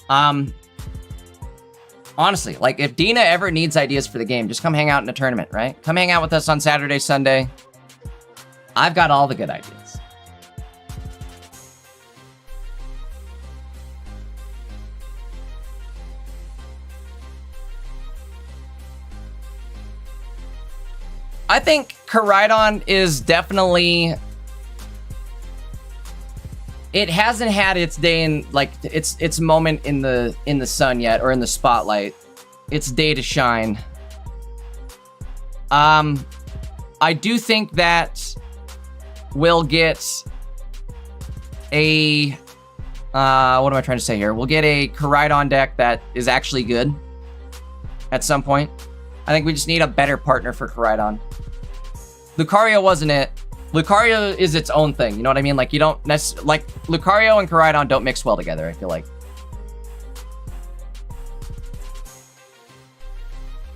Honestly, like if Dina ever needs ideas for the game, just come hang out in a tournament, right? Come hang out with us on Saturday, Sunday. I've got all the good ideas. I think Koraidon is definitely... It hasn't had its day in, like, its moment in the sun yet, or in the spotlight. Its day to shine. I do think that we'll get a... what am I trying to say here? We'll get a Koraidon deck that is actually good at some point. I think we just need a better partner for Koraidon. Lucario wasn't it. Lucario is its own thing, you know what I mean? Like, you don't necessarily... Like, Lucario and Koraidon don't mix well together, I feel like.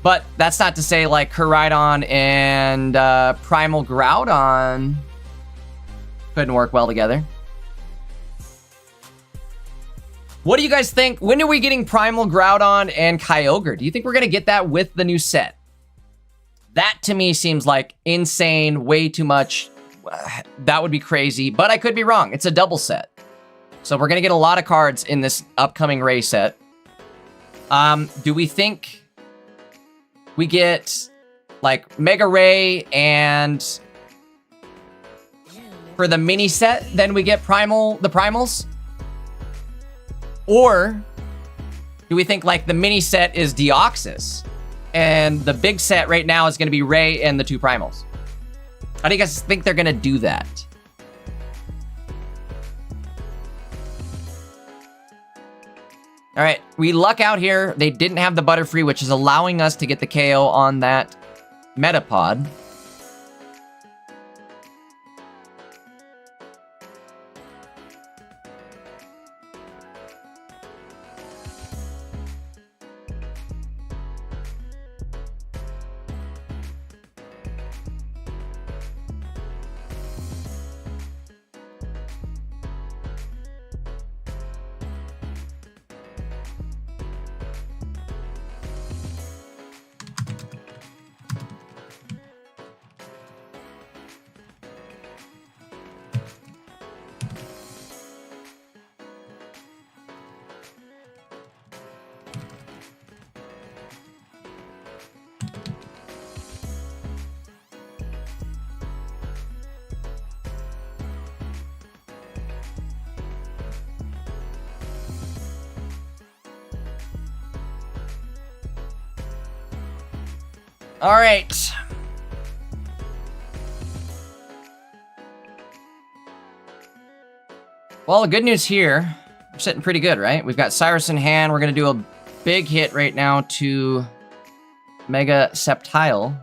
But that's not to say, like, Koraidon and Primal Groudon couldn't work well together. What do you guys think? When are we getting Primal Groudon and Kyogre? Do you think we're going to get that with the new set? That, to me, seems like insane, way too much. That would be crazy, but I could be wrong. It's a double set. So we're going to get a lot of cards in this upcoming Ray set. Do we think we get, like, Mega Ray and... For the mini set, then we get the Primals? Or do we think, like, the mini set is Deoxys? And the big set right now is going to be Ray and the 2 Primals. How do you guys think they're going to do that? All right, we luck out here. They didn't have the Butterfree, which is allowing us to get the KO on that Metapod. All right. Well, the good news here, we're sitting pretty good, right? We've got Cyrus in hand. We're going to do a big hit right now to Mega Sceptile.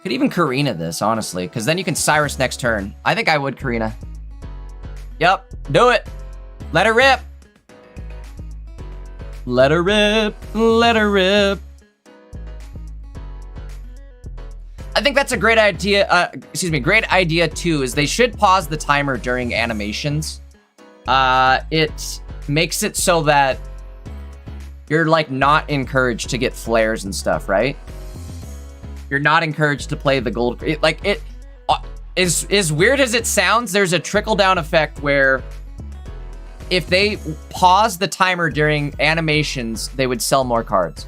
Could even Karina this, honestly, because then you can Cyrus next turn. I think I would Karina. Yep, do it. Let her rip. Let her rip. Let her rip. I think that's a great idea. Excuse me, great idea too, is they should pause the timer during animations. It makes it so that you're like not encouraged to get flares and stuff, right? You're not encouraged to play the gold. As weird as it sounds, there's a trickle-down effect where if they pause the timer during animations, they would sell more cards.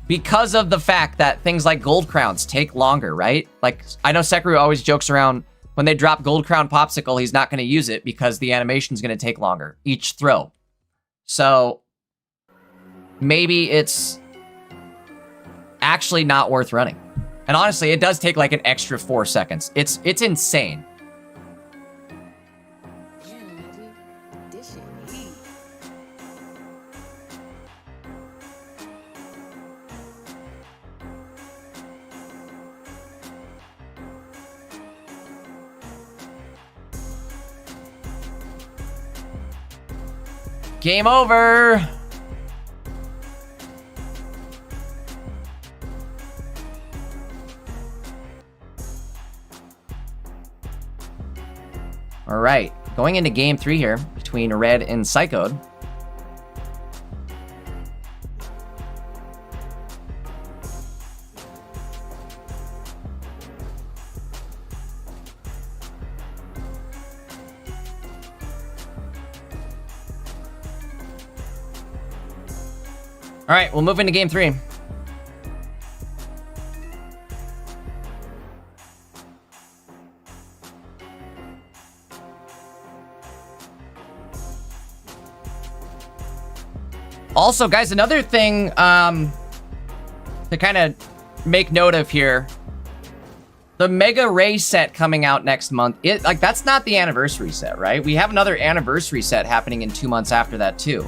Because of the fact that things like gold crowns take longer, right? Like, I know Sekiro always jokes around, when they drop gold crown popsicle, he's not going to use it because the animation's going to take longer each throw. So maybe it's actually not worth running. And honestly, it does take like an extra 4 seconds. It's insane. Game over. All right, going into game 3 here between Red and Psychoed. All right, we'll move into game 3. Also, guys, another thing to kind of make note of here, the Mega Ray set coming out next month, that's not the anniversary set, right? We have another anniversary set happening in 2 months after that too.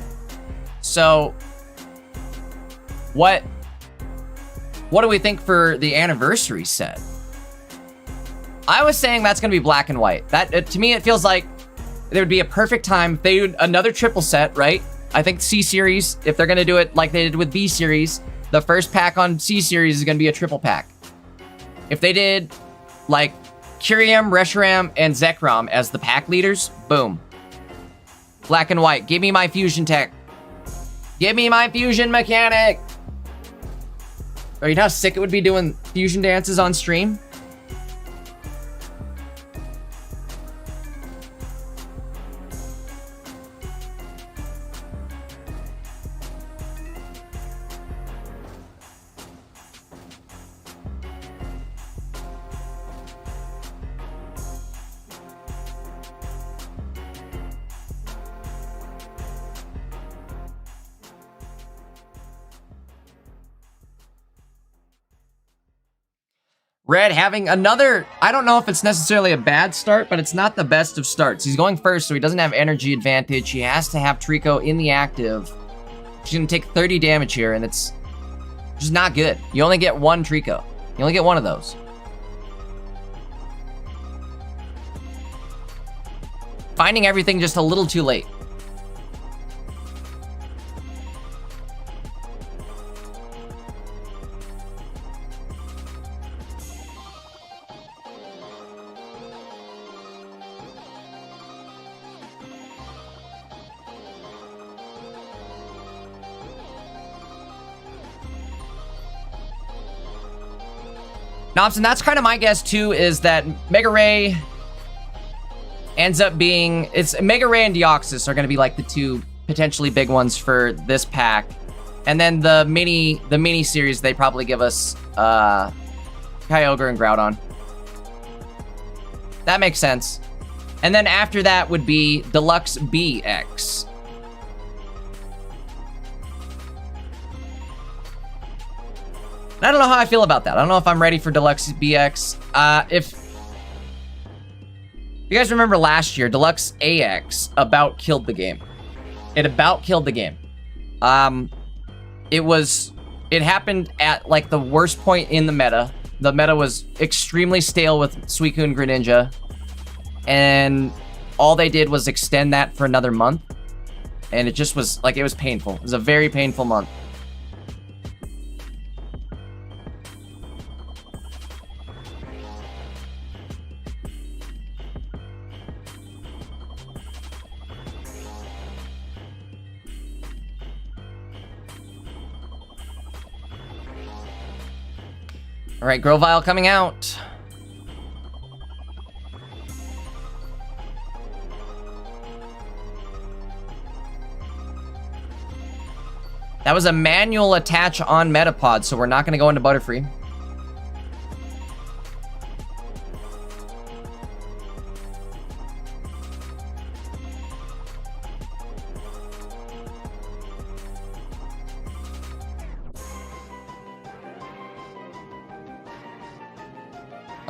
So what do we think for the anniversary set? I was saying that's going to be black and white. That to me, it feels like there would be a perfect time if they do another triple set, right? I think C series, if they're going to do it like they did with B series, the first pack on C series is going to be a triple pack. If they did like Kyurem, Reshiram, and Zekrom as the pack leaders, boom. Black and white. Give me my fusion tech. Give me my fusion mechanic. Or you know how sick it would be doing fusion dances on stream? Red having another, I don't know if it's necessarily a bad start, but it's not the best of starts. He's going first, so he doesn't have energy advantage. He has to have Trico in the active. He's going to take 30 damage here, and it's just not good. You only get one Trico. You only get one of those. Finding everything just a little too late. Nobson, that's kind of my guess too, is that Mega Ray ends up being, it's Mega Ray and Deoxys are going to be like the two potentially big ones for this pack. And then the mini series, they probably give us Kyogre and Groudon. That makes sense. And then after that would be Deluxe BX. I don't know how I feel about that. I don't know if I'm ready for Deluxe BX. If you guys remember last year, Deluxe AX about killed the game. It about killed the game. It happened at like the worst point in the meta. The meta was extremely stale with Suicune and Greninja. And all they did was extend that for another month. And it just was like, it was painful. It was a very painful month. All right, Grovile coming out. That was a manual attach on Metapod, so we're not going to go into Butterfree.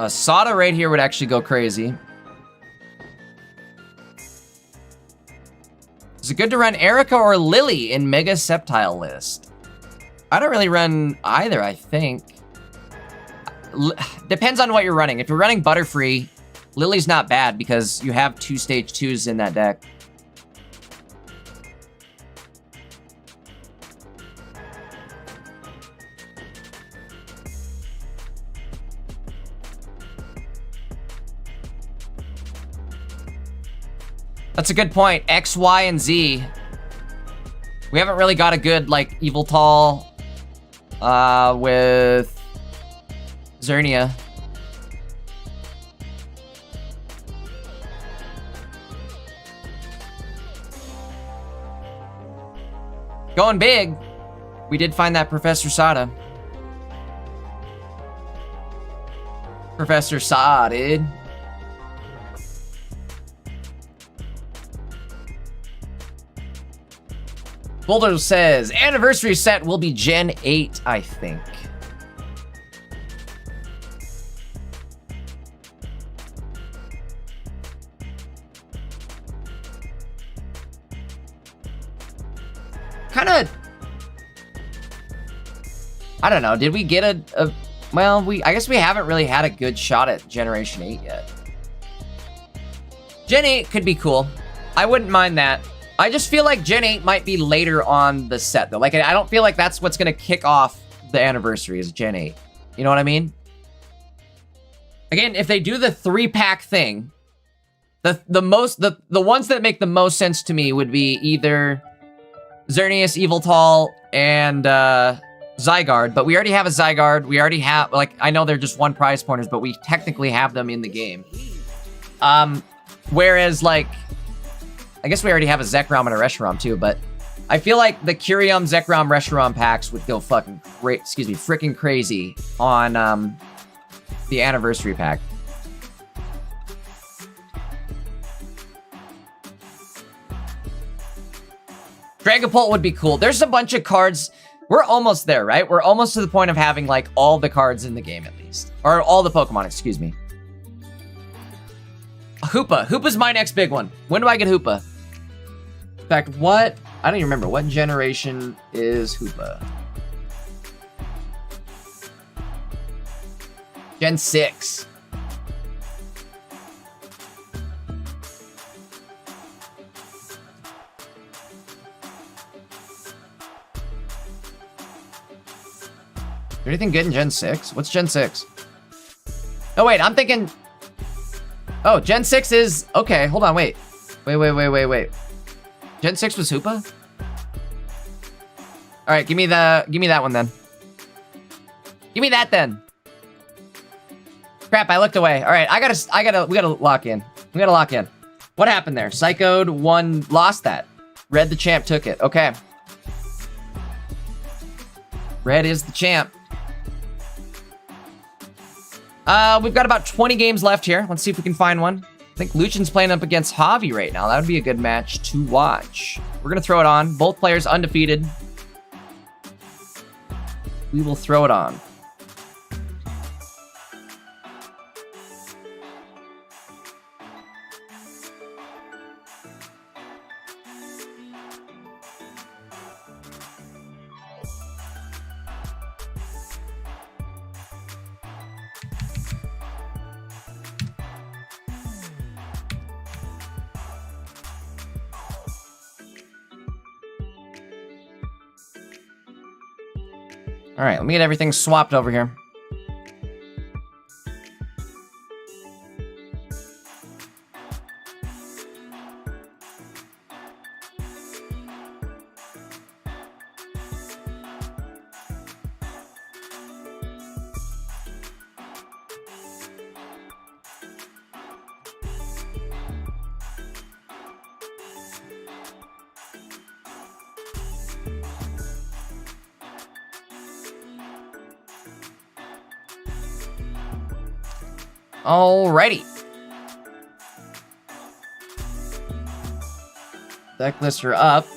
Sada right here would actually go crazy. Is it good to run Erica or Lily in Mega Sceptile list? I don't really run either, I think. Depends on what you're running. If you're running Butterfree, Lily's not bad because you have 2 stage 2s in that deck. That's a good point. X, Y, and Z. We haven't really got a good, like, Eviltal with Zernia. Going big. We did find that Professor Sada. Professor Sada, dude. Boulder says, anniversary set will be Gen 8, I think. Kinda... I don't know, did we get a well, I guess we haven't really had a good shot at Generation 8 yet. Gen 8 could be cool. I wouldn't mind that. I just feel like Gen 8 might be later on the set, though. Like, I don't feel like that's what's going to kick off the anniversary is Gen 8. You know what I mean? Again, if they do the 3-pack thing, the ones that make the most sense to me would be either Xerneas, Eviltal, and Zygarde. But we already have a Zygarde. We already have, like, I know they're just 1 prize pointers, but we technically have them in the game. Whereas, like, I guess we already have a Zekrom and a Reshiram too, but I feel like the Kyurem, Zekrom, Reshiram packs would go fucking great, freaking crazy on the anniversary pack. Dragapult would be cool. There's a bunch of cards. We're almost there, right? We're almost to the point of having like all the cards in the game at least. Or all the Pokemon, excuse me. Hoopa. Hoopa's my next big one. When do I get Hoopa? In fact, what? I don't even remember. What generation is Hoopa? Gen 6. Is there anything good in Gen 6? What's Gen 6? Oh, wait. I'm thinking... Oh, Gen 6 is... Okay, hold on, wait. Wait. Gen 6 was Hoopa? Alright, give me that one then. Give me that then. Crap, I looked away. Alright, we gotta lock in. We gotta lock in. What happened there? Psychoed won, lost that. Red the champ took it. Okay. Red is the champ. We've got about 20 games left here. Let's see if we can find one. I think Lucian's playing up against Javi right now. That would be a good match to watch. We're going to throw it on. Both players undefeated. We will throw it on. All right, let me get everything swapped over here. Alrighty. Deck lists are up.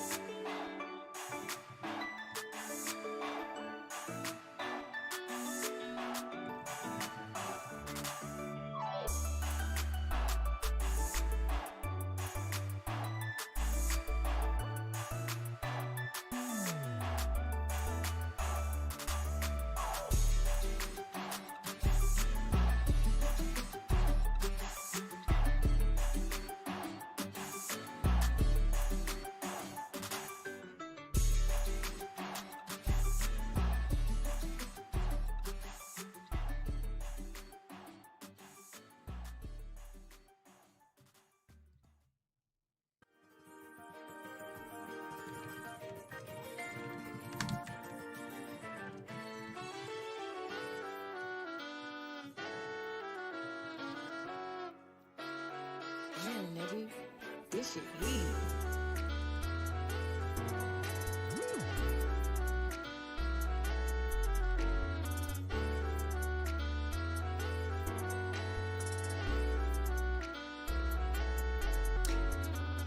Damn, nigga. This shit heat.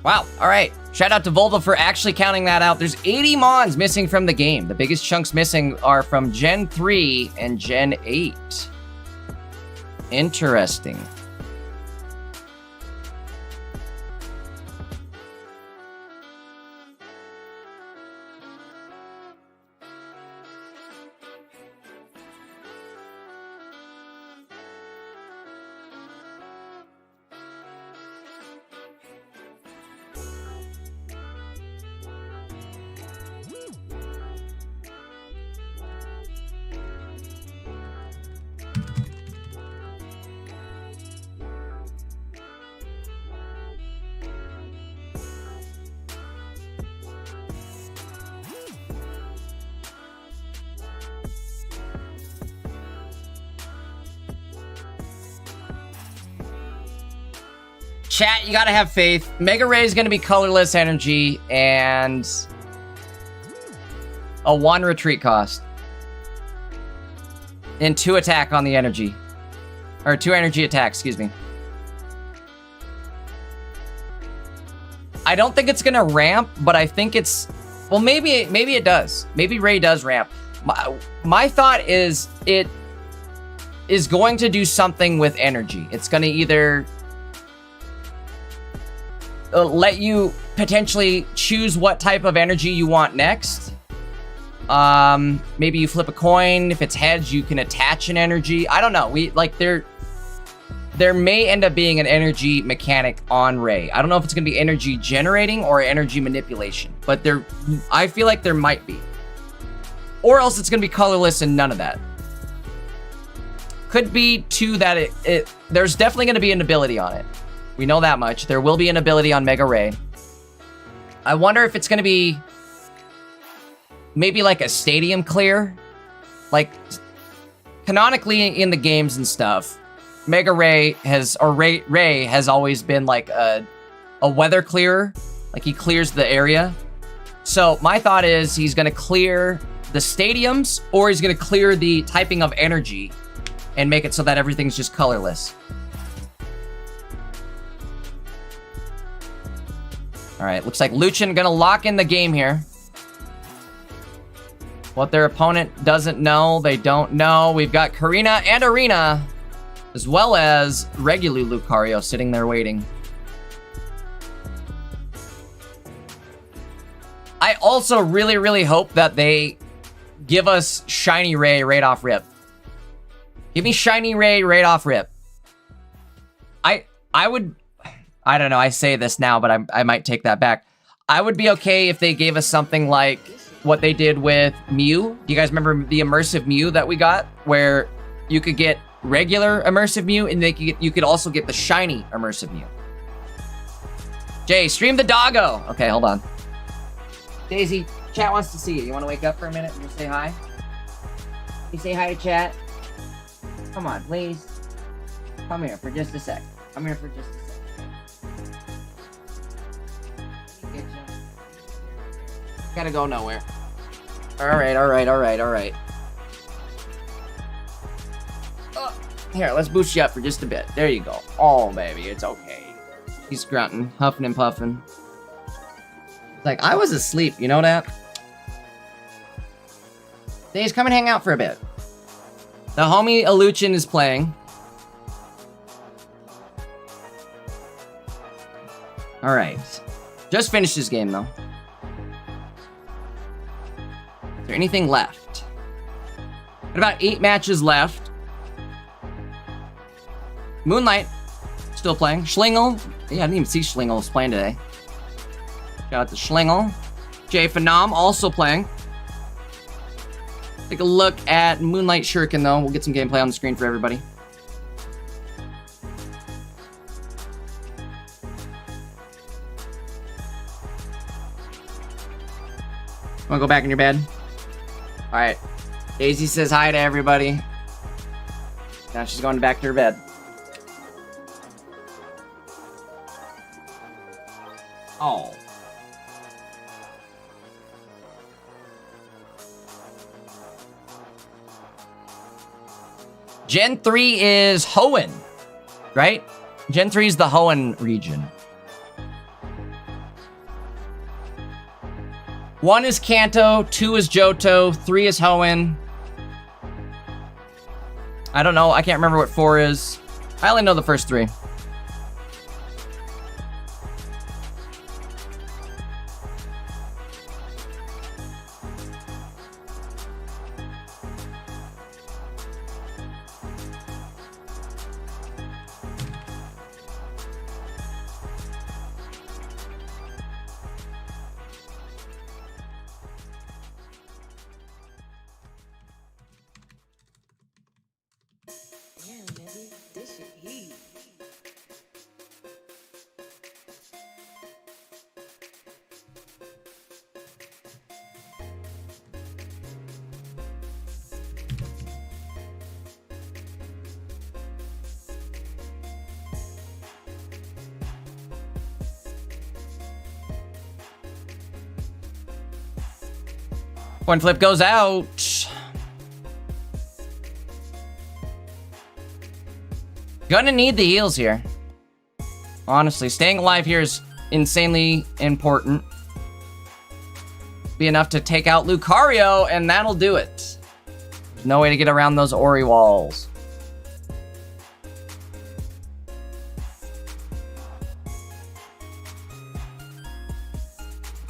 Wow, alright. Shout out to Volva for actually counting that out. There's 80 Mons missing from the game. The biggest chunks missing are from Gen 3 and Gen 8. Interesting. Chat, you gotta have faith. Mega Ray is gonna be colorless energy and a 1 retreat cost. And 2 attack on the energy. Or 2 energy attack, excuse me. I don't think it's gonna ramp, but I think it's... Well, maybe it does. Maybe Ray does ramp. My thought is it is going to do something with energy. It's gonna either... let you potentially choose what type of energy you want next. Maybe you flip a coin. If it's heads, you can attach an energy. I don't know. There may end up being an energy mechanic on Ray. I don't know if it's going to be energy generating or energy manipulation, but I feel like there might be. Or else it's going to be colorless and none of that. Could be too that there's definitely going to be an ability on it. We know that much. There will be an ability on Mega Ray. I wonder if it's going to be maybe like a stadium clear. Like, canonically in the games and stuff, Mega Ray Ray has always been like a weather clearer. Like, he clears the area. So my thought is he's going to clear the stadiums, or he's going to clear the typing of energy and make it so that everything's just colorless. All right, looks like Luchin gonna lock in the game here. What their opponent doesn't know, they don't know. We've got Karina and Arena, as well as regular Lucario sitting there waiting. I also really, really hope that they give us Shiny Ray right off rip. Give me Shiny Ray right off rip. I would... I don't know, I say this now, but I might take that back. I would be okay if they gave us something like what they did with Mew. Do you guys remember the immersive Mew that we got? Where you could get regular immersive Mew, and you could also get the shiny immersive Mew. Jay, stream the doggo! Okay, hold on. Daisy, chat wants to see you. You want to wake up for a minute and say hi? You say hi to chat? Come on, please. Come here for just a sec. Come here for just a sec. Gotta go nowhere. Alright. Here, let's boost you up for just a bit. There you go. Oh, baby, it's okay. He's grunting, huffing and puffing. Like, I was asleep, you know that? Days, come and hang out for a bit. The homie Aluchin is playing. Alright. Just finished his game, though. Is there anything left? Got about 8 matches left. Moonlight, still playing. Schlingle. Yeah, I didn't even see Schlingle was playing today. Shout out to Schlingle. Jay Phenom also playing. Take a look at Moonlight Shuriken, though. We'll get some gameplay on the screen for everybody. Wanna go back in your bed? Alright. Daisy says hi to everybody. Now she's going back to her bed. Oh. Gen 3 is Hoenn, right? Gen 3 is the Hoenn region. 1 is Kanto, 2 is Johto, 3 is Hoenn. I don't know, I can't remember what 4 is. I only know the first 3. Damn, nigga, this shit heat. Coin flip goes out. Gonna need the heals here. Honestly, staying alive here is insanely important. Be enough to take out Lucario, and that'll do it. There's no way to get around those Ori walls.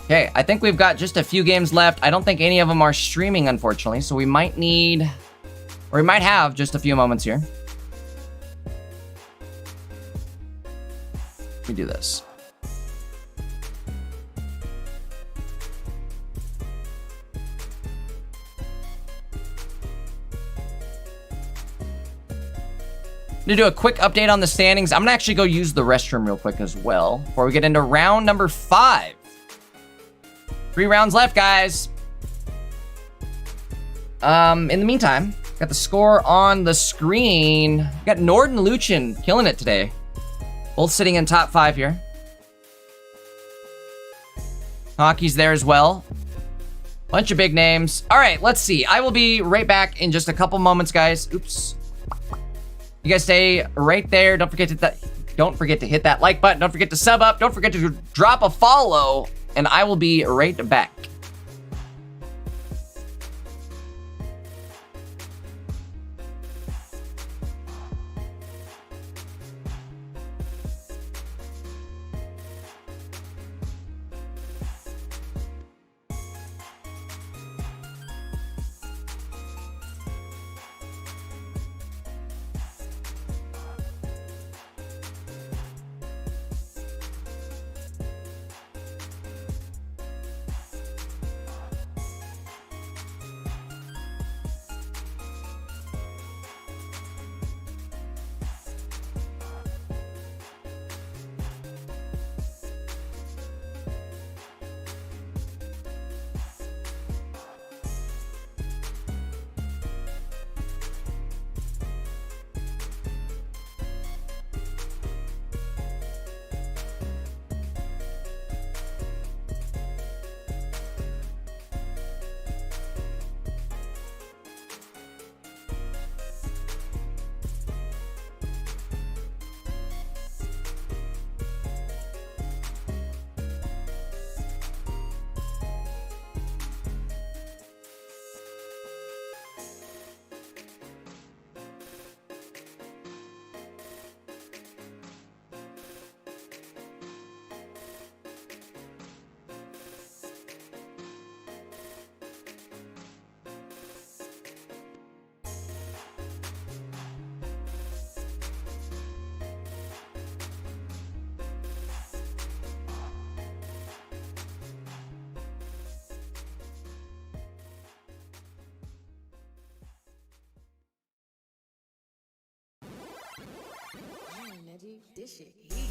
Okay, I think we've got just a few games left. I don't think any of them are streaming, unfortunately, so we might need, or we might have just a few moments here. Let me do this. To do a quick update on the standings, I'm gonna actually go use the restroom real quick as well before we get into round number 5. 3 rounds left, guys. In the meantime, got the score on the screen. We got Nord and Luchin killing it today. Both sitting in top 5 here. Hockey's there as well. Bunch of big names. All right, let's see. I will be right back in just a couple moments, guys. Oops. You guys stay right there. Don't forget to hit that like button. Don't forget to sub up. Don't forget to drop a follow. And I will be right back. This shit heat.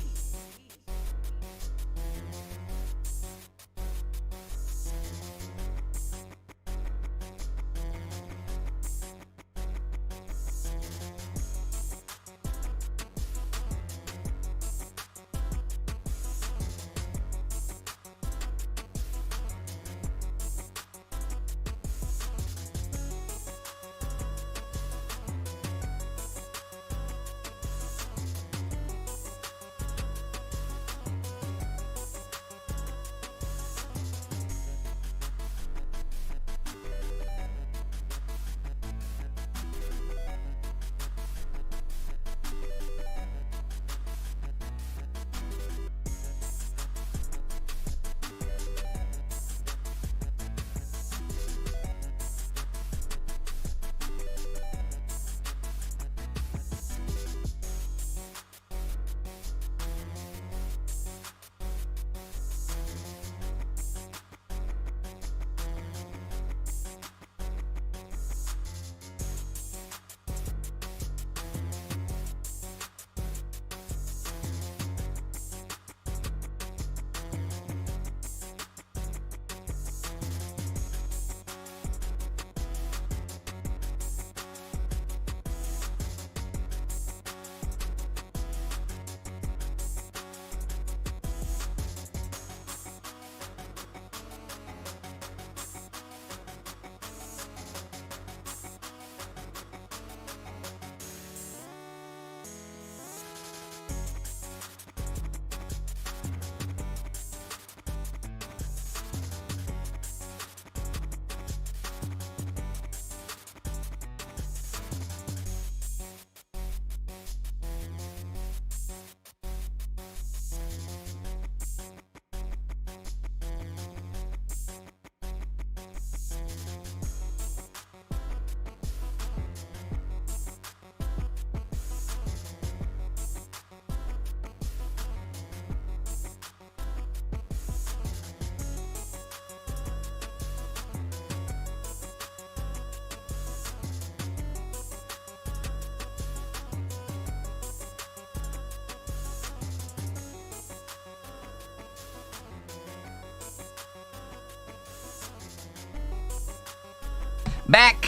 Back.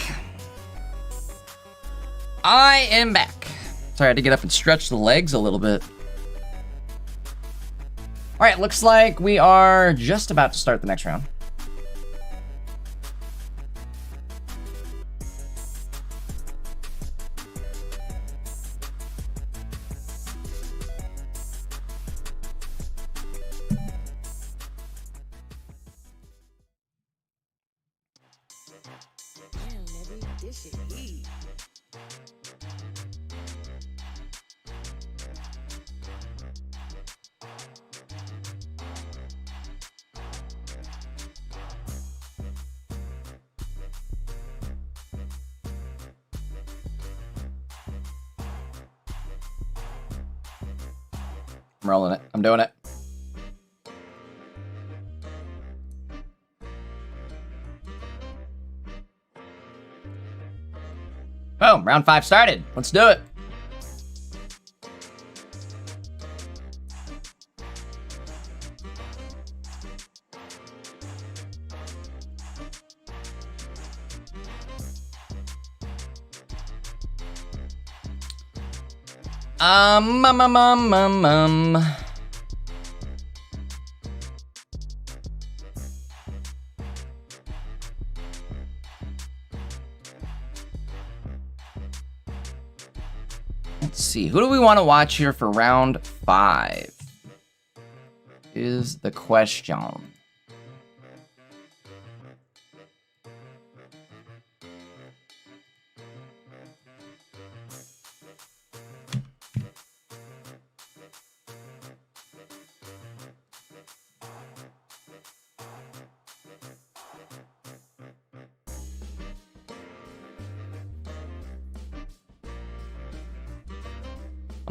I am back. Sorry, I had to get up and stretch the legs a little bit. All right, looks like we are just about to start the next round. Damn, nigga, this shit heat. I'm rolling it. I'm doing it. Boom, round 5 started. Let's do it. Um. Let's see. Who do we want to watch here for round 5? Is the question.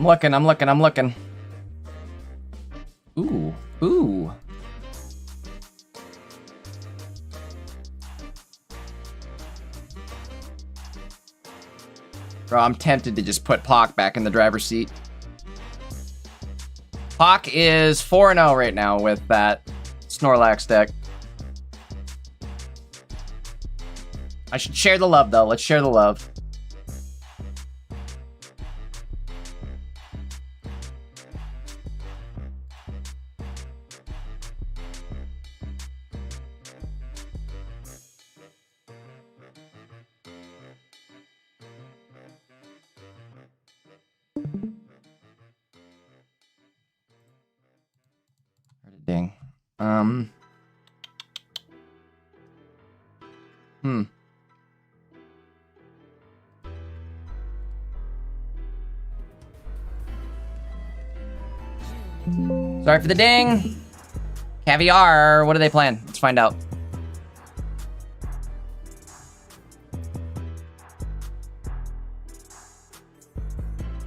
I'm looking. Ooh. Bro, I'm tempted to just put Pac back in the driver's seat. Hawk is 4-0 right now with that Snorlax deck. I should share the love, though. Let's share the love. Ding. Sorry for the ding. Caviar, what are they playing? Let's find out.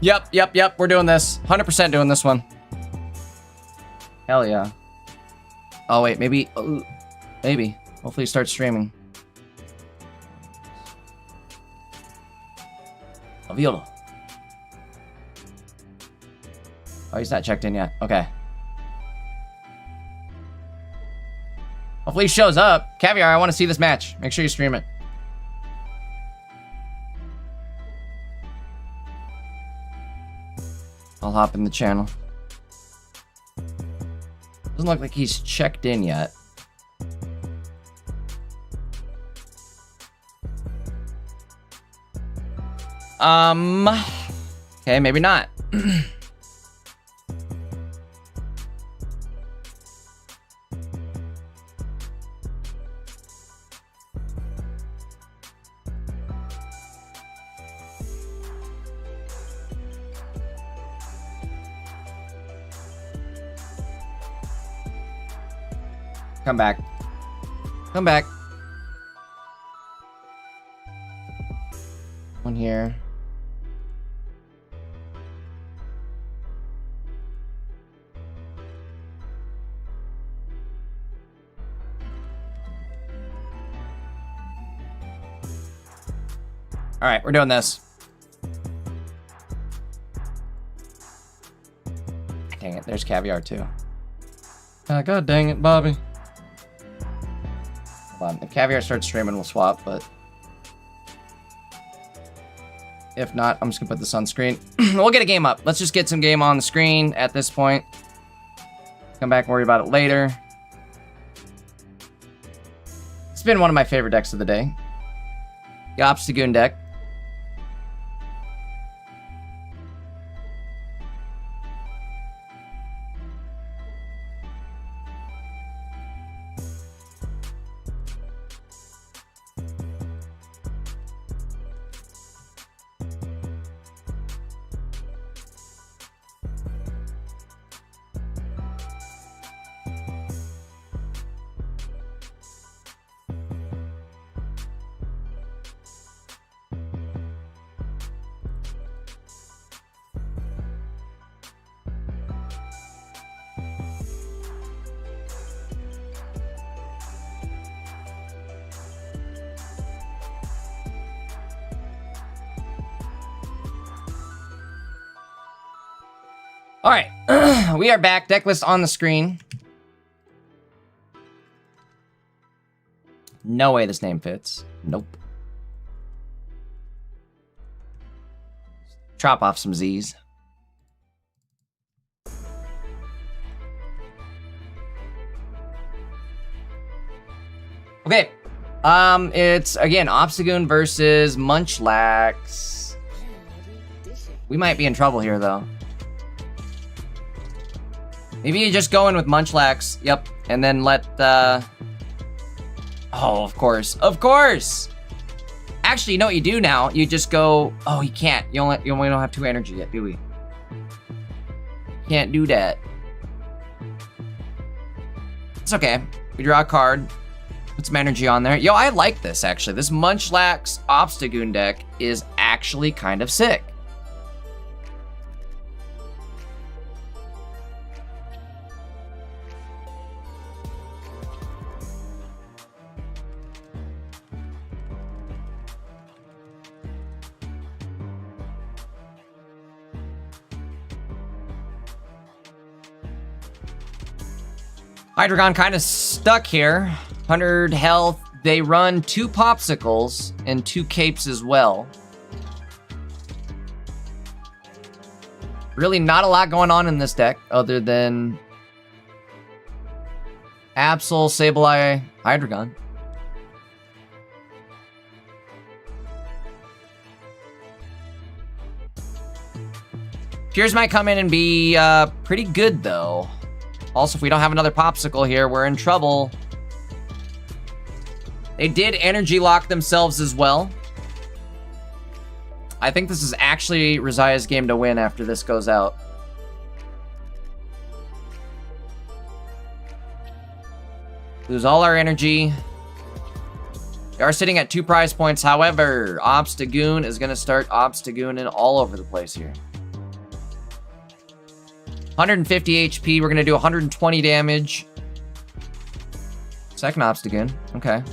Yep. We're doing this. 100% doing this one. Hell yeah. Oh, wait. Maybe. Hopefully start streaming. Avila. Oh, he's not checked in yet. Okay. Hopefully he shows up. Caviar, I want to see this match. Make sure you stream it. I'll hop in the channel. Doesn't look like he's checked in yet. Okay, maybe not. Come back. Come back. One here. All right, we're doing this. Dang it, there's Caviar too. God dang it, Bobby. Hold on, if Caviar starts streaming, we'll swap, but if not, I'm just gonna put this on screen. We'll get a game up. Let's just get some game on the screen at this point. Come back and worry about it later. It's been one of my favorite decks of the day. The Obstagoon deck. All right, we are back. Deck list on the screen. No way this name fits. Nope. Chop off some Z's. Okay. It's again Obstagoon versus Munchlax. We might be in trouble here though. Maybe you just go in with Munchlax, yep, and then let, oh, of course. Actually, you know what you do now? You just go, oh, you can't. You only don't have 2 energy yet, do we? Can't do that. It's okay. We draw a card, put some energy on there. Yo, I like this, actually. This Munchlax Obstagoon deck is actually kind of sick. Hydreigon kind of stuck here. 100 health. They run 2 Popsicles and 2 Capes as well. Really not a lot going on in this deck other than Absol, Sableye, Hydreigon. Piers might come in and be pretty good, though. Also, if we don't have another Popsicle here, we're in trouble. They did energy lock themselves as well. I think this is actually Razia's game to win after this goes out. Lose all our energy. We are sitting at 2 prize points. However, Obstagoon is going to start Obstagooning all over the place here. 150 HP. We're going to do 120 damage. Second Obstagoon. Okay.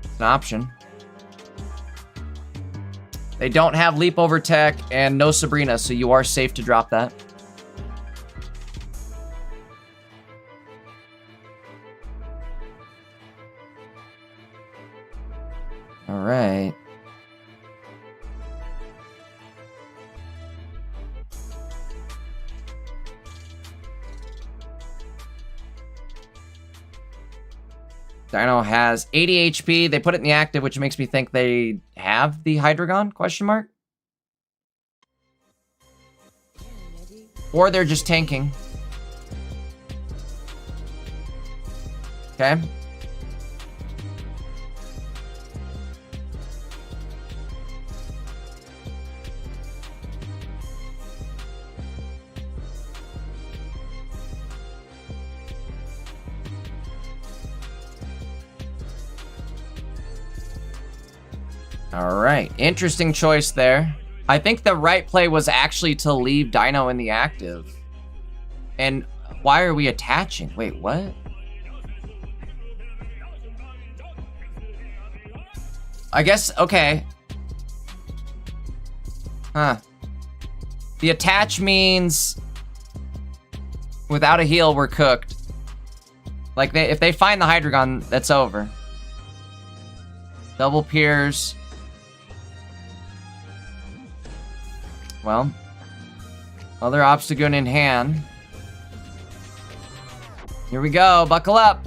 It's an option. They don't have Leap Over Tech and no Sabrina, so you are safe to drop that. All right. Dino has 80 HP. They put it in the active, which makes me think they have the Hydreigon, question mark? Or they're just tanking. Okay. All right, interesting choice there. I think the right play was actually to leave Dino in the active. And why are we attaching? Wait, what? I guess, okay. Huh. The attach means without a heal, we're cooked. Like, if they find the Hydreigon, that's over. Double Piers. Well, other Obstagoon in hand. Here we go, buckle up.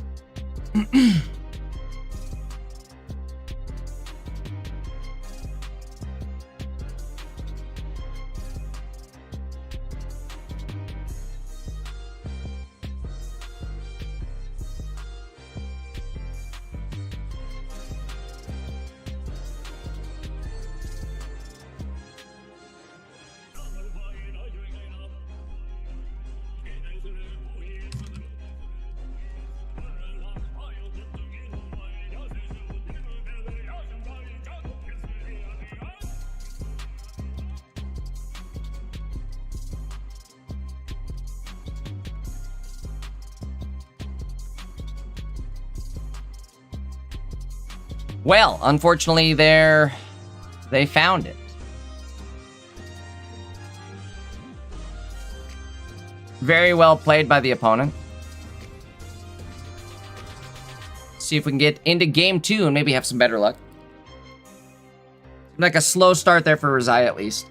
Well, unfortunately, they found it. Very well played by the opponent. See if we can get into game 2 and maybe have some better luck. Like a slow start there for Razia, at least.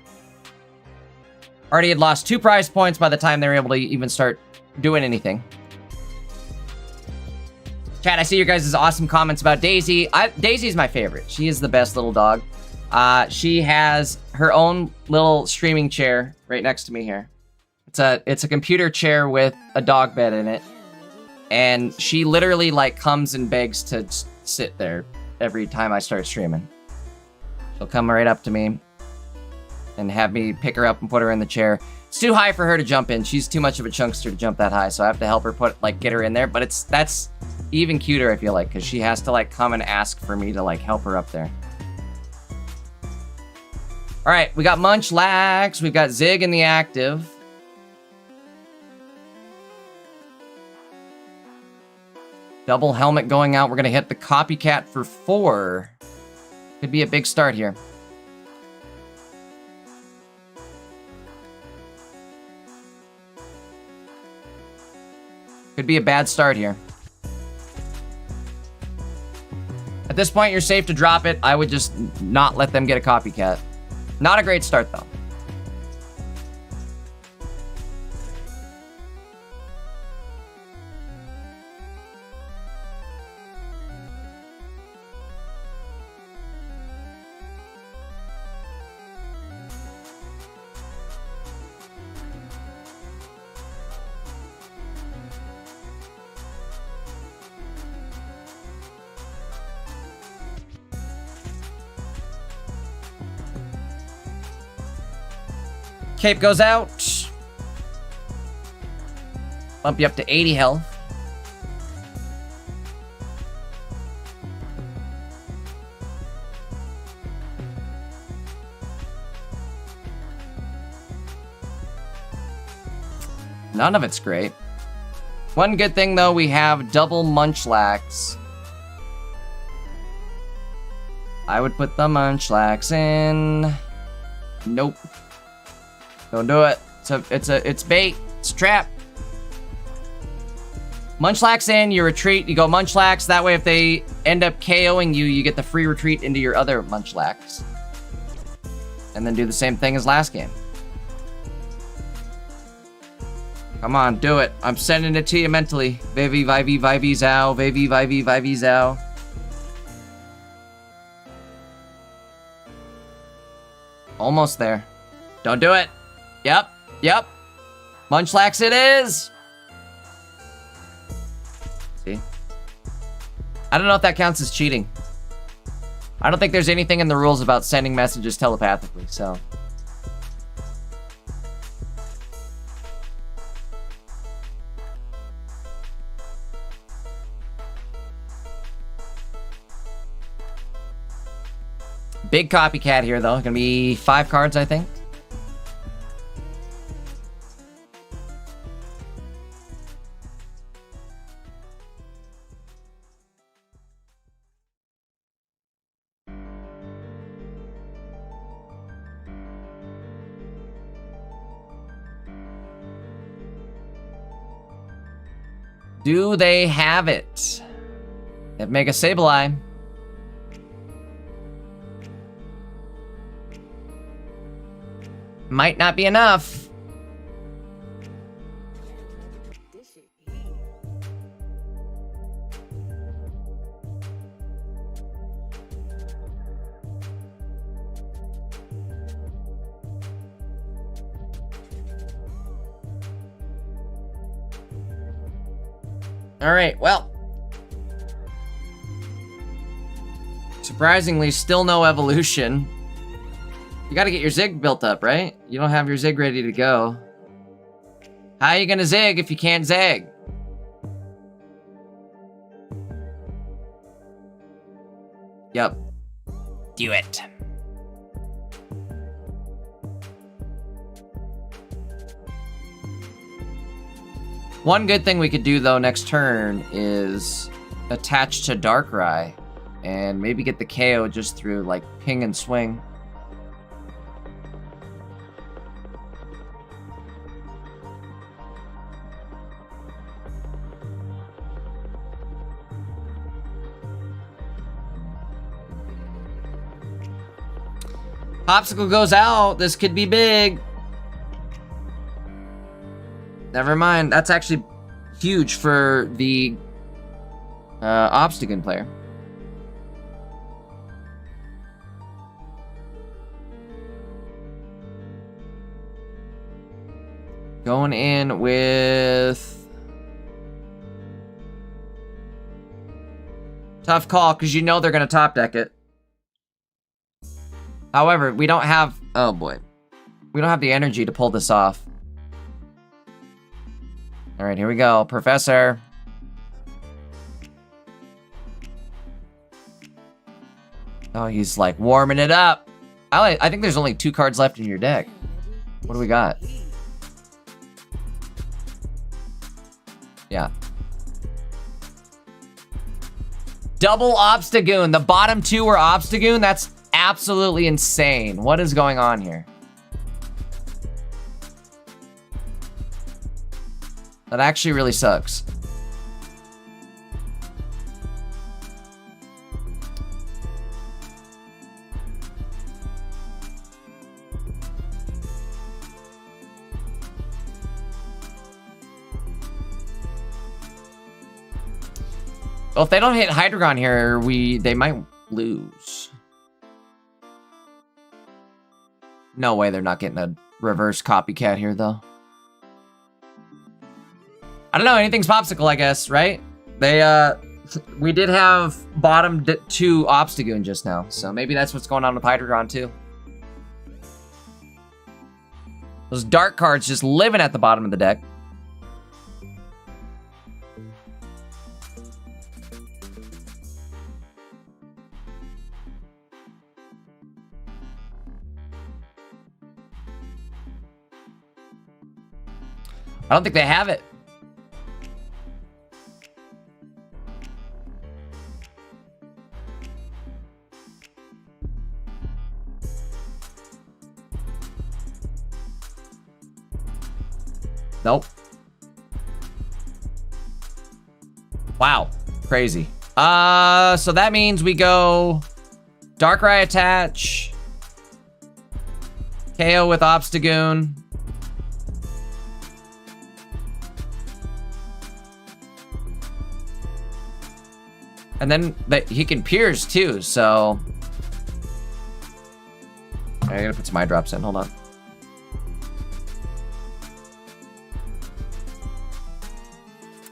Already had lost 2 prize points by the time they were able to even start doing anything. Chat, I see your guys' awesome comments about Daisy. Daisy's my favorite. She is the best little dog. She has her own little streaming chair right next to me here. It's a computer chair with a dog bed in it. And she literally, like, comes and begs to sit there every time I start streaming. She'll come right up to me and have me pick her up and put her in the chair. It's too high for her to jump in. She's too much of a chunkster to jump that high, so I have to help her get her in there. But that's even cuter, I feel like, because she has to, like, come and ask for me to, like, help her up there. All right, we got Munchlax. We've got Zig in the active. Double helmet going out. We're going to hit the Copycat for 4. Could be a big start here. Could be a bad start here. At this point, you're safe to drop it. I would just not let them get a copycat. Not a great start, though. Cape goes out. Bump you up to 80 health. None of it's great. One good thing, though, we have double Munchlax. I would put the Munchlax in. Nope. Don't do it. It's bait. It's a trap. Munchlax in, you retreat, you go Munchlax. That way, if they end up KOing you, you get the free retreat into your other Munchlax. And then do the same thing as last game. Come on, do it. I'm sending it to you mentally. Vivi, Vivi, Vivi, Zao. Vivi, Vivi, Vivi, Zao. Almost there. Don't do it. Yep, yep. Munchlax it is. See? I don't know if that counts as cheating. I don't think there's anything in the rules about sending messages telepathically, so. Big copycat here, though. Gonna be 5 cards, I think. Do they have it? They have Mega Sableye. Might not be enough. This shit heat. All right, well. Surprisingly, still no evolution. You gotta get your Zig built up, right? You don't have your Zig ready to go. How are you gonna Zig if you can't Zag? Yep. Do it. One good thing we could do, though, next turn is attach to Darkrai and maybe get the KO just through, like, ping and swing. Popsicle goes out. This could be big. Never mind. That's actually huge for the Obstagoon player. Going in with... Tough call, because you know they're going to top deck it. However, we don't have... Oh, boy. We don't have the energy to pull this off. All right, here we go. Professor. Oh, he's, like, warming it up. I think there's only 2 cards left in your deck. What do we got? Yeah. Double Obstagoon. The bottom 2 were Obstagoon? That's absolutely insane. What is going on here? That actually really sucks. Well, if they don't hit Hydreigon here, they might lose. No way they're not getting a reverse copycat here, though. I don't know. Anything's Popsicle, I guess, right? We did have bottom 2 Obstagoon just now, so maybe that's what's going on with Hydreigon, too. Those dark cards just living at the bottom of the deck. I don't think they have it. Nope. Wow. Crazy. So that means we go Darkrai attach. KO with Obstagoon. And then he can Pierce too, so I gotta put some eye drops in. Hold on.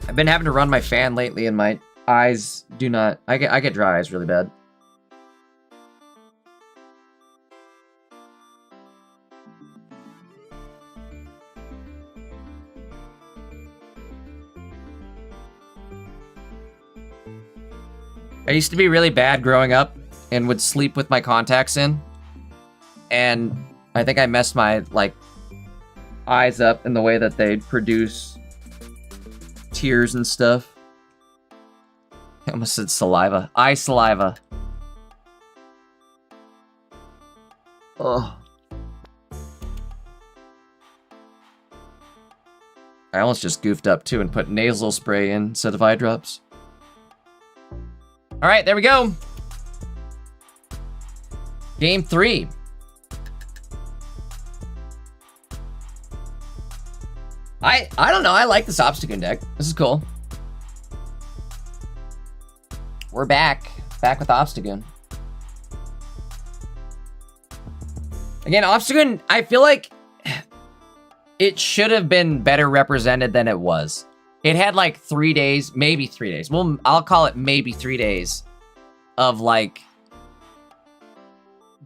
I've been having to run my fan lately, and my eyes do not. I get dry eyes really bad. I used to be really bad growing up and would sleep with my contacts in. And I think I messed my, like, eyes up in the way that they'd produce tears and stuff. I almost said saliva. Eye saliva. Ugh. I almost just goofed up, too, and put nasal spray in instead of eye drops. All right, there we go. Game 3. I don't know. I like this Obstagoon deck. This is cool. We're back. Back with Obstagoon. Again, Obstagoon, I feel like it should have been better represented than it was. It had like 3 days, maybe 3 days. Well, I'll call it maybe 3 days of like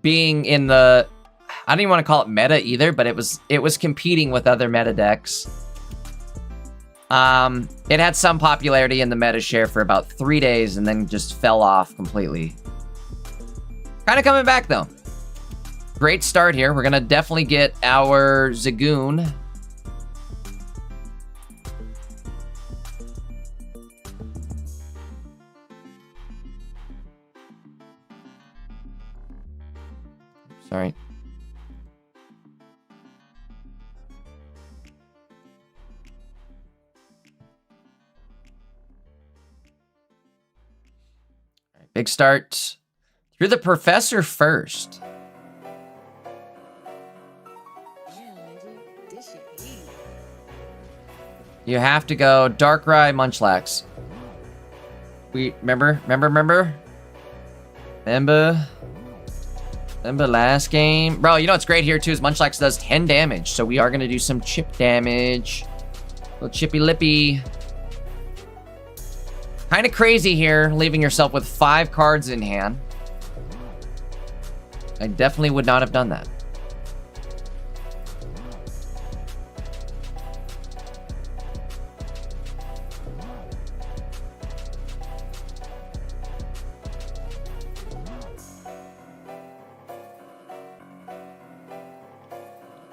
being in the, I don't even want to call it meta either, but it was competing with other meta decks. It had some popularity in the meta share for about 3 days and then just fell off completely. Kind of coming back though. Great start here. We're gonna definitely get our Zagoon. Sorry. Big start. You're the professor first. You have to go Darkrai, Munchlax. We remember last game? Bro, you know what's great here too is Munchlax does 10 damage, so we are gonna do some chip damage. Little chippy lippy. Kind of crazy here, leaving yourself with 5 cards in hand. I definitely would not have done that.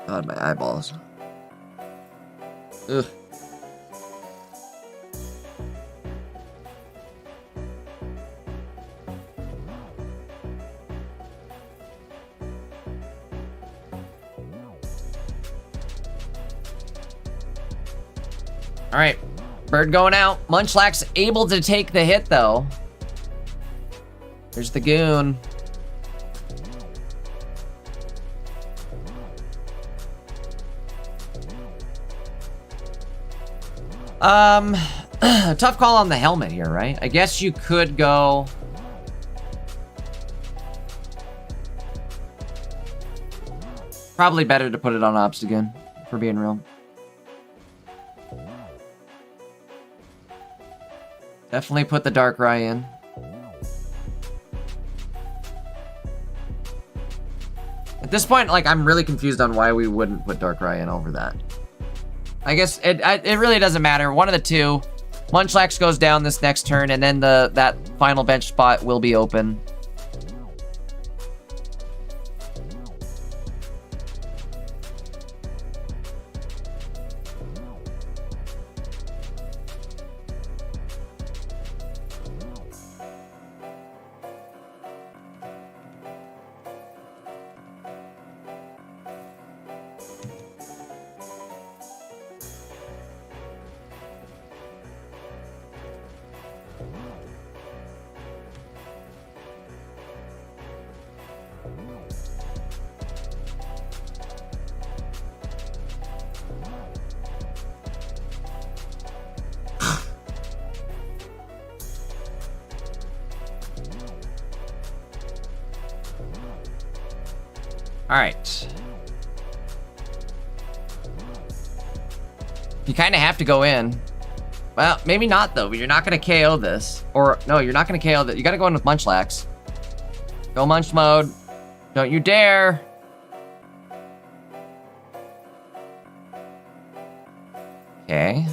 God, my eyeballs. Ugh. All right, bird going out. Munchlax able to take the hit though. There's the goon. Tough call on the helmet here, right? I guess you could go... Probably better to put it on Obstagoon, for being real. Definitely put the Darkrai in. At this point, like, I'm really confused on why we wouldn't put Darkrai in over that. I guess it really doesn't matter. One of the two. Munchlax goes down this next turn, and then that final bench spot will be open. Alright. You kind of have to go in. Well, maybe not, though. But you're not going to KO this. Or, no, you're not going to KO this. You got to go in with Munchlax. Go Munch mode. Don't you dare. Okay.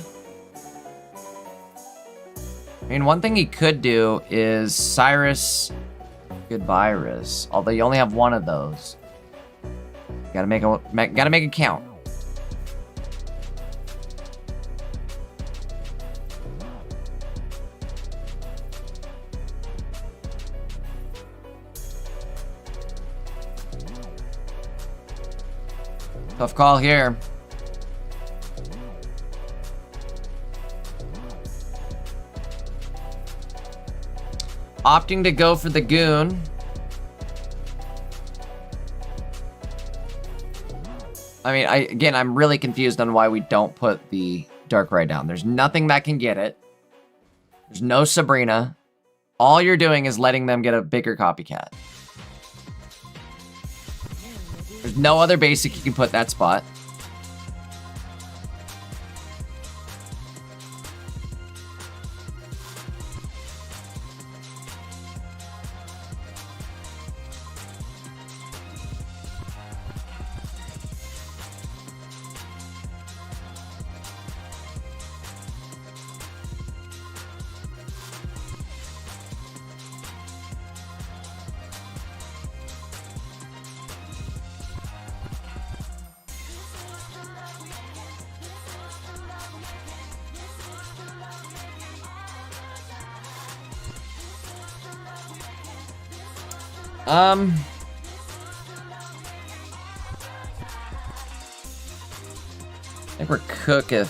I mean, one thing he could do is Cyrus Goodbye Riz. Although you only have one of those. Gotta make it count. Tough call here. Opting to go for the Goon. I mean, again, I'm really confused on why we don't put the Darkrai down. There's nothing that can get it. There's no Sabrina. All you're doing is letting them get a bigger copycat. There's no other basic you can put that spot. I think we're cooking.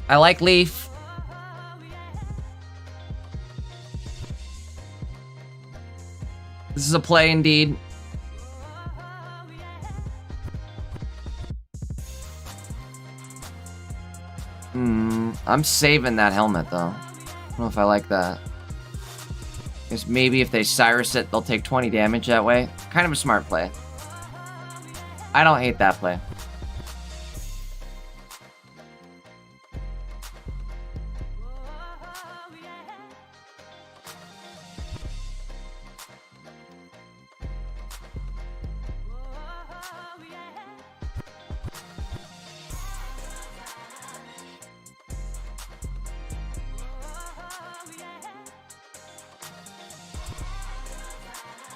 I like Leaf. This is a play indeed. I'm saving that helmet though. I don't know if I like that. Guess maybe if they Cyrus it, they'll take 20 damage that way. Kind of a smart play. I don't hate that play.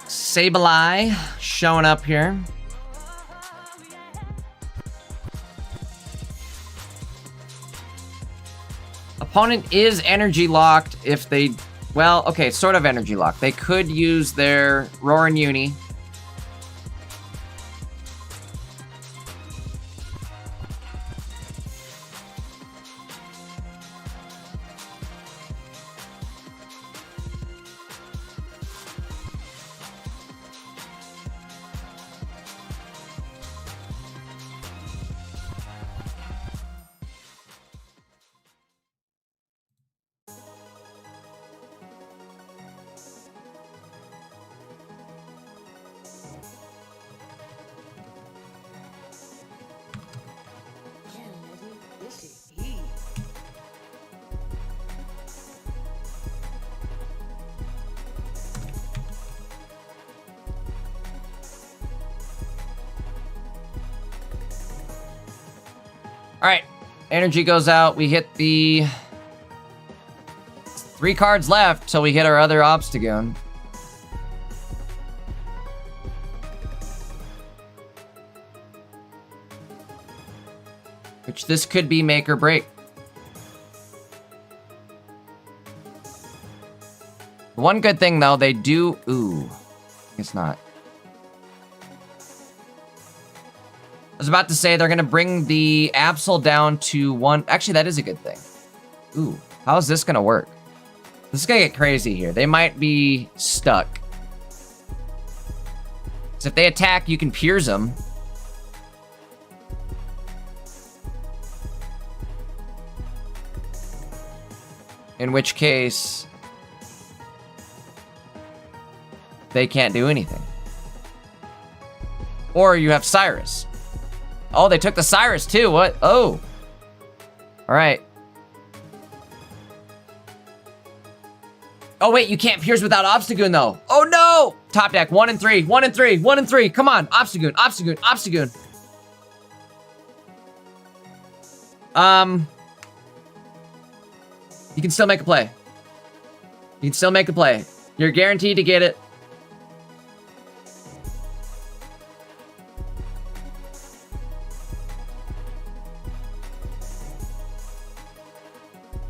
Sableye showing up here. Opponent is energy locked if they... Well, okay, sort of energy locked. They could use their Roaring Uni. Alright. Energy goes out. We hit the... 3 cards left till we hit our other Obstagoon. Which this could be make or break. One good thing though, they do... Ooh. It's not. I was about to say they're gonna bring the Absol down to 1... Actually, that is a good thing. Ooh. How is this gonna work? This is gonna get crazy here. They might be stuck. So if they attack, you can pierce them. In which case, they can't do anything. Or you have Cyrus. Oh, they took the Cyrus too. What? Oh. All right. Oh, wait, you can't pierce without Obstagoon, though. Oh, no! Top deck, 1 and 3, 1 and 3, 1 and 3. Come on, Obstagoon, Obstagoon, Obstagoon. You can still make a play. You can still make a play. You're guaranteed to get it.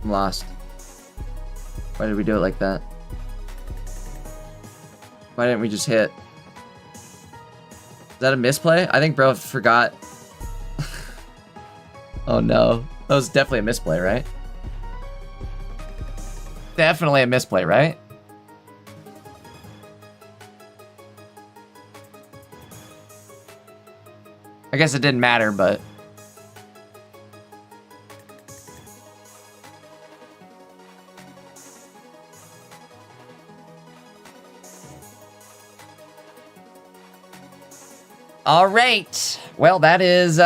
I'm lost. Why did we do it like that? Why didn't we just hit? Is that a misplay? I think bro forgot. Oh no. That was definitely a misplay, right? Definitely a misplay, right? I guess it didn't matter, but... All right. Well, that is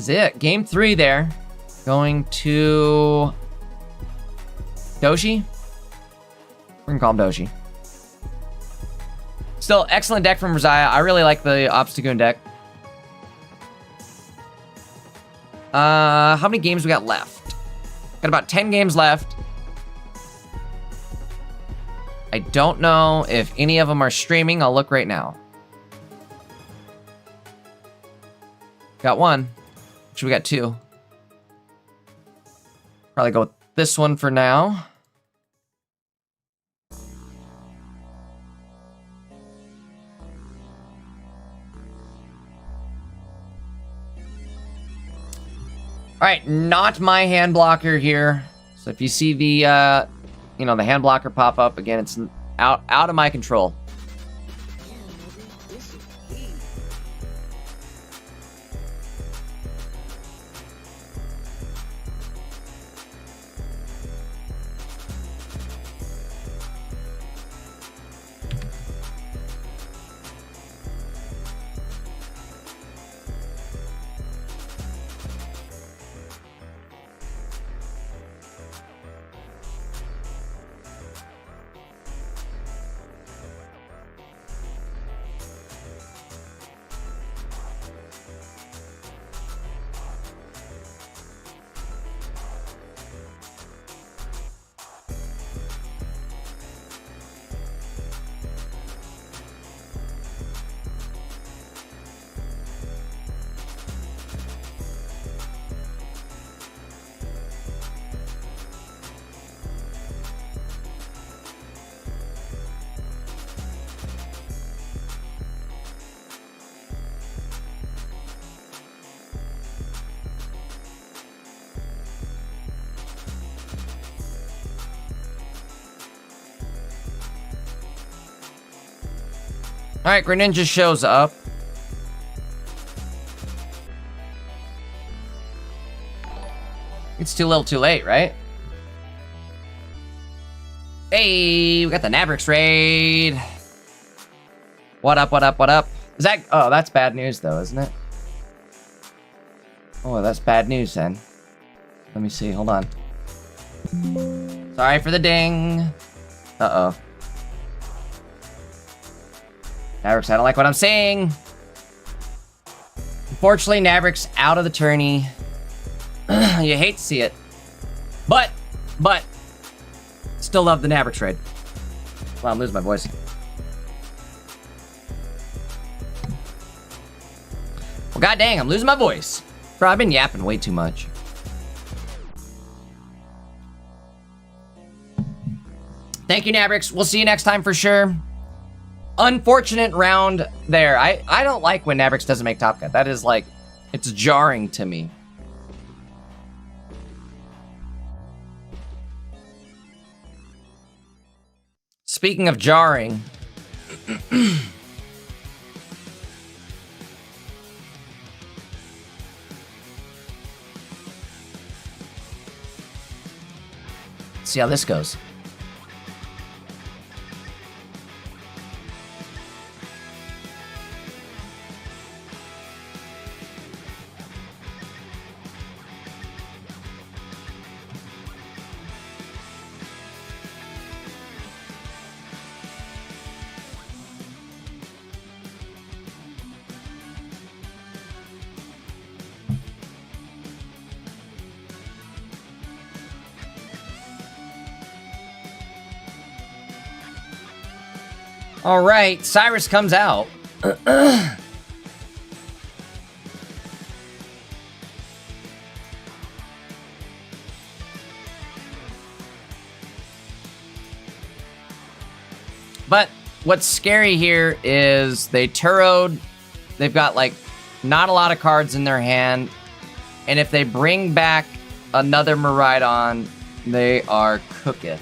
it. Game 3 there. Going to Doshi. We're gonna call him Doshi. Still, excellent deck from Rosiah. I really like the Obstagoon deck. How many games we got left? Got about 10 games left. I don't know if any of them are streaming. I'll look right now. Got one. Actually, we got 2. Probably go with this one for now. All right, not my hand blocker here. So if you see the, you know, the hand blocker pop up again, it's out of my control. All right, Greninja shows up. It's too little too late, right? Hey, we got the Navrix raid. What up, what up, what up? Is that... Oh, that's bad news, though, isn't it? Oh, that's bad news, then. Let me see, hold on. Sorry for the ding. Uh-oh. Navrix, I don't like what I'm saying. Unfortunately, Navrick's out of the tourney. You hate to see it. But, still love the Navrick trade. Wow, I'm losing my voice. Well, god dang, I'm losing my voice. Bro, I've been yapping way too much. Thank you, Navrix. We'll see you next time for sure. Unfortunate round there. I don't like when Navrix doesn't make Top Cut. That is like, it's jarring to me. Speaking of jarring, let's see how this goes. All right, Cyrus comes out. But what's scary here is they Turoed. They've got like not a lot of cards in their hand. And if they bring back another Miraidon, they are cooketh.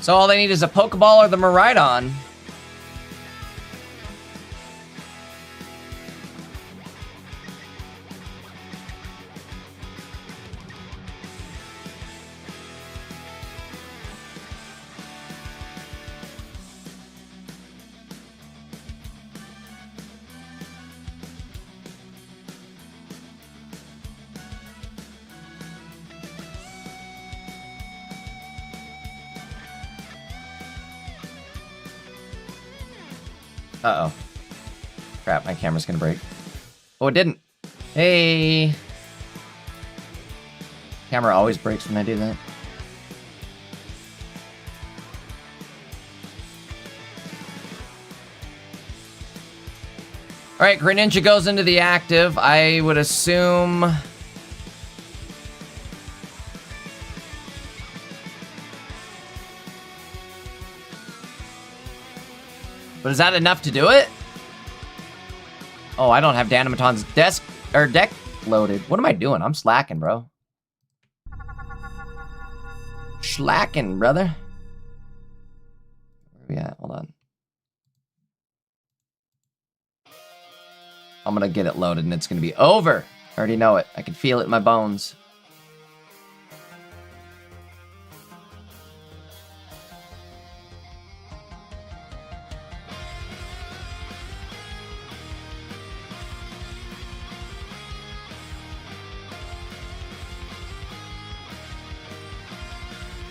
So all they need is a Pokeball or the Miraidon. Uh-oh. Crap, my camera's gonna break. Oh, it didn't. Hey. Camera always breaks when I do that. Alright, Greninja goes into the active. I would assume... But is that enough to do it? Oh, I don't have Danimaton's deck loaded. What am I doing? I'm slacking, bro. Slacking, brother. Where are we at? Hold on. I'm gonna get it loaded and it's gonna be over. I already know it. I can feel it in my bones.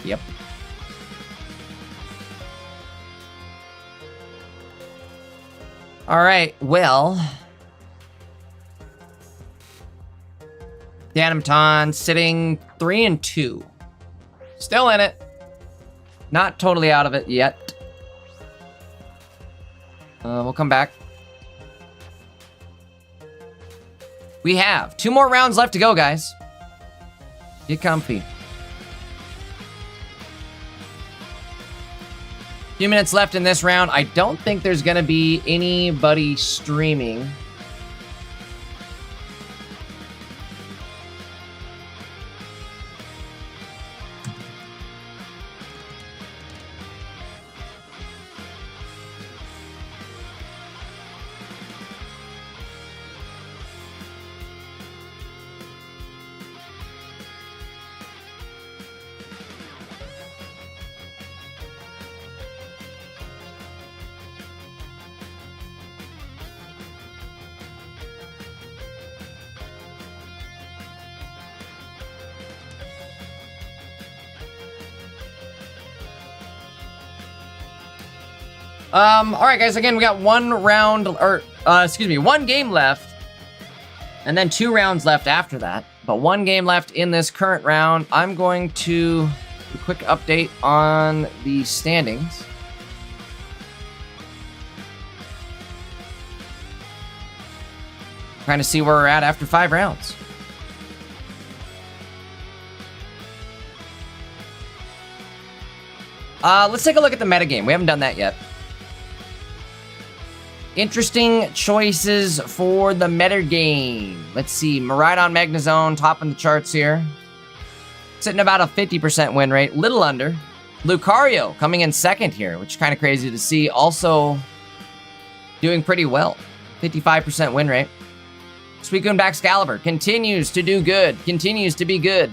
Yep. All right, well. Danimaton sitting 3-2. Still in it. Not totally out of it yet. We'll come back. We have 2 more rounds left to go, guys. Get comfy. Few minutes left in this round. I don't think there's gonna be anybody streaming. All right, guys. Again, we got one game left, and then 2 rounds left after that. But 1 game left in this current round. I'm going to do a quick update on the standings. Trying to see where we're at after 5 rounds. Let's take a look at the metagame. We haven't done that yet. Interesting choices for the metagame. Let's see. Miraidon Magnezone topping the charts here. Sitting about a 50% win rate. Little under. Lucario coming in second here, which is kind of crazy to see. Also doing pretty well. 55% win rate. Suicune Baxcalibur continues to do good. Continues to be good.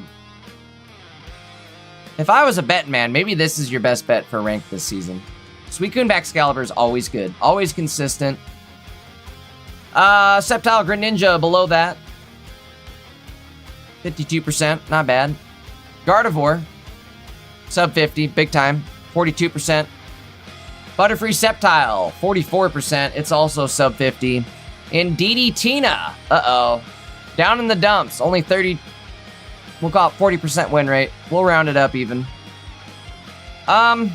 If I was a bet man, maybe this is your best bet for rank this season. Suicune Baxcalibur is always good. Always consistent. Sceptile Greninja below that. 52%. Not bad. Gardevoir. Sub 50. Big time. 42%. Butterfree Sceptile. 44%. It's also sub 50. And Tina. Uh-oh. Down in the dumps. Only 30... We'll call it 40% win rate. We'll round it up even. I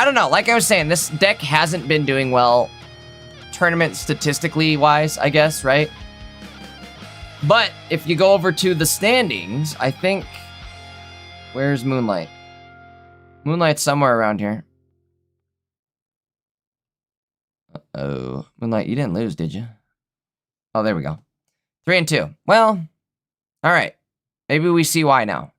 don't know. Like I was saying, this deck hasn't been doing well tournament statistically wise, I guess, right? But if you go over to the standings, I think... Where's Moonlight? Moonlight's somewhere around here. Uh-oh. Moonlight, you didn't lose, did you? Oh, there we go. 3-2. Well... All right, maybe we see why now.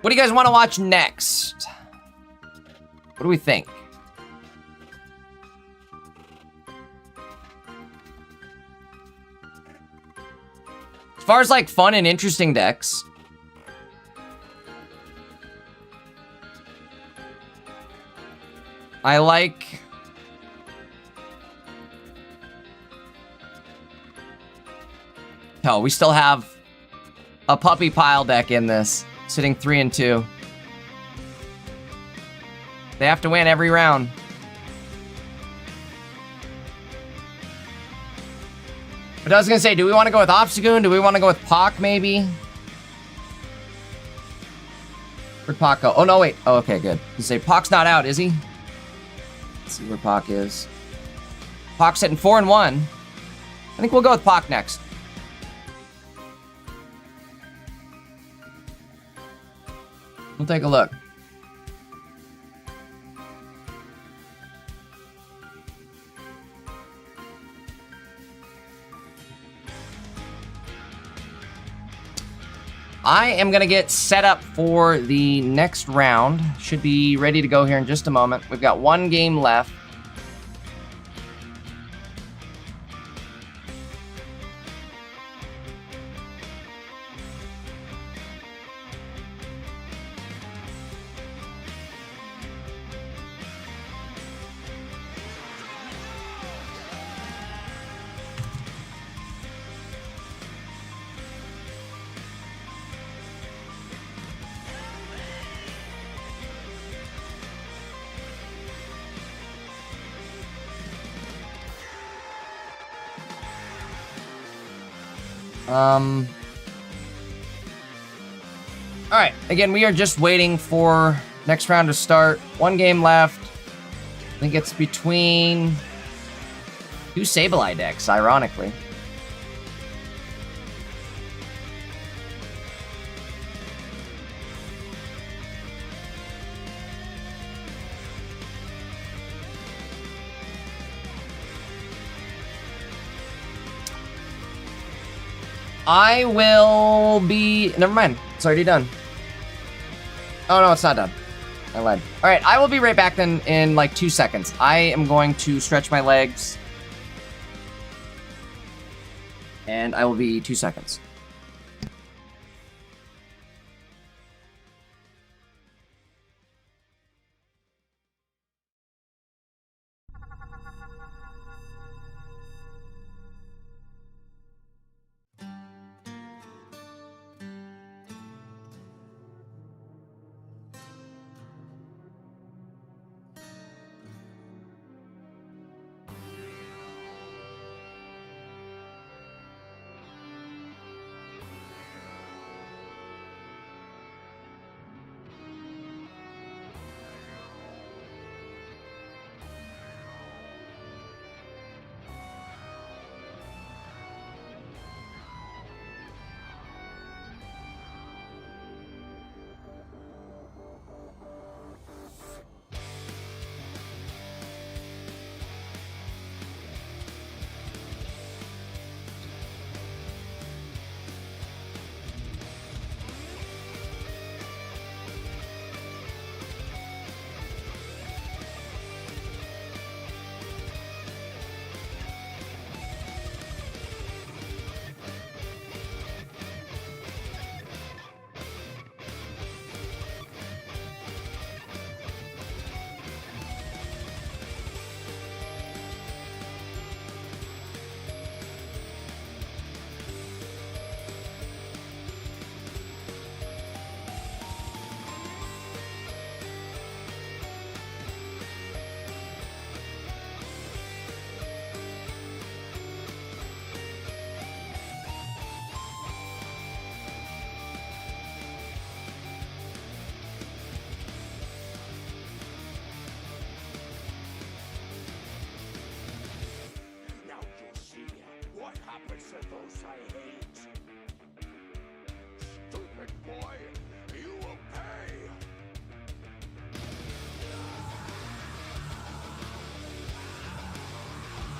What do you guys want to watch next? What do we think? As far as like fun and interesting decks, I like... Oh, we still have a puppy pile deck in this. Sitting 3-2. They have to win every round. But I was gonna say, do we want to go with Obstagoon? Do we want to go with Pock, maybe? Where'd Pock go? Oh, no, wait. Oh, okay, good. You say Pock's not out, is he? Let's see where Pock is. Pock's sitting 4-1. I think we'll go with Pock next. We'll take a look. I am going to get set up for the next round. Should be ready to go here in just a moment. We've got 1 game left. Alright, again, we are just waiting for next round to start. 1 game left. I think it's between 2 Sableye decks, ironically. I will be... Never mind. It's already done. Oh, no, it's not done. I lied. All right, I will be right back then in like 2 seconds. I am going to stretch my legs. And I will be 2 seconds. Now you see what happens to those I hate. Stupid boy, you will pay.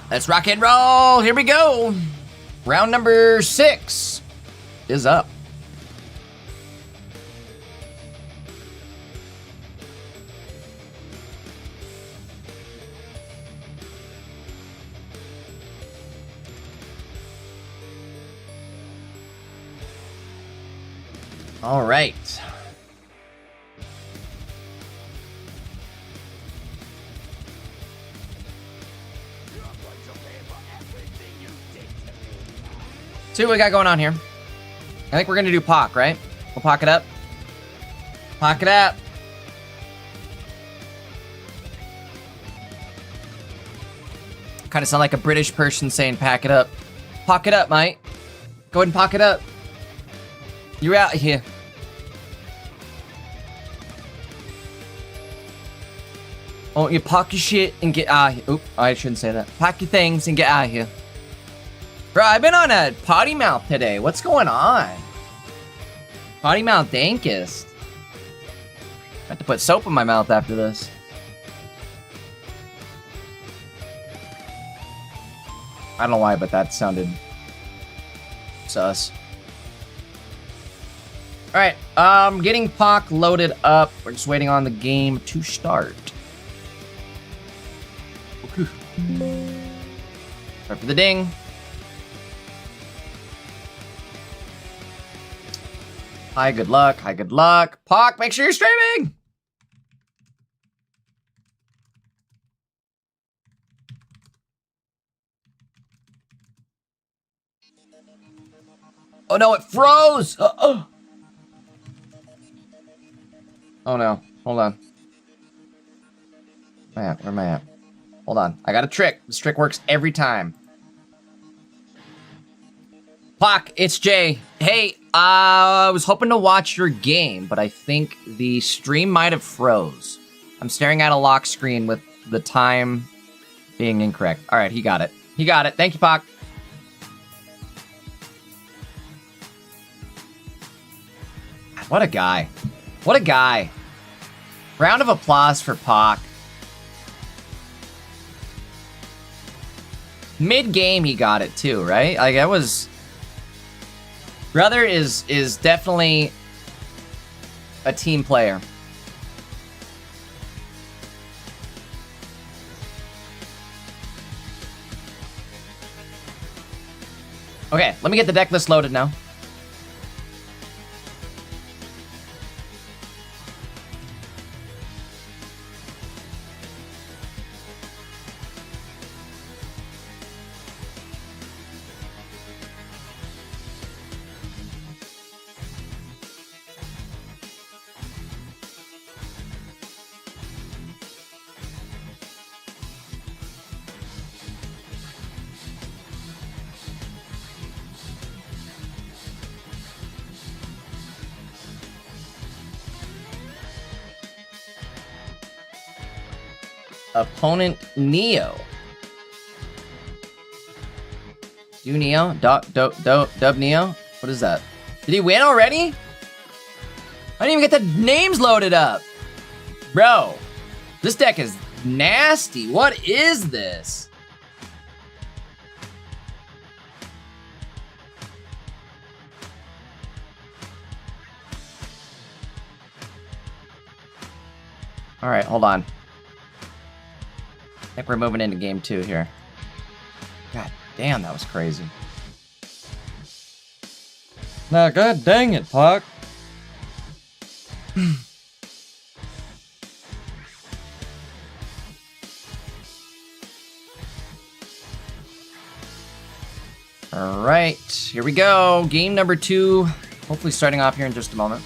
Let's rock and roll. Here we go. Round number 6 is up. All right. See what we got going on here. I think we're gonna do Pock, right? We'll Pock it up. Pock it up. Kind of sound like a British person saying pack it up. Pock it up, mate. Go ahead and pock it up. You're out of here. Oh, you pack your shit and get out of here. Oop, I shouldn't say that. Pack your things and get out of here. Bro, I've been on a potty mouth today. What's going on? Potty mouth dankest. I have to put soap in my mouth after this. I don't know why, but that sounded sus. Alright, getting Pock loaded up. We're just waiting on the game to start. Start for the ding. Hi, good luck. Hi, good luck. Pock, make sure you're streaming! Oh no, it froze! Oh no, hold on. Where am I at? Hold on, I got a trick. This trick works every time. Pock, it's Jay. Hey, I was hoping to watch your game, but I think the stream might have froze. I'm staring at a lock screen with the time being incorrect. All right, he got it. He got it. Thank you, Pock. What a guy. What a guy. Round of applause for Pock. Mid-game he got it too, right? Like, that was... Brother is definitely a team player. Okay, let me get the deck list loaded now. Opponent Neo. Do Neo? Dub Neo? What is that? Did he win already? I didn't even get the names loaded up. Bro, this deck is nasty. What is this? All right, hold on. I think we're moving into game 2 here. God damn, that was crazy. Now, god dang it, Puck. All right, here we go. Game number 2. Hopefully starting off here in just a moment.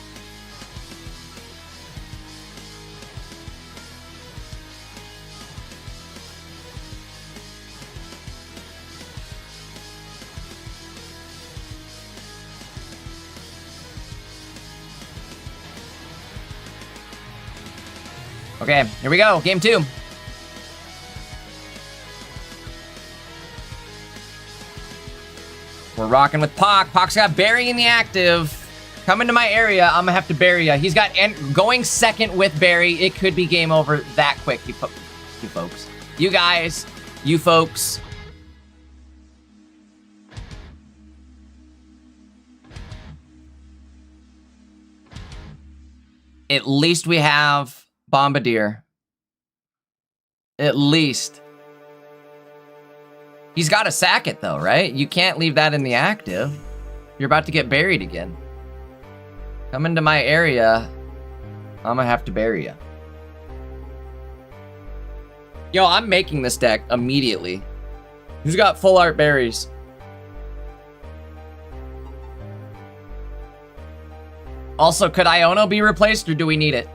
Okay, here we go. Game 2. We're rocking with Pock. Pock's got Barry in the active. Come into my area. I'm gonna have to bury ya. He's got going second with Barry. It could be game over that quick. You folks. You guys. You folks. At least we have Bombardier. At least. He's got to sack it though, right? You can't leave that in the active. You're about to get buried again. Come into my area. I'm gonna have to bury you. Yo, I'm making this deck immediately. Who's got full art berries? Also, could Iono be replaced or do we need it?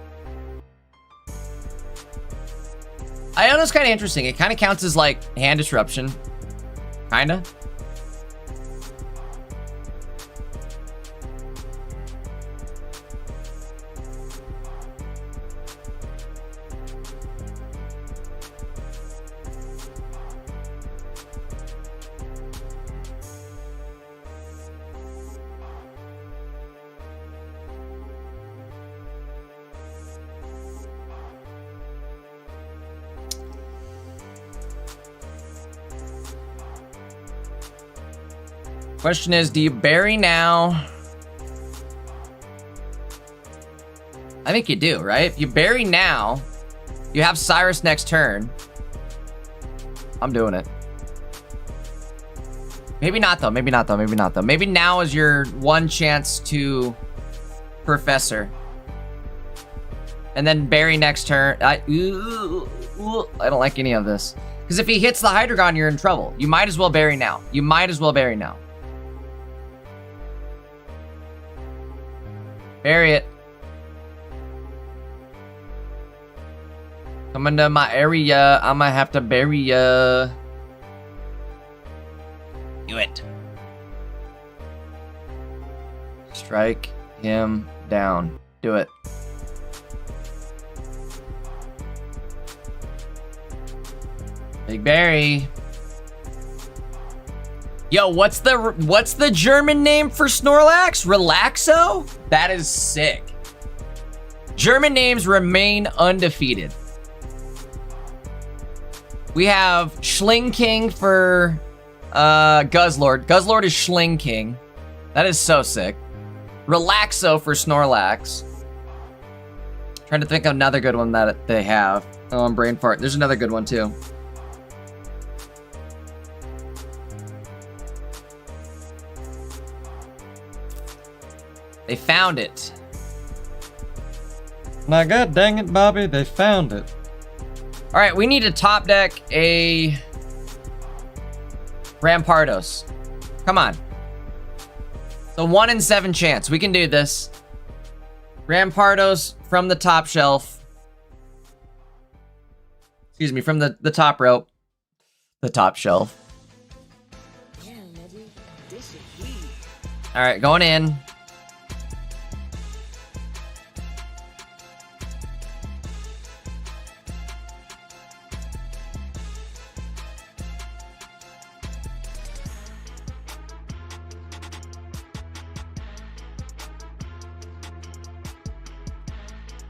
Iono's kind of interesting. It kind of counts as like hand disruption. Kinda. Question is, do you bury now? I think you do, right? If you bury now, you have Cyrus next turn. I'm doing it. Maybe not though, maybe not though, maybe not though. Maybe now is your one chance to Professor. And then bury next turn. I don't like any of this. Because if he hits the Hydreigon, you're in trouble. You might as well bury now. You might as well bury now. Bury it. Come into my area. I'm gonna have to bury ya. Do it. Strike him down. Do it. Big Barry. Yo, what's the German name for Snorlax? Relaxo? That is sick. German names remain undefeated. We have Schling King for Guzzlord. Guzzlord is Schling King. That is so sick. Relaxo for Snorlax. Trying to think of another good one that they have. Oh, I'm brain fart. There's another good one too. They found it. Now, god dang it, Bobby, they found it. All right, we need to top deck a Rampardos. Come on. It's a 1 in 7 chance. We can do this. Rampardos from the top shelf. Excuse me, from the top rope. The top shelf. All right, going in.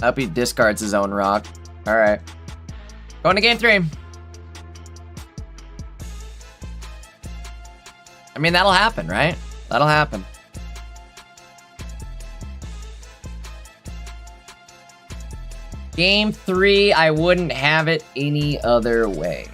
Up, he discards his own rock. All right. Going to game 3. I mean, that'll happen, right? That'll happen. Game 3, I wouldn't have it any other way.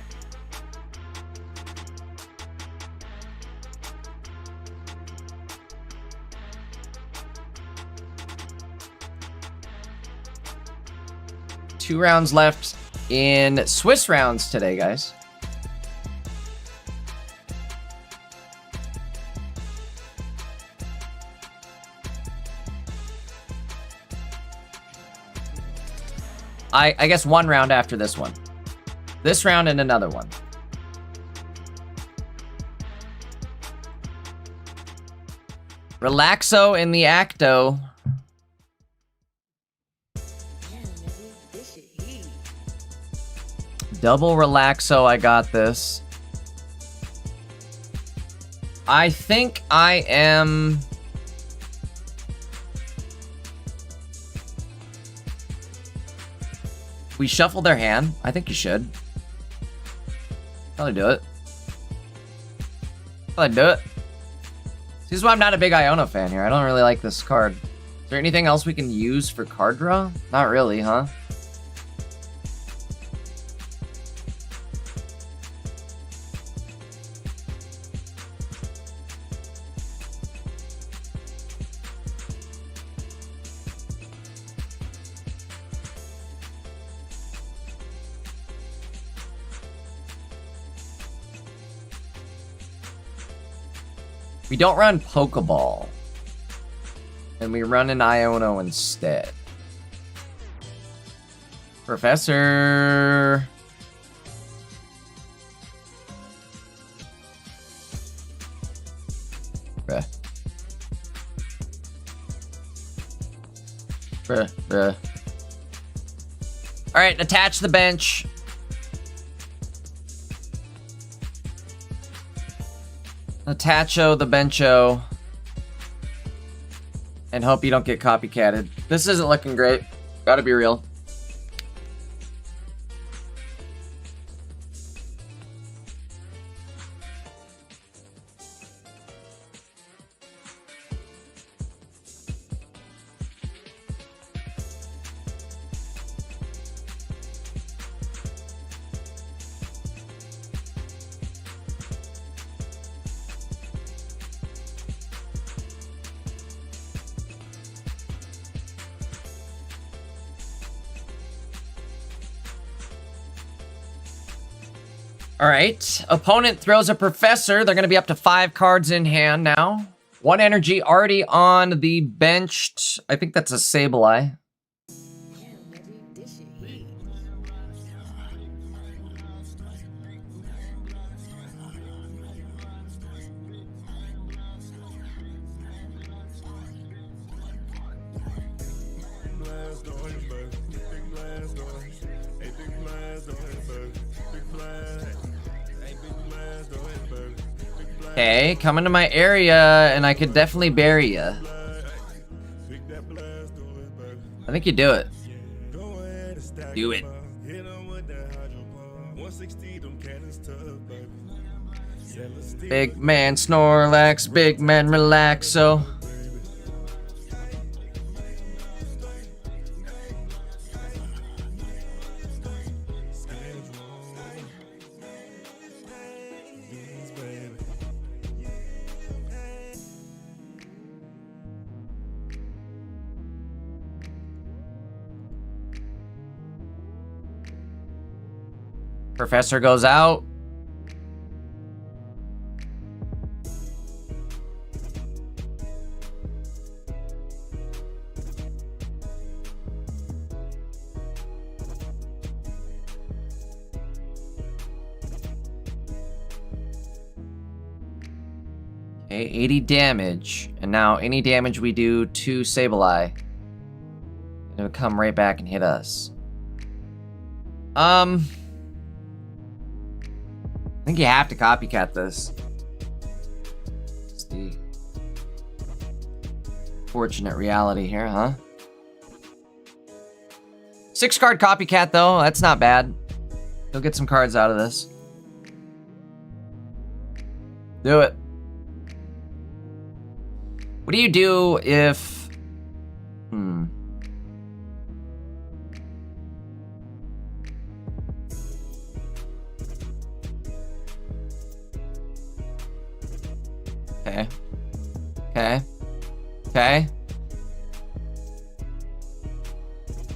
Two rounds left in Swiss rounds today, guys. I guess 1 round after this one. This round and another one. Relaxo in the Acto. Double Relaxo, I got this. I think I am... We shuffle their hand. I think you should. Probably do it. Probably do it. This is why I'm not a big Iono fan here. I don't really like this card. Is there anything else we can use for card draw? Not really, huh? We don't run Pokeball. And we run an Iono instead. Professor. Bruh. Bruh. Alright, attach the bench. Attacho the bencho. And hope you don't get copycatted. This isn't looking great. Gotta be real. All right, opponent throws a Professor. They're going to be up to 5 cards in hand now. 1 energy already on the benched. I think that's a Sableye. Okay, come into my area, and I could definitely bury you. I think you do it. Do it. Big man Snorlax, big man Relaxo. Professor goes out. Okay, 80 damage. And now any damage we do to Sableye, it'll come right back and hit us. I think you have to copycat this. It's the fortunate reality here, huh? 6-card copycat though, that's not bad. You'll get some cards out of this. Do it. What do you do if... Okay. Okay. Okay.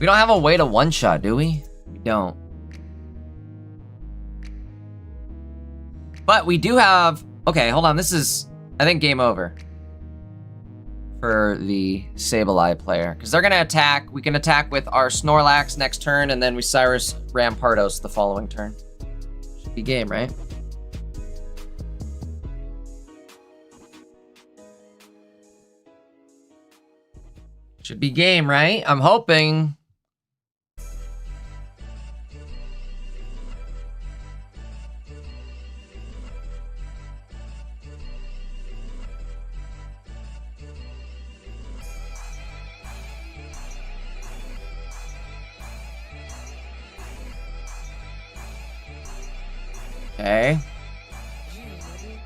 We don't have a way to one-shot, do we? We don't. But we do have... Okay, hold on. This is, I think, game over for the Sableye player. Because they're going to attack. We can attack with our Snorlax next turn, and then we Cyrus Rampardos the following turn. Should be game, right? Should be game, right? I'm hoping. Okay.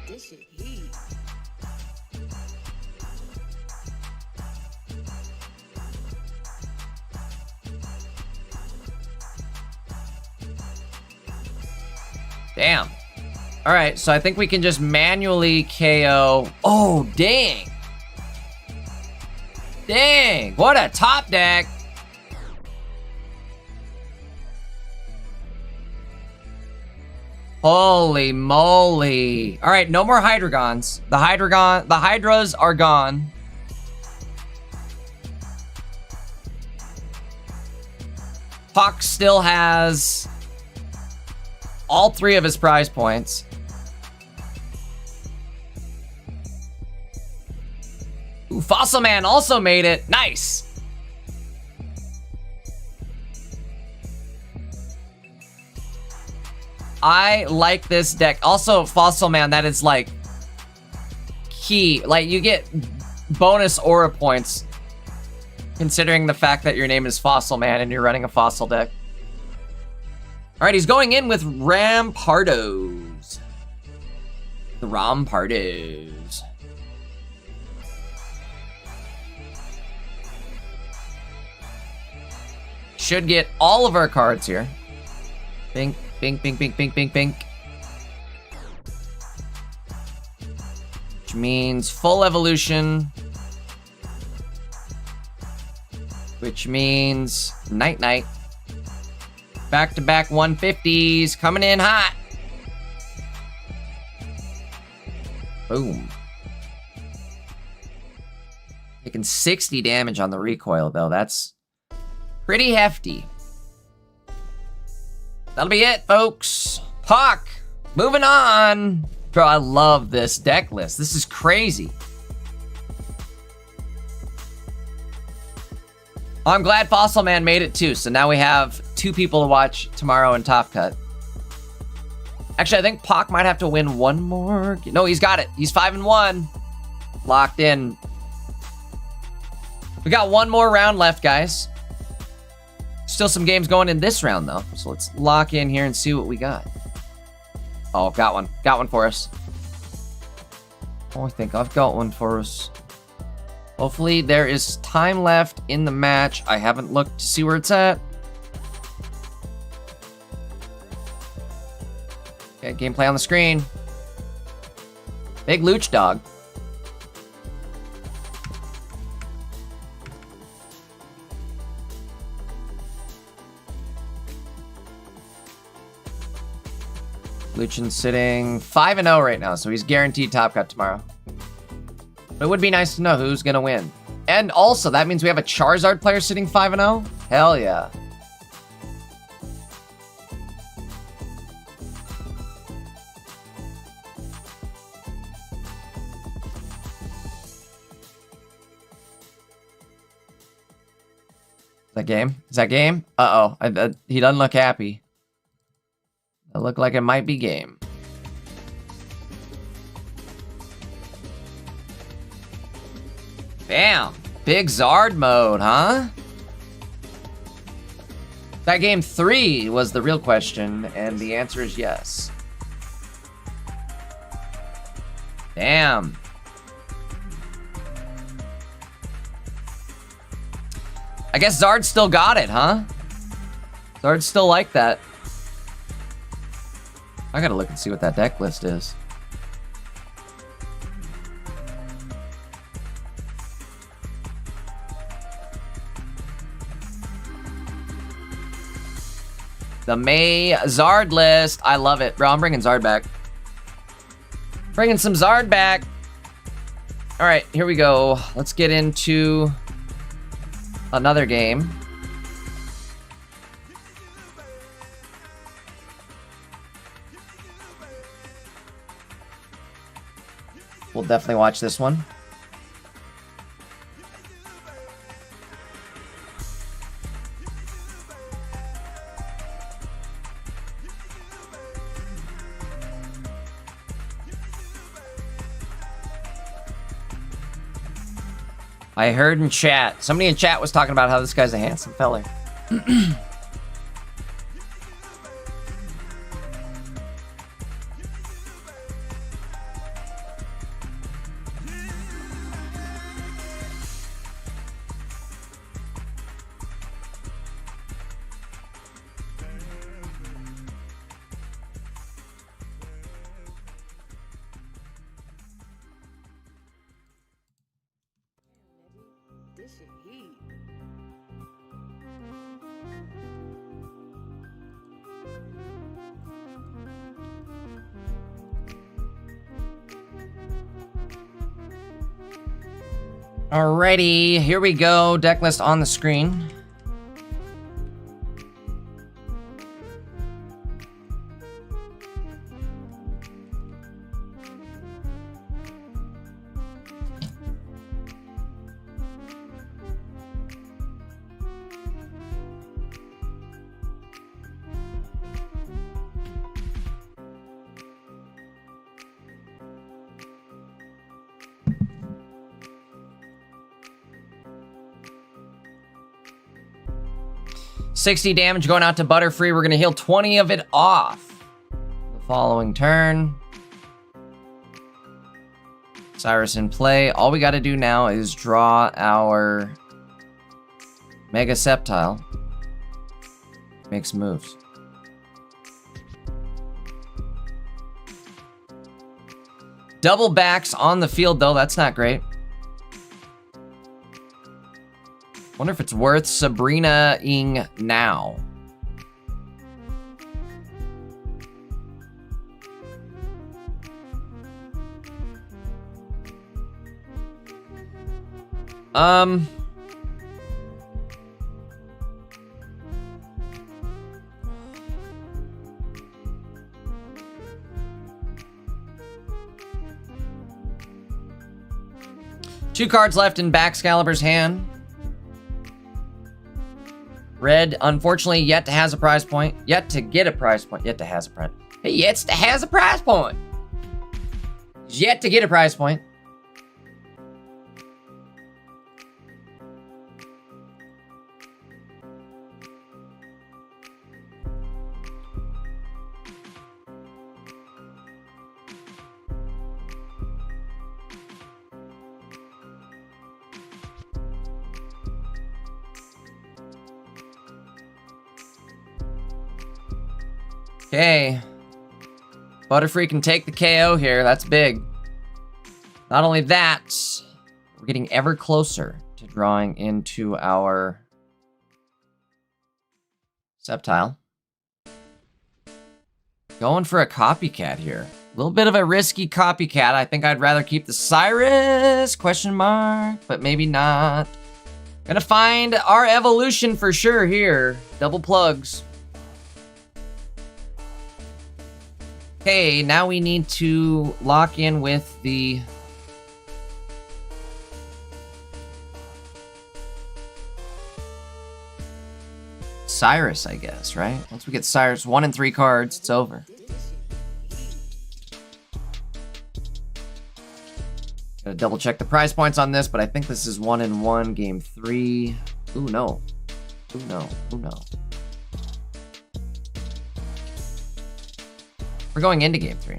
This shit heat. Damn. All right, so I think we can just manually KO. Oh, dang. Dang, what a top deck. Holy moly. All right, no more Hydreigons. The Hydras are gone. Puck still has all 3 of his prize points. Ooh, Fossil Man also made it. Nice. I like this deck. Also, Fossil Man, that is like key. Like, you get bonus aura points considering the fact that your name is Fossil Man and you're running a fossil deck. All right, he's going in with Rampardos. The Rampardos. Should get all of our cards here. Bink, bink, bink, bink, bink, bink, bink. Which means full evolution. Which means night-night. Back-to-back 150s coming in hot. Boom. Taking 60 damage on the recoil, though. That's pretty hefty. That'll be it, folks. Puck, moving on. Bro, I love this deck list. This is crazy. Oh, I'm glad Fossil Man made it too. So now we have 2 people to watch tomorrow in Top Cut. Actually, I think Puck might have to win one more. No, he's got it. He's 5-1. Locked in. We got one more round left, guys. Still some games going in this round, though. So let's lock in here and see what we got. Oh, got one. Got one for us. Oh, I think I've got one for us. Hopefully there is time left in the match. I haven't looked to see where it's at. Okay, gameplay on the screen. Big Luch Dog. Luchin's sitting 5-0 right now, so he's guaranteed top cut tomorrow. But it would be nice to know who's gonna win. And also, that means we have a Charizard player sitting 5-0? Hell yeah. Is that game? Is that game? Uh-oh. He doesn't look happy. It looked like it might be game. Bam! Big Zard mode, huh? That game 3 was the real question, and the answer is yes. Damn. I guess Zard still got it, huh? Zard's still like that. I gotta look and see what that deck list is. The May Zard list. I love it. Bro, I'm bringing Zard back. Bringing some Zard back. All right, here we go. Let's get into another game. We'll definitely watch this one. I heard in chat, somebody in chat was talking about how this guy's a handsome feller. This shit heat. Alrighty, here we go. Deck list on the screen. $60 damage going out to Butterfree. We're going to heal 20 of it off the following turn. Cyrus in play. All we got to do now is draw our Mega Sceptile. Make some moves. Double backs on the field, though. That's not great. Wonder if it's worth Sabrina-ing now. Two cards left in Baxcalibur's hand. Red, unfortunately, yet to has a prize point. Yet to get a prize point. Yet to has a prize. Hey, yet to has a prize point. Yet to get a prize point. Okay. Butterfree can take the KO here. That's big. Not only that, we're getting ever closer to drawing into our Sceptile. Going for a copycat here. A little bit of a risky copycat. I think I'd rather keep the Cyrus, question mark, but maybe not. Gonna find our evolution for sure here. Double plugs. Okay, now we need to lock in with the... Cyrus, I guess, right? Once we get Cyrus 1 and 3 cards, it's over. Gotta double check the prize points on this, but I think this is 1 and 1, game 3. Ooh, no. Ooh, no. Ooh, no. We're going into game 3.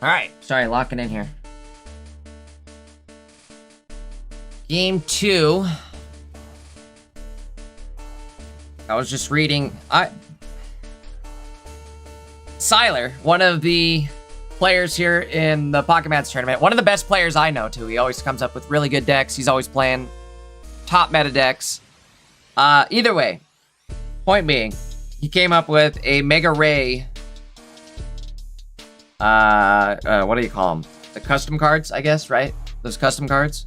All right, sorry, locking in here. Game 2. I was just reading. Siler, one of the players here in the Pocket Mats tournament, one of the best players I know too. He always comes up with really good decks. He's always playing top meta decks. Either way, point being, he came up with a Mega Ray. What do you call them? The custom cards, I guess, right? Those custom cards.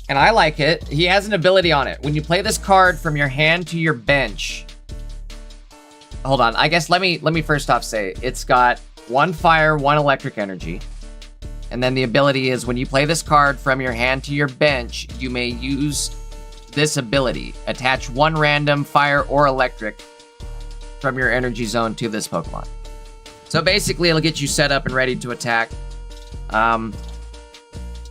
And I like it. He has an ability on it. When you play this card from your hand to your bench. Hold on. I guess let me first off say it's got 1 fire, 1 electric energy. And then the ability is when you play this card from your hand to your bench, you may use this ability. Attach 1 random fire or electric from your energy zone to this Pokemon. So basically, it'll get you set up and ready to attack. And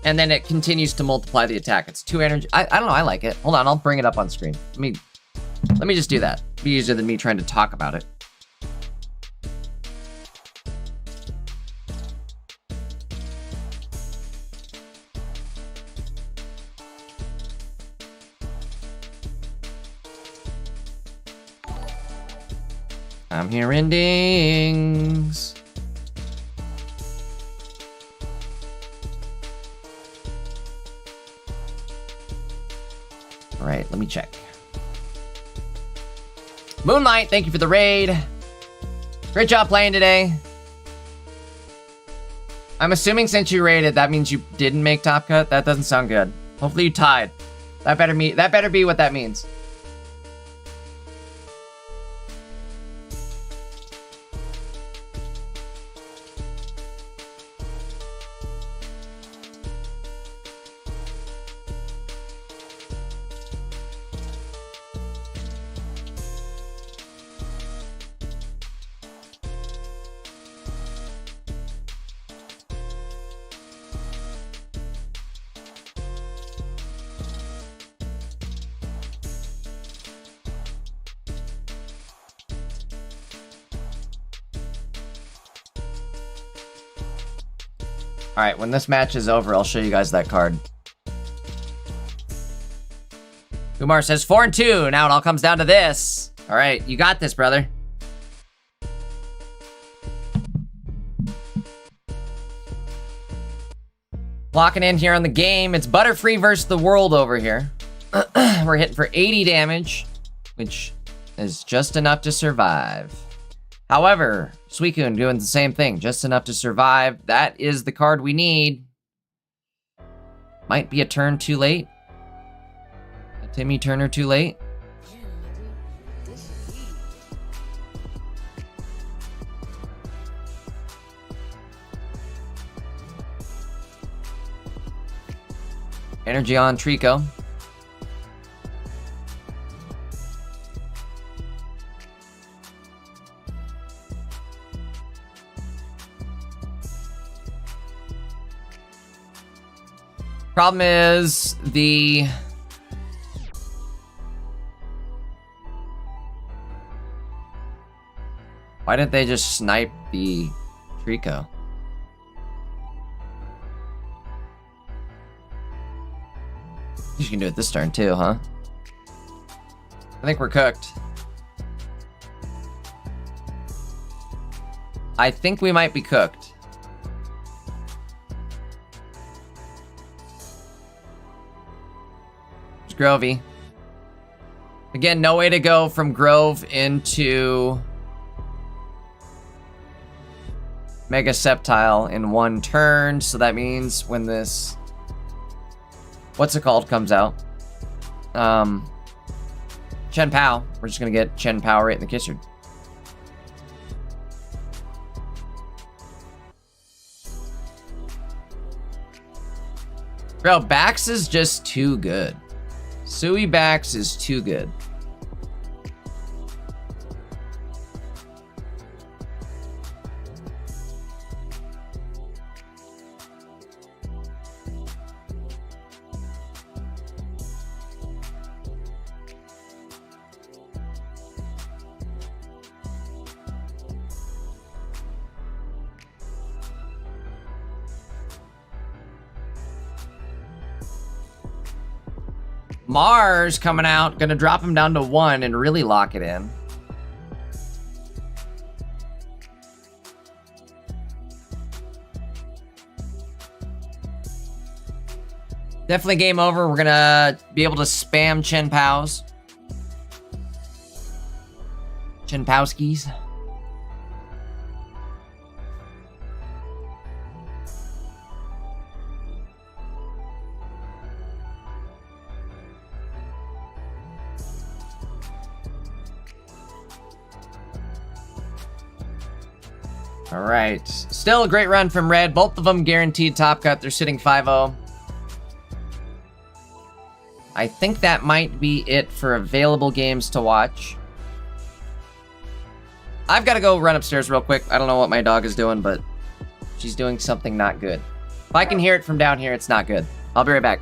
then it continues to multiply the attack. It's 2 energy. I don't know. I like it. Hold on. I'll bring it up on screen. Let me just do that. It'll be easier than me trying to talk about it. I'm hearing dings. All right, let me check. Moonlight, thank you for the raid. Great job playing today. I'm assuming since you raided, that means you didn't make top cut. That doesn't sound good. Hopefully you tied. That better be what that means. Alright, when this match is over, I'll show you guys that card. Kumar says 4 and 2. Now it all comes down to this. Alright, you got this, brother. Locking in here on the game. It's Butterfree versus the world over here. We're hitting for 80 damage, which is just enough to survive. However, Suicune doing the same thing, just enough to survive. That is the card we need. Might be a turn too late. A Timmy Turner too late. Energy on Trico. Problem is the why didn't they just snipe the Trico? You can do it this turn too, huh? I think we're cooked. I think we might be cooked. It's Grovey. Again, no way to go from Grove into Mega Sceptile in one turn, so that means when this what's it called comes out, Chen Pao, we're just gonna get Chen Pao right in the kisser. Bro, Bax is just too good. Sui Bax is too good. Mars coming out, gonna drop him down to 1 and really lock it in. Definitely game over. We're gonna be able to spam Chen Paos. Chen Powskis. All right, still a great run from Red. Both of them guaranteed top cut. They're sitting 5-0. I think that might be it for available games to watch. I've got to go run upstairs real quick. I don't know what my dog is doing, but she's doing something not good. If I can hear it from down here, it's not good. I'll be right back.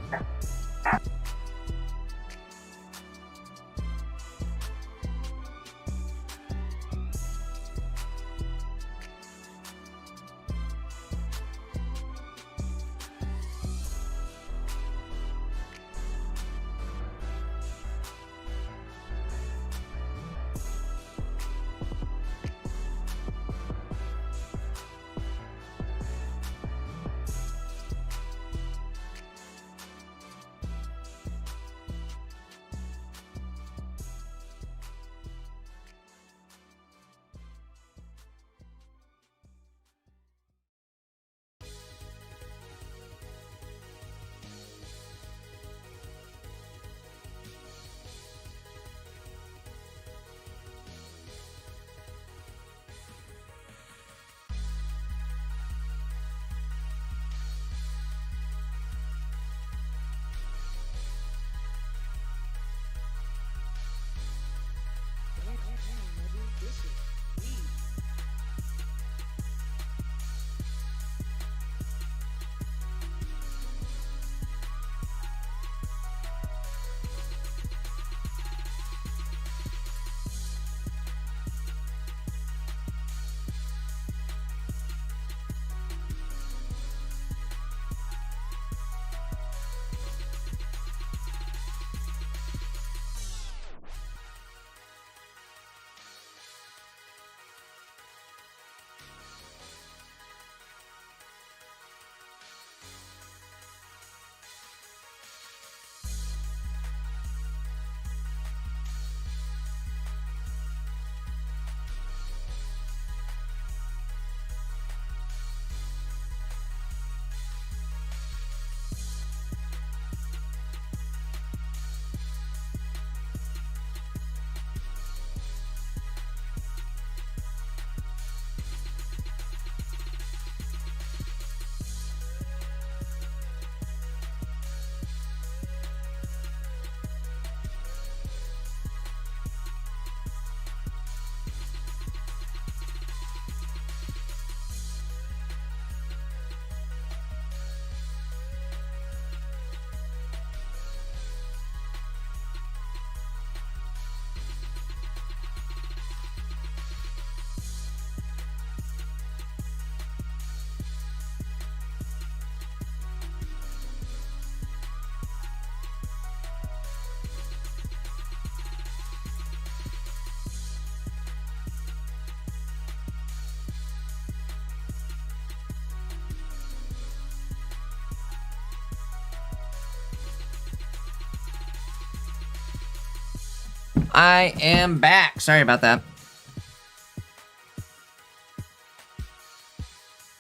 I am back. Sorry about that.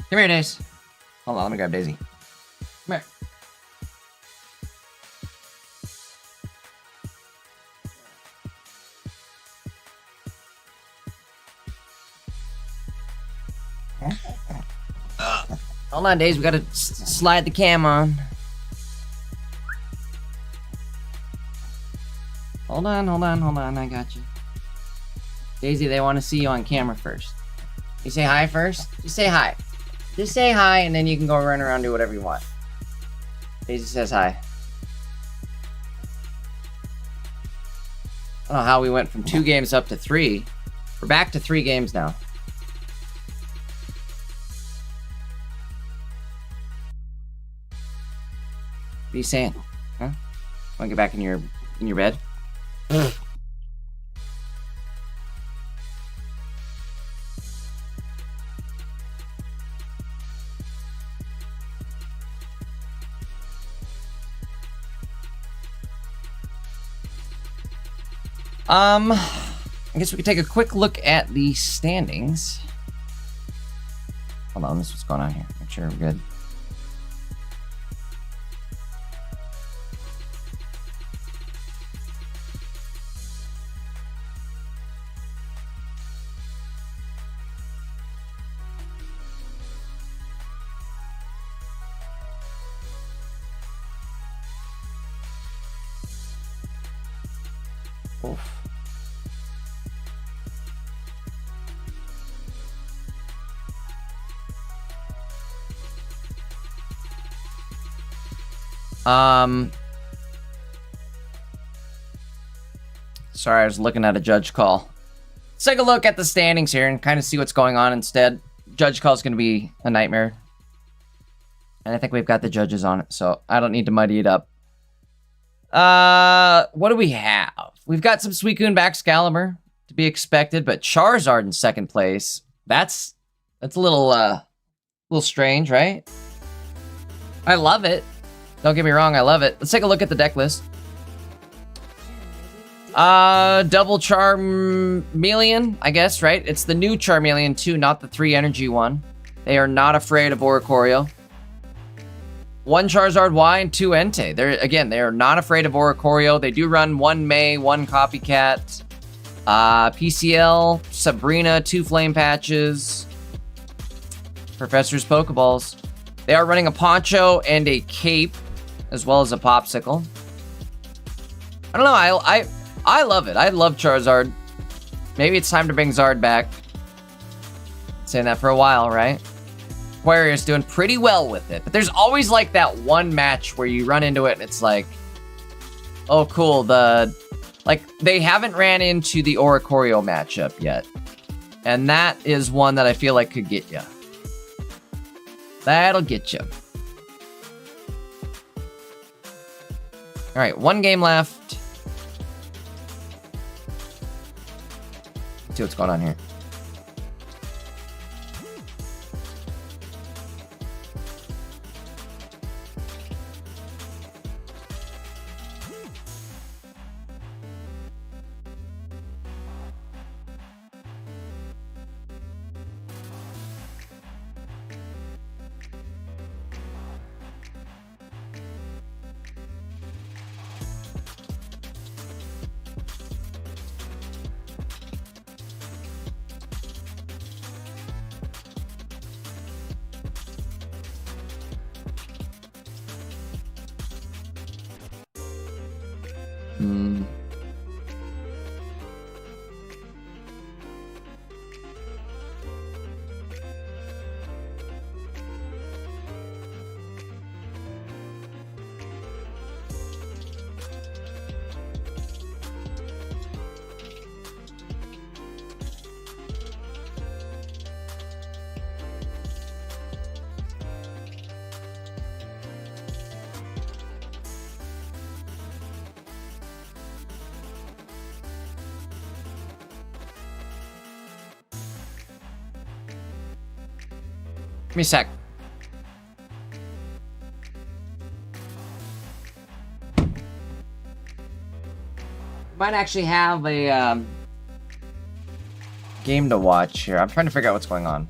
Come here, Daisy. Hold on, let me grab Daisy. Come here. Hold on, Daisy. We gotta slide the cam on. Hold on. I got you. Daisy, they want to see you on camera first. You say hi first? Just say hi. Just say hi, and then you can go run around and do whatever you want. Daisy says hi. I don't know how we went from 2 games up to 3. We're back to 3 games now. What are you saying? Huh? Want to get back in your bed? I guess we could take a quick look at the standings. Hold on, this is what's going on here. Make sure we're good. Oof. Sorry, I was looking at a judge call. Let's take a look at the standings here and kind of see what's going on instead. Judge call is going to be a nightmare. And I think we've got the judges on it, so I don't need to muddy it up. What do we have? We've got some Suicune Baxcalibur to be expected, but Charizard in second place. That's a little strange, right? I love it. Don't get me wrong, I love it. Let's take a look at the deck list. Double Charmeleon, I guess, right? It's the new Charmeleon too, not the 3 energy one. They are not afraid of Oricorio. 1 Charizard Y and 2 Entei. They are not afraid of Oricorio. They do run 1 May, 1 Copycat. PCL, Sabrina, 2 Flame Patches. Professor's Pokeballs. They are running a Poncho and a Cape, as well as a Popsicle. I don't know, I love it. I love Charizard. Maybe it's time to bring Zard back. Saying that for a while, right? Aquarius doing pretty well with it, but there's always like that one match where you run into it and it's like, oh cool, they haven't ran into the Oricorio matchup yet, and that is one that I feel like could get you. That'll get you. All right, 1 game left. Let's see what's going on here. Give me a sec. might actually have a game to watch here. I'm trying to figure out what's going on.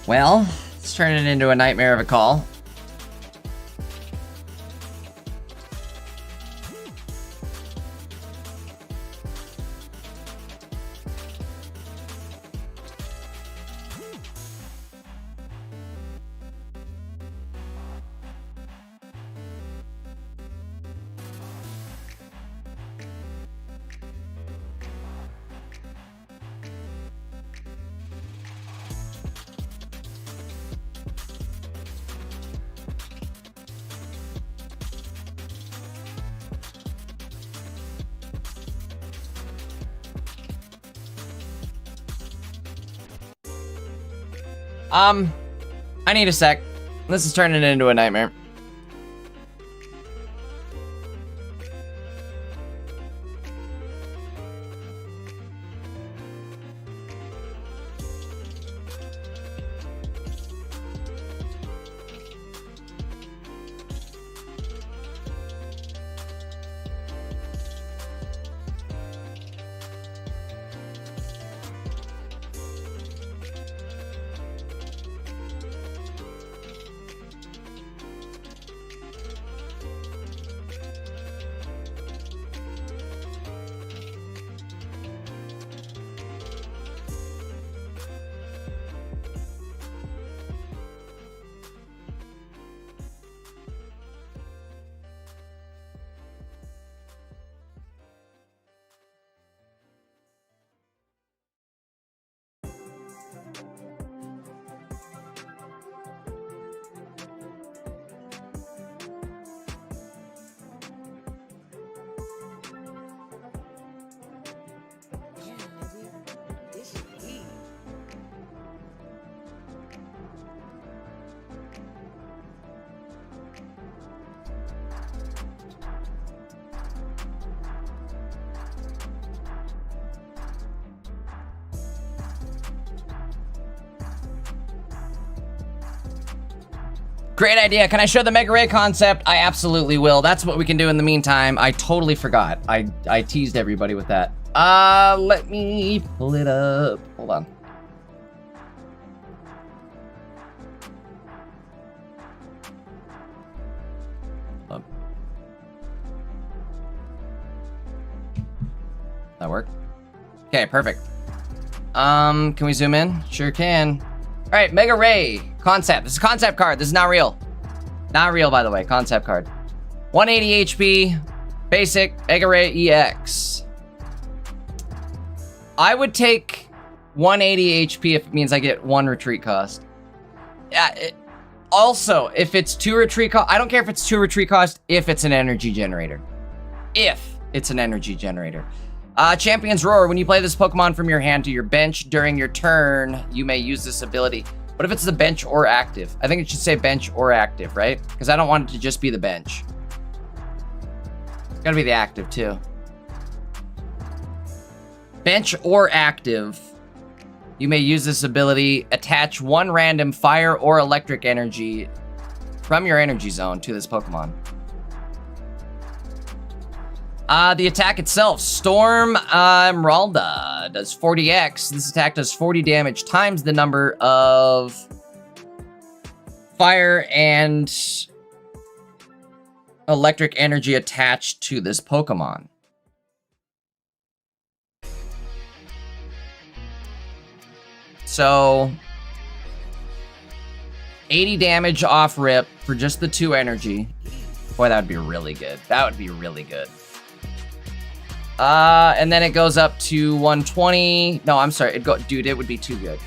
Well, let's turn it into a nightmare of a call. I need a sec. This is turning into a nightmare. Great idea. Can I show the Mega Ray concept? I absolutely will. That's what we can do in the meantime. I totally forgot. I teased everybody with that. Let me pull it up. Hold on. That work? Okay, perfect. Can we zoom in? Sure can. All right, Mega Ray concept. This is a concept card. This is not real. Not real, by the way. Concept card. 180 HP, basic, Mega Ray EX. I would take 180 HP if it means I get 1 retreat cost. Yeah. Also, if it's 2 retreat cost, I don't care if it's 2 retreat cost if it's an energy generator. If it's an energy generator. Champion's Roar. When you play this Pokemon from your hand to your bench during your turn, you may use this ability. What if it's the bench or active? I think it should say bench or active, right? Because I don't want it to just be the bench. It's gotta be the active, too. Bench or active. You may use this ability. Attach 1 random fire or electric energy from your energy zone to this Pokemon. The attack itself, Storm Emeralda, does 40x. This attack does 40 damage times the number of fire and electric energy attached to this Pokemon. So 80 damage off rip for just the 2 energy. Boy, that would be really good. That would be really good. And then it goes up to 120. No, I'm sorry. Dude, it would be too good.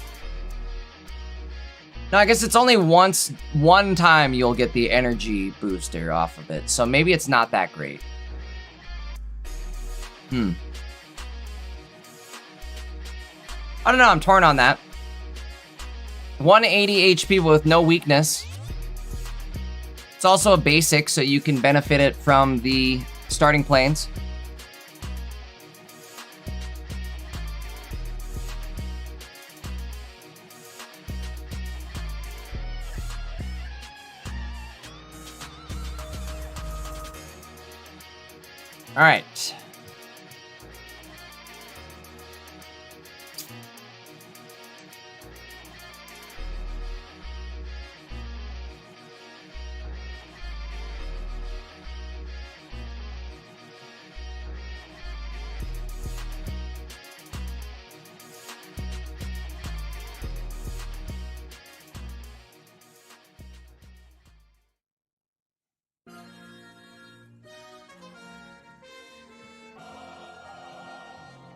No, I guess it's only one time you'll get the energy booster off of it. So maybe it's not that great. I don't know. I'm torn on that. 180 HP with no weakness. It's also a basic, so you can benefit it from the starting planes. All right.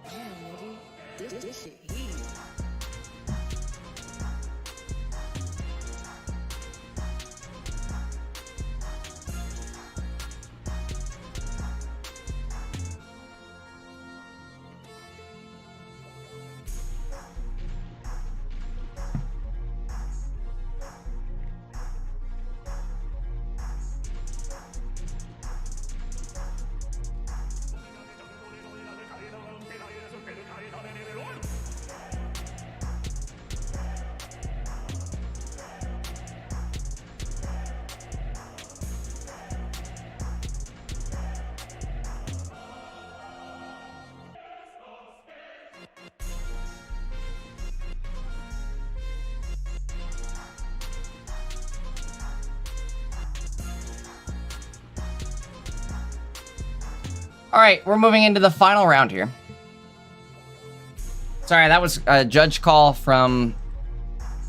Damn, nigga. This shit heat. All right, we're moving into the final round here. Sorry, that was a judge call from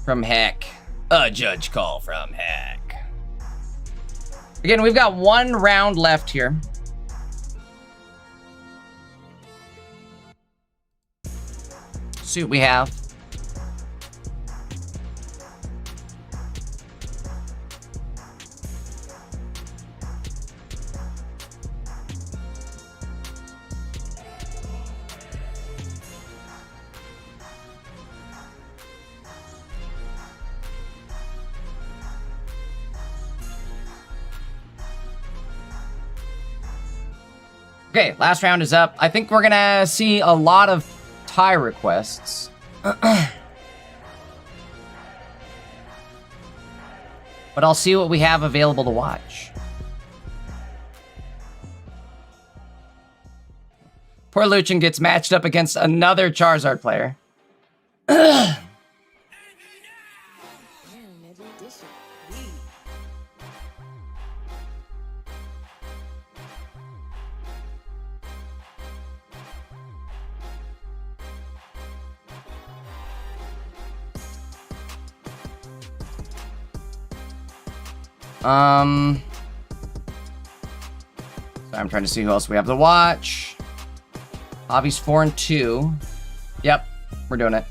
Heck. A judge call from Heck. Again, we've got one round left here. See what we have. Okay, last round is up. I think we're gonna see a lot of tie requests. But I'll see what we have available to watch. Poor Luchin gets matched up against another Charizard player. Damn, nigga. This shit heat. So I'm trying to see who else we have to watch. Hobby's 4-2. Yep, we're doing it.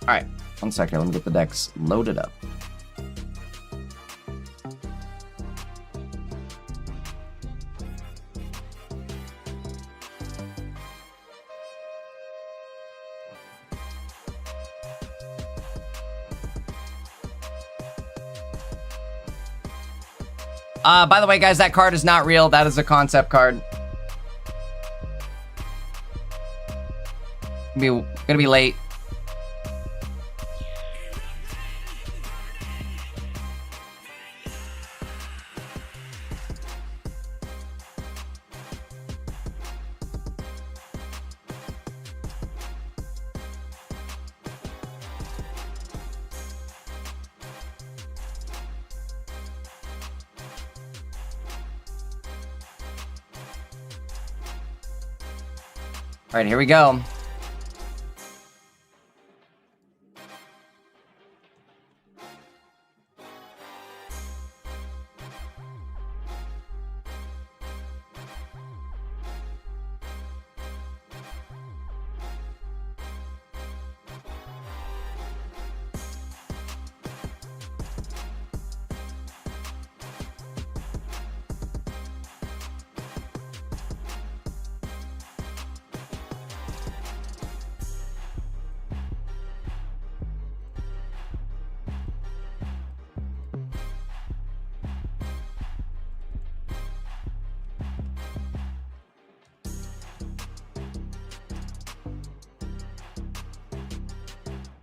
All right, 1 second. Let me get the decks loaded up. By the way, guys, that card is not real. That is a concept card. Gonna be late. All right, here we go.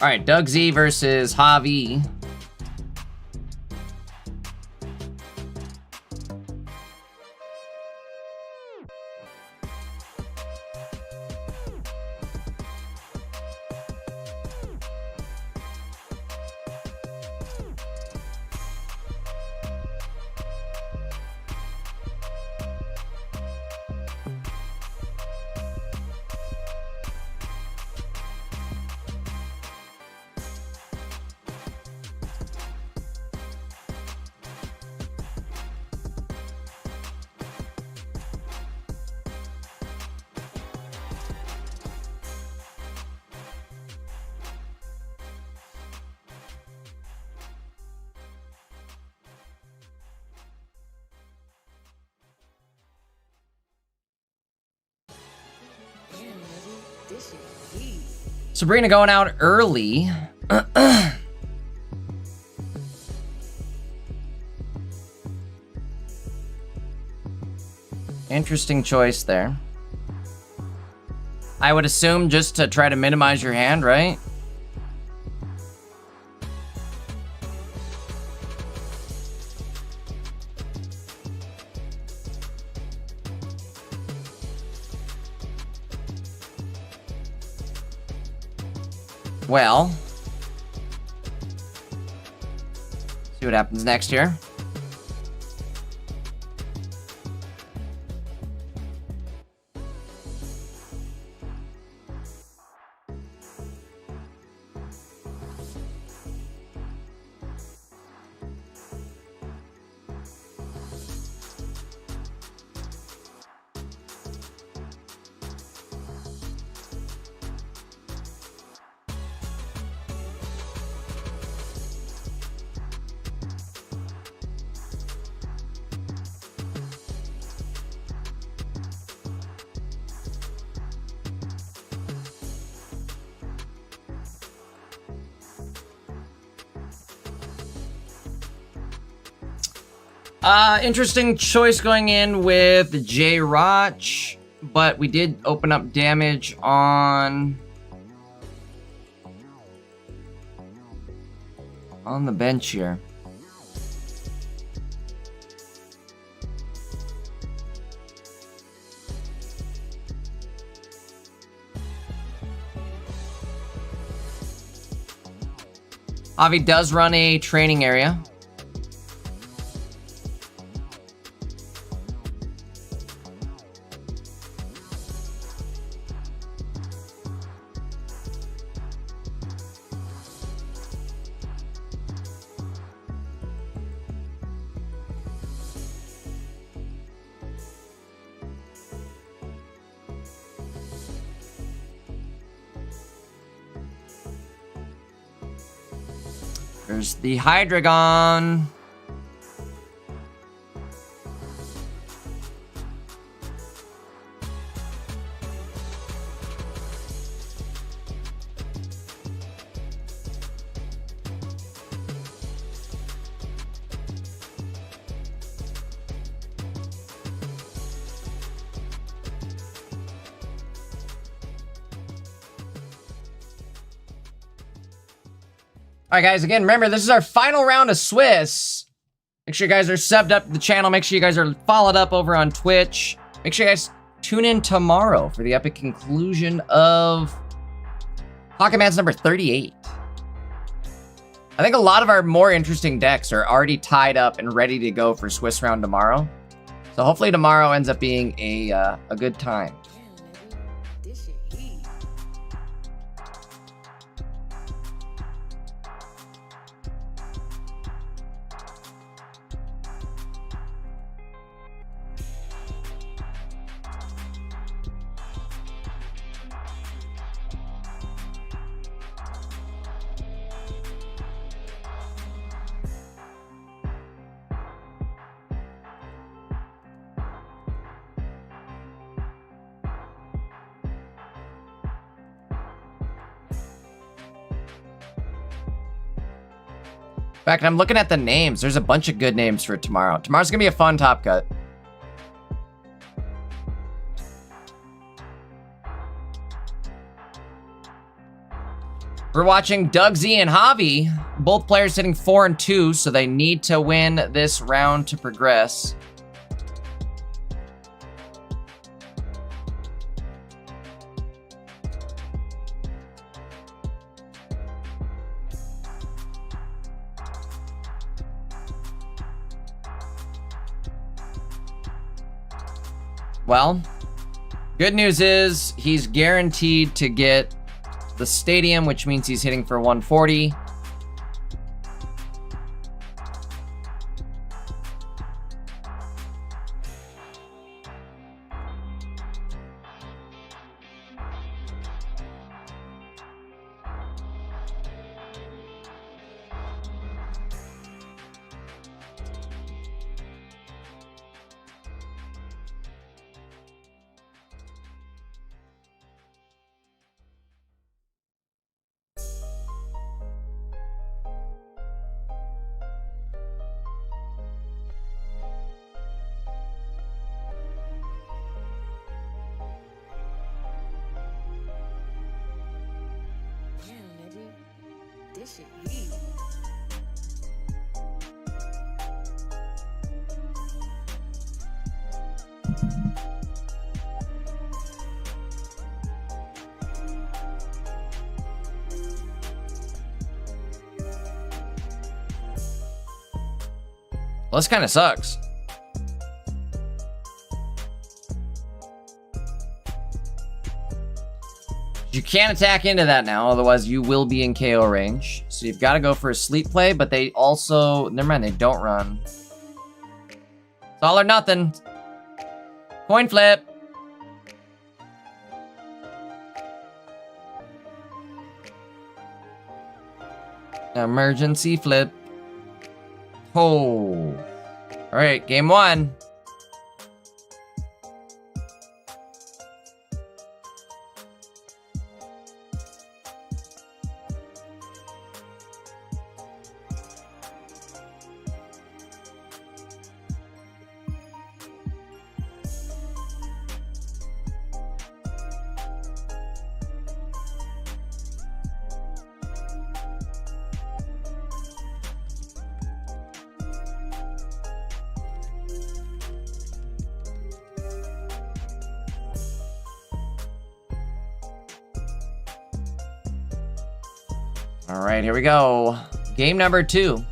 All right, Doug Z versus Javi. Damn, nigga, this shit heat. Sabrina going out early. Interesting choice there. I would assume just to try to minimize your hand, right? Well, see what happens next here. Interesting choice going in with J. Roch, but we did open up damage on the bench here. Avi does run a training area. There's the Hydreigon. All right, guys, again, remember, this is our final round of Swiss. Make sure you guys are subbed up to the channel. Make sure you guys are followed up over on Twitch. Make sure you guys tune in tomorrow for the epic conclusion of Pocket Man's number 38. I think a lot of our more interesting decks are already tied up and ready to go for Swiss round tomorrow. So hopefully tomorrow ends up being a good time. Damn, nigga, this shit heat. In fact, I'm looking at the names. There's a bunch of good names for tomorrow. Tomorrow's gonna be a fun Top Cut. We're watching Doug Z and Javi. Both players hitting 4 and 2, so they need to win this round to progress. Well, good news is he's guaranteed to get the stadium, which means he's hitting for 140. Damn, nigga. This shit heat. Well, this kind of sucks. You can't attack into that now, otherwise you will be in KO range. So you've got to go for a sleep play, but they also... Never mind, they don't run. It's all or nothing. Coin flip. Emergency flip. Oh. All right, game 1. All right, here we go. Game number 2.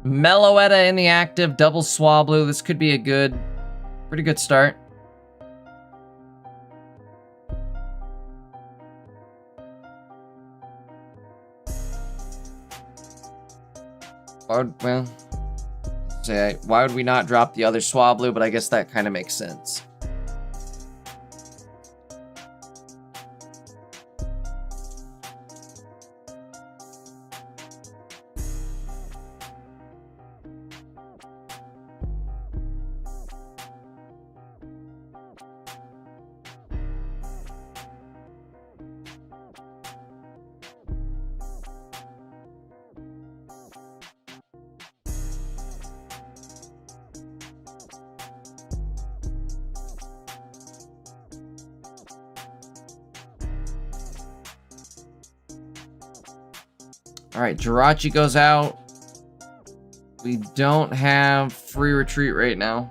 Meloetta in the active, double Swablu. This could be a pretty good start. Well, say, why would we not drop the other Swablu? But I guess that kind of makes sense. All right, Jirachi goes out. We don't have free retreat right now.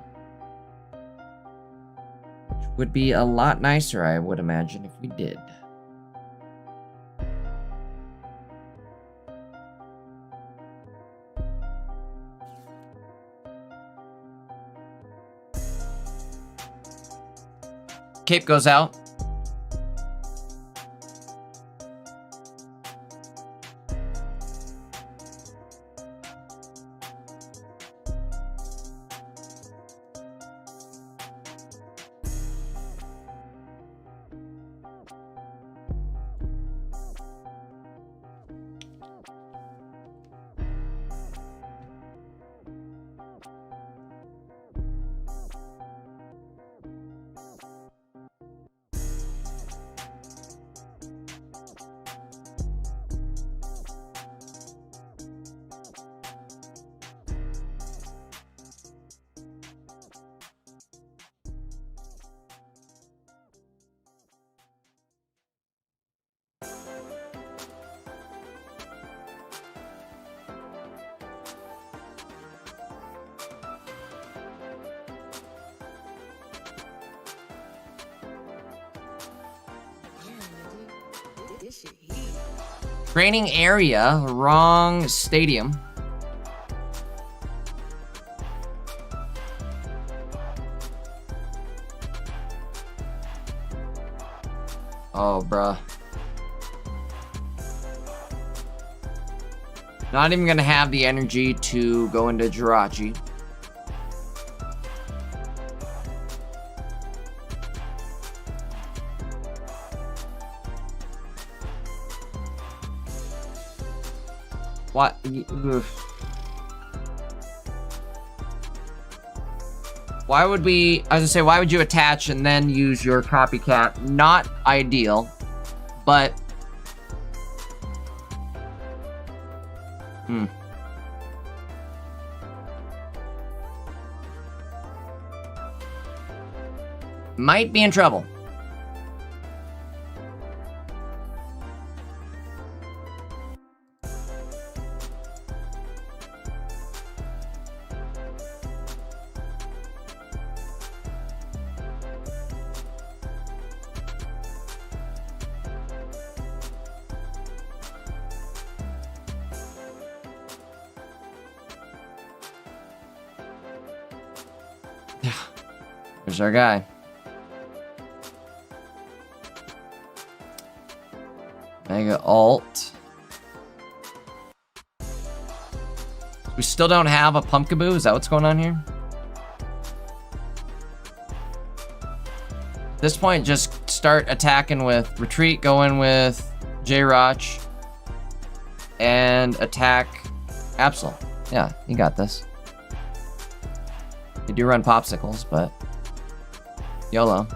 Which would be a lot nicer, I would imagine, if we did. Cape goes out. This shit heat. Training area, wrong stadium. Oh, bruh. Not even gonna have the energy to go into Jirachi. What? Ugh. Why would we, I was gonna say, why would you attach and then use your copycat? Not ideal, but... Might be in trouble. There's our guy. Mega alt. We still don't have a Pumpkaboo? Is that what's going on here? At this point, just start attacking with retreat, go in with J-Roch, and attack Absol. Yeah, you got this. You do run popsicles, but YOLO.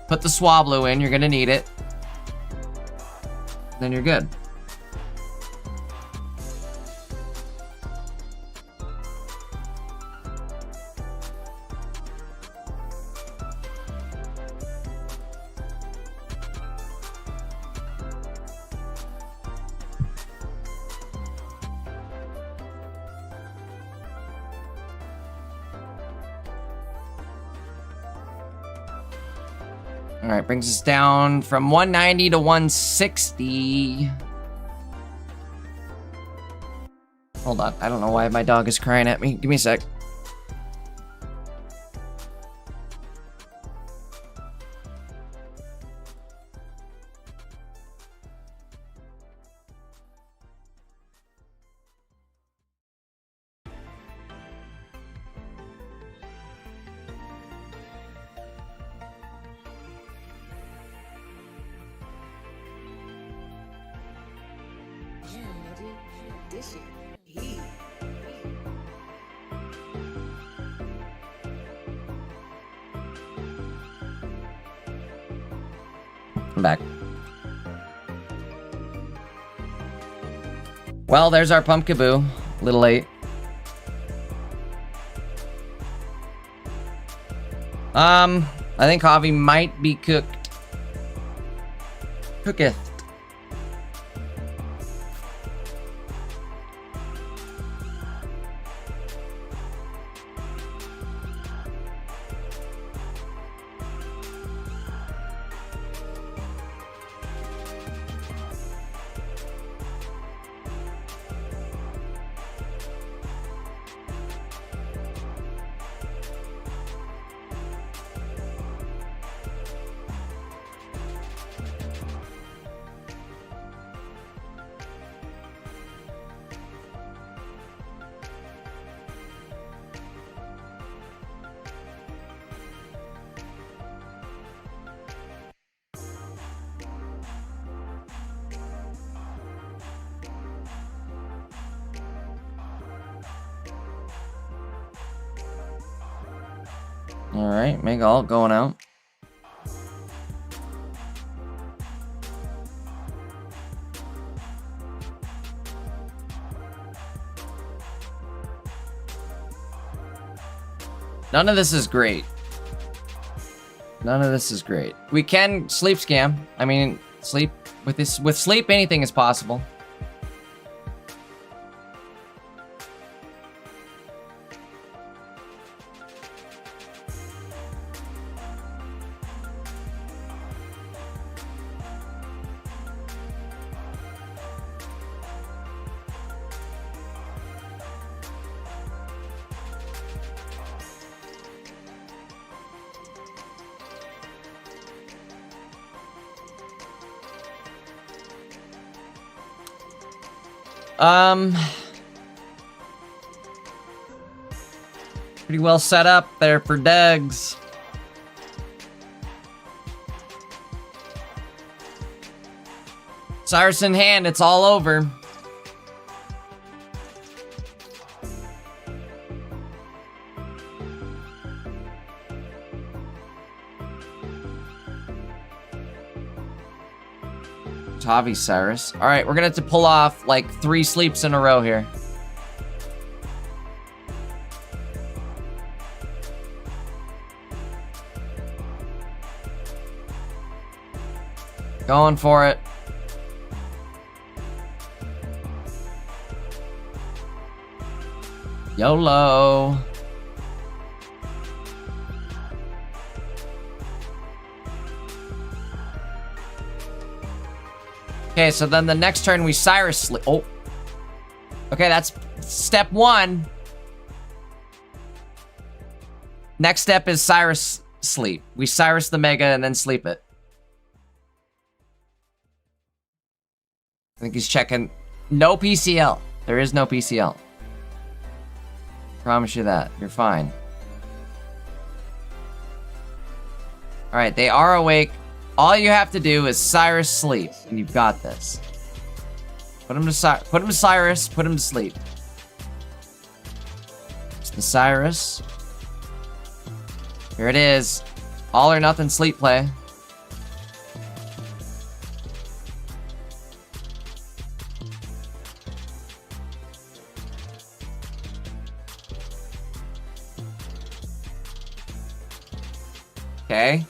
Put the Swablu in, you're gonna need it. Then you're good. All right, brings us down from 190 to 160. Hold on, I don't know why my dog is crying at me. Give me a sec. This shit heat. I'm back. Well, there's our Pumpkaboo. A little late. I think Javi might be cooked. Cooketh. Alright, Mega Alt going out. None of this is great. None of this is great. We can sleep scam. I mean, sleep with this, with sleep, anything is possible. Pretty well set up there for Degs. Cyrus in hand, it's all over. Tavi Cyrus. All right, we're gonna have to pull off like 3 sleeps in a row here. Going for it. YOLO. Okay, so then the next turn we Cyrus sleep. Oh. Okay, that's step 1. Next step is Cyrus sleep. We Cyrus the Mega and then sleep it. I think he's checking. No PCL. There is no PCL. Promise you that. You're fine. Alright, they are awake. All you have to do is Cyrus sleep, and you've got this. Put him to Cyrus, put him to sleep. It's the Cyrus. Here it is. All or nothing sleep play. Okay.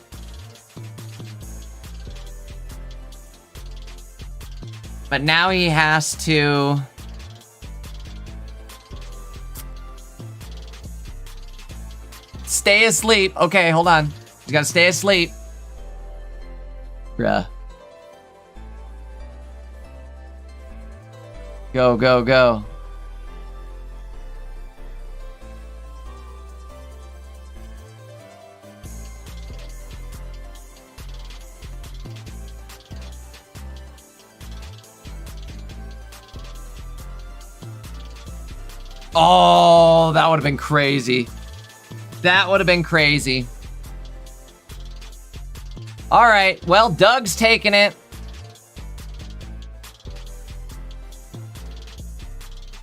But now he has to... stay asleep. Okay, hold on. He's gotta stay asleep. Bruh. Go, go, go. Oh, that would have been crazy. That would have been crazy. All right, well, Doug's taking it.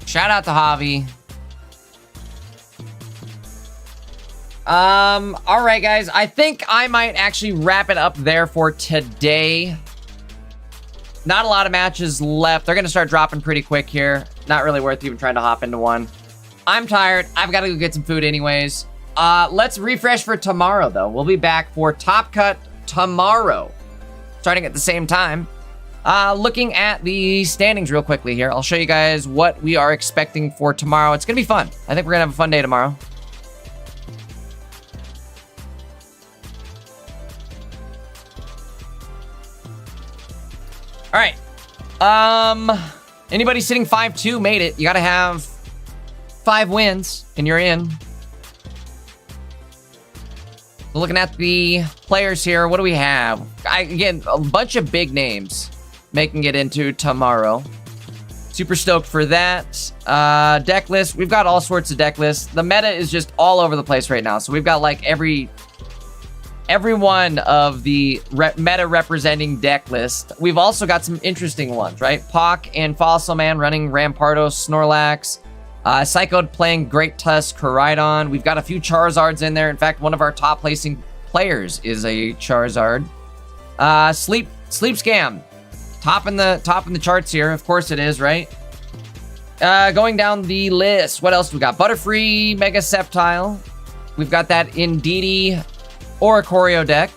Shout out to Javi. All right, guys. I think I might actually wrap it up there for today. Not a lot of matches left. They're going to start dropping pretty quick here. Not really worth even trying to hop into one. I'm tired. I've got to go get some food anyways. Let's refresh for tomorrow, though. We'll be back for Top Cut tomorrow, starting at the same time. Looking at the standings real quickly here, I'll show you guys what we are expecting for tomorrow. It's going to be fun. I think we're going to have a fun day tomorrow. All right. Anybody sitting 5-2 made it. You got to have 5 wins, and you're in. Looking at the players here, what do we have? Again, a bunch of big names making it into tomorrow. Super stoked for that. Deck list, we've got all sorts of deck lists. The meta is just all over the place right now. So we've got like every one of the meta representing deck list. We've also got some interesting ones, right? Pock and Fossil Man running Rampardo, Snorlax. Psychode playing Great Tusk, Koraidon. We've got a few Charizards in there. In fact, one of our top placing players is a Charizard. Sleep Scam. Top in the charts here. Of course it is, right? Going down the list. What else do we got? Butterfree, Mega Sceptile. We've got that Indeedee Oricorio deck.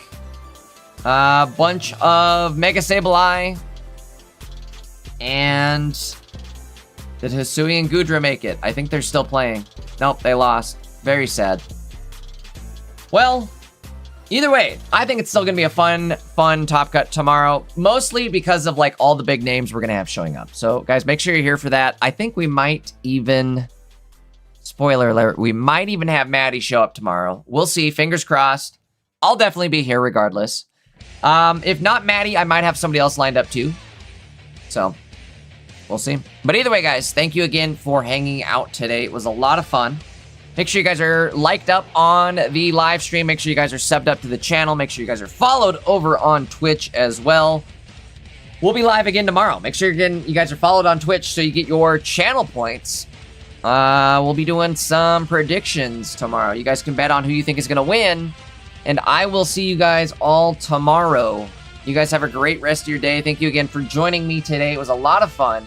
Bunch of Mega Sableye. And did Hisui and Gudra make it? I think they're still playing. Nope, they lost. Very sad. Well, either way, I think it's still going to be a fun Top Cut tomorrow. Mostly because of like all the big names we're going to have showing up. So guys, make sure you're here for that. I think we might even, spoiler alert, we might even have Maddie show up tomorrow. We'll see, fingers crossed. I'll definitely be here if not Maddie, I might have somebody else lined up too. So We'll see. But either way, guys, thank you again for hanging out today. It was a lot of fun. Make sure you guys are liked up on the live stream. Make sure you guys are subbed up to the channel. Make sure you guys are followed over on Twitch as well. We'll be live again tomorrow. Make sure again you guys are followed on Twitch so you get your channel points. We'll be doing some predictions tomorrow. You guys can bet on who you think is going to win. And I will see you guys all tomorrow. You guys have a great rest of your day. Thank you again for joining me today. It was a lot of fun.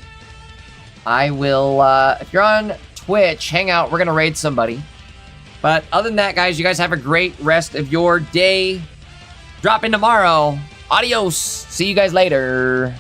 I will, if you're on Twitch, hang out. We're going to raid somebody. But other than that, guys, you guys have a great rest of your day. Drop in tomorrow. Adios. See you guys later.